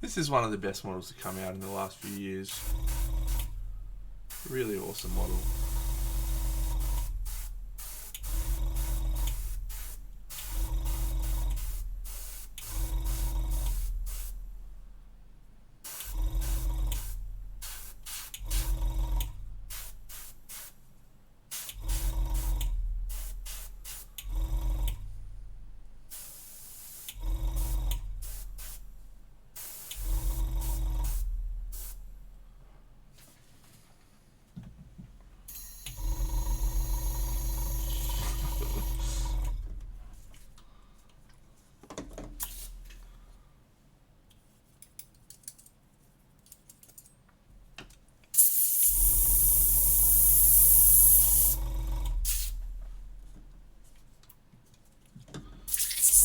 This is one of the best models to come out in the last few years. Really awesome model.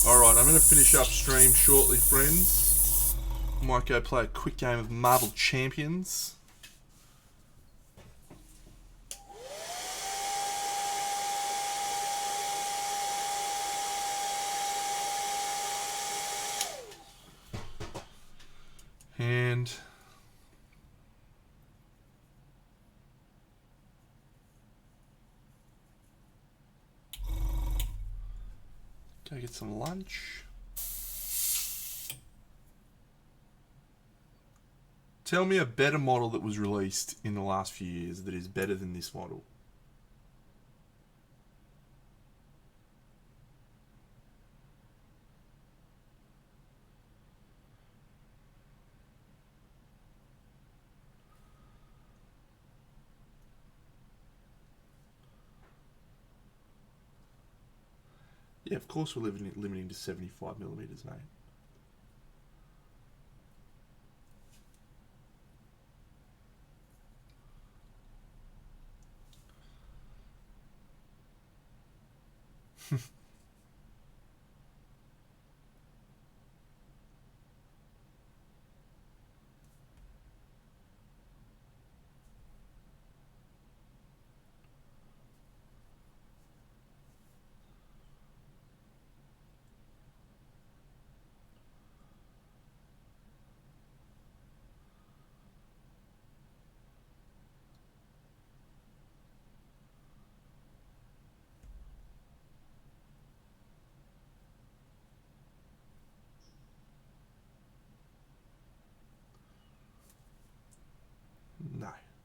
Alright, I'm going to finish up stream shortly, friends. Might go play a quick game of Marvel Champions. And go get some lunch. Tell me a better model that was released in the last few years that is better than this model. Yeah, of course we're limiting to 75 millimeters, mate.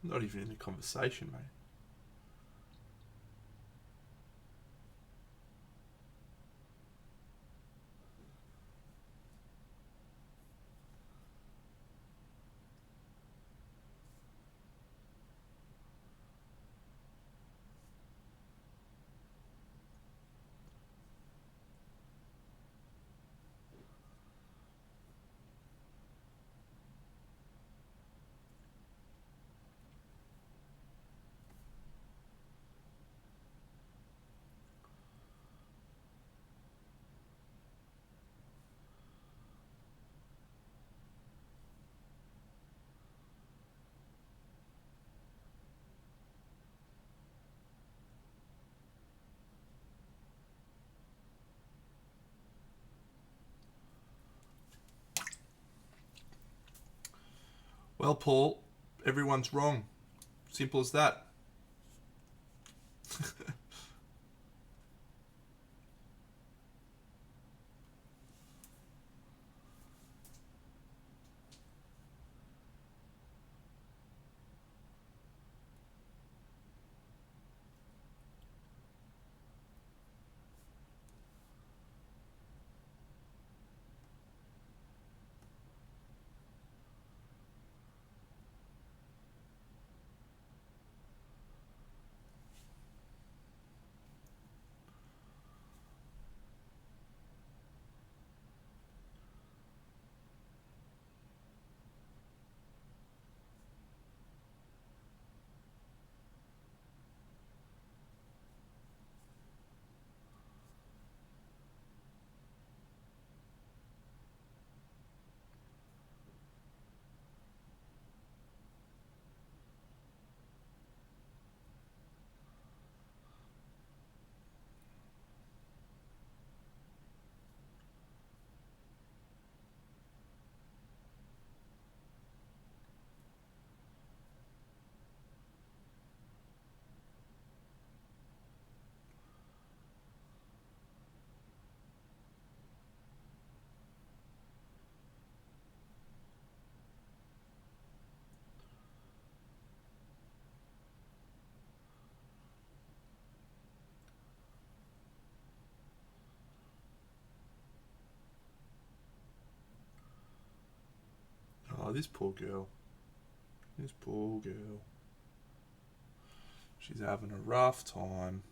Not even in the conversation, mate. Well, Paul, everyone's wrong. Simple as that. Oh, this poor girl. This poor girl. She's having a rough time.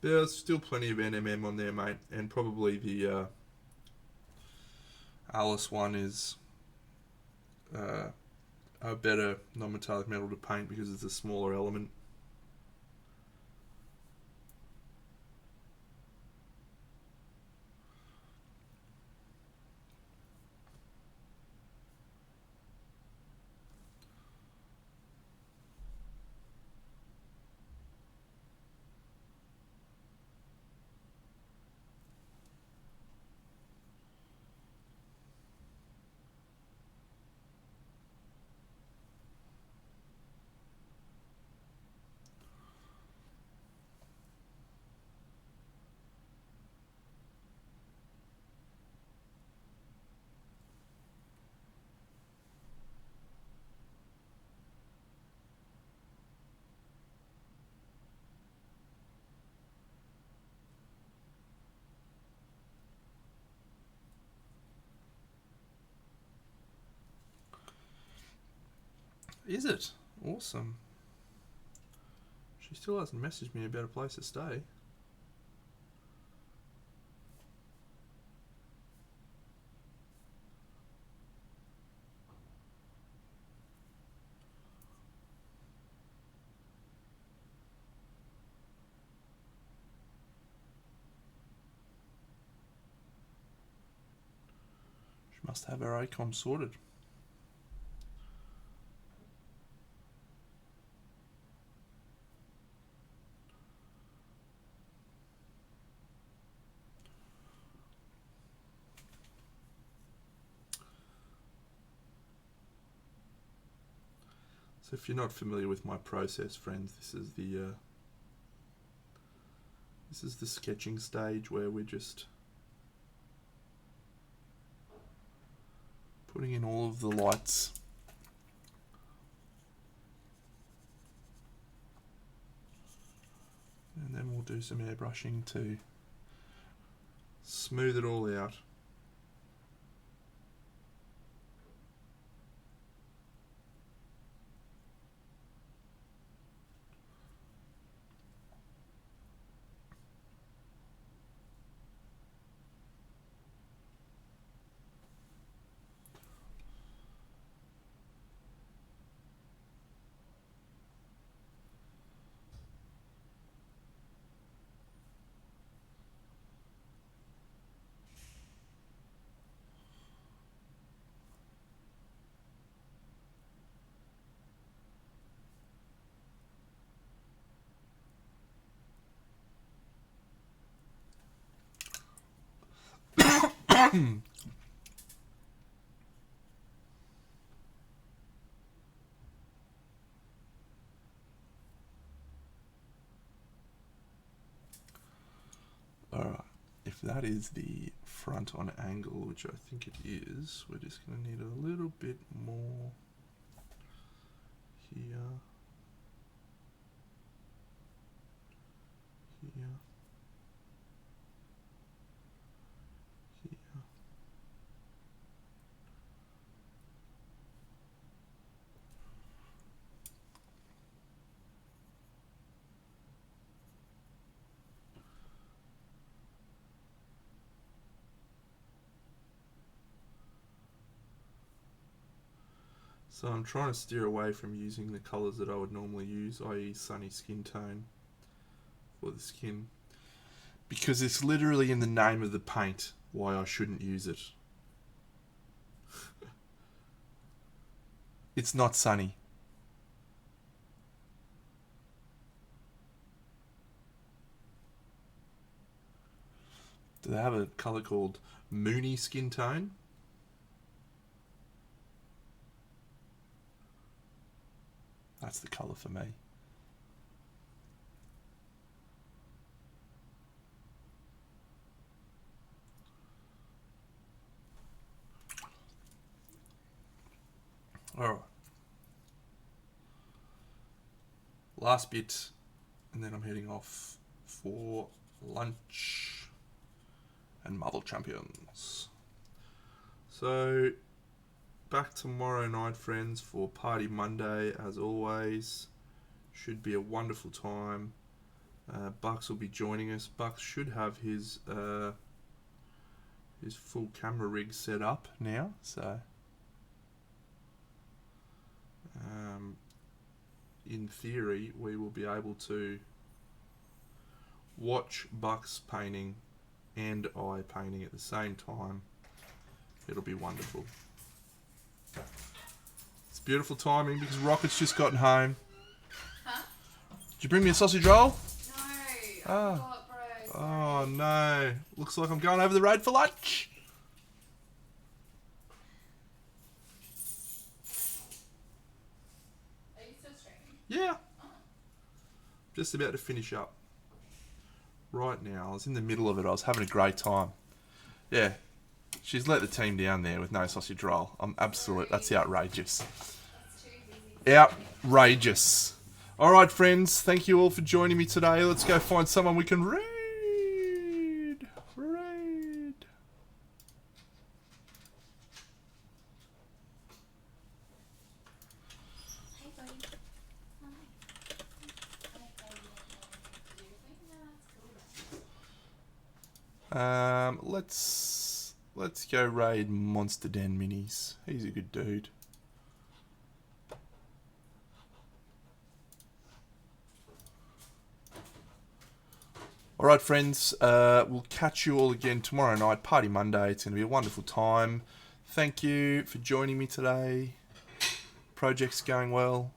There's still plenty of NMM on there, mate, and probably the Alice one is a better non-metallic metal to paint because it's a smaller element. Is it? Awesome. She still hasn't messaged me about a place to stay. must have our ACOM sorted. So if you're not familiar with my process, friends, this is the sketching stage where we're just putting in all of the lights. And then we'll do some airbrushing to smooth it all out. Alright, if that is the front on angle, which I think it is, we're just going to need a little bit more here, here, here. So I'm trying to steer away from using the colours that I would normally use, i.e. sunny skin tone for the skin. Because it's literally in the name of the paint why I shouldn't use it. It's not sunny. Do they have a colour called Moony skin tone? That's the colour for me. Alright. Last bit, and then I'm heading off for lunch and Marvel Champions. So, back tomorrow night, friends, for Party Monday, as always. Should be a wonderful time. Bucks will be joining us. Bucks should have his full camera rig set up now, so in theory we will be able to watch Bucks painting and I painting at the same time. It'll be wonderful. It's beautiful timing because Rocket's just gotten home. Huh? Did you bring me a sausage roll? No, I Oh. forgot, bro. Oh no. Looks like I'm going over the road for lunch. Are you still streaming? Yeah. Just about to finish up. Right now. I was in the middle of it. I was having a great time. Yeah. She's let the team down there with no sausage roll. That's outrageous. That's too easy. Outrageous. Alright, friends. Thank you all for joining me today. Let's go find someone we can raid. Hey, buddy. Hi. Okay, you want to do your thing? No, that's cool. Let's go raid Monster Den Minis. He's a good dude. Alright, friends, we'll catch you all again tomorrow night, Party Monday. It's going to be a wonderful time. Thank you for joining me today. Project's going well.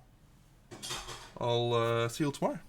I'll see you all tomorrow.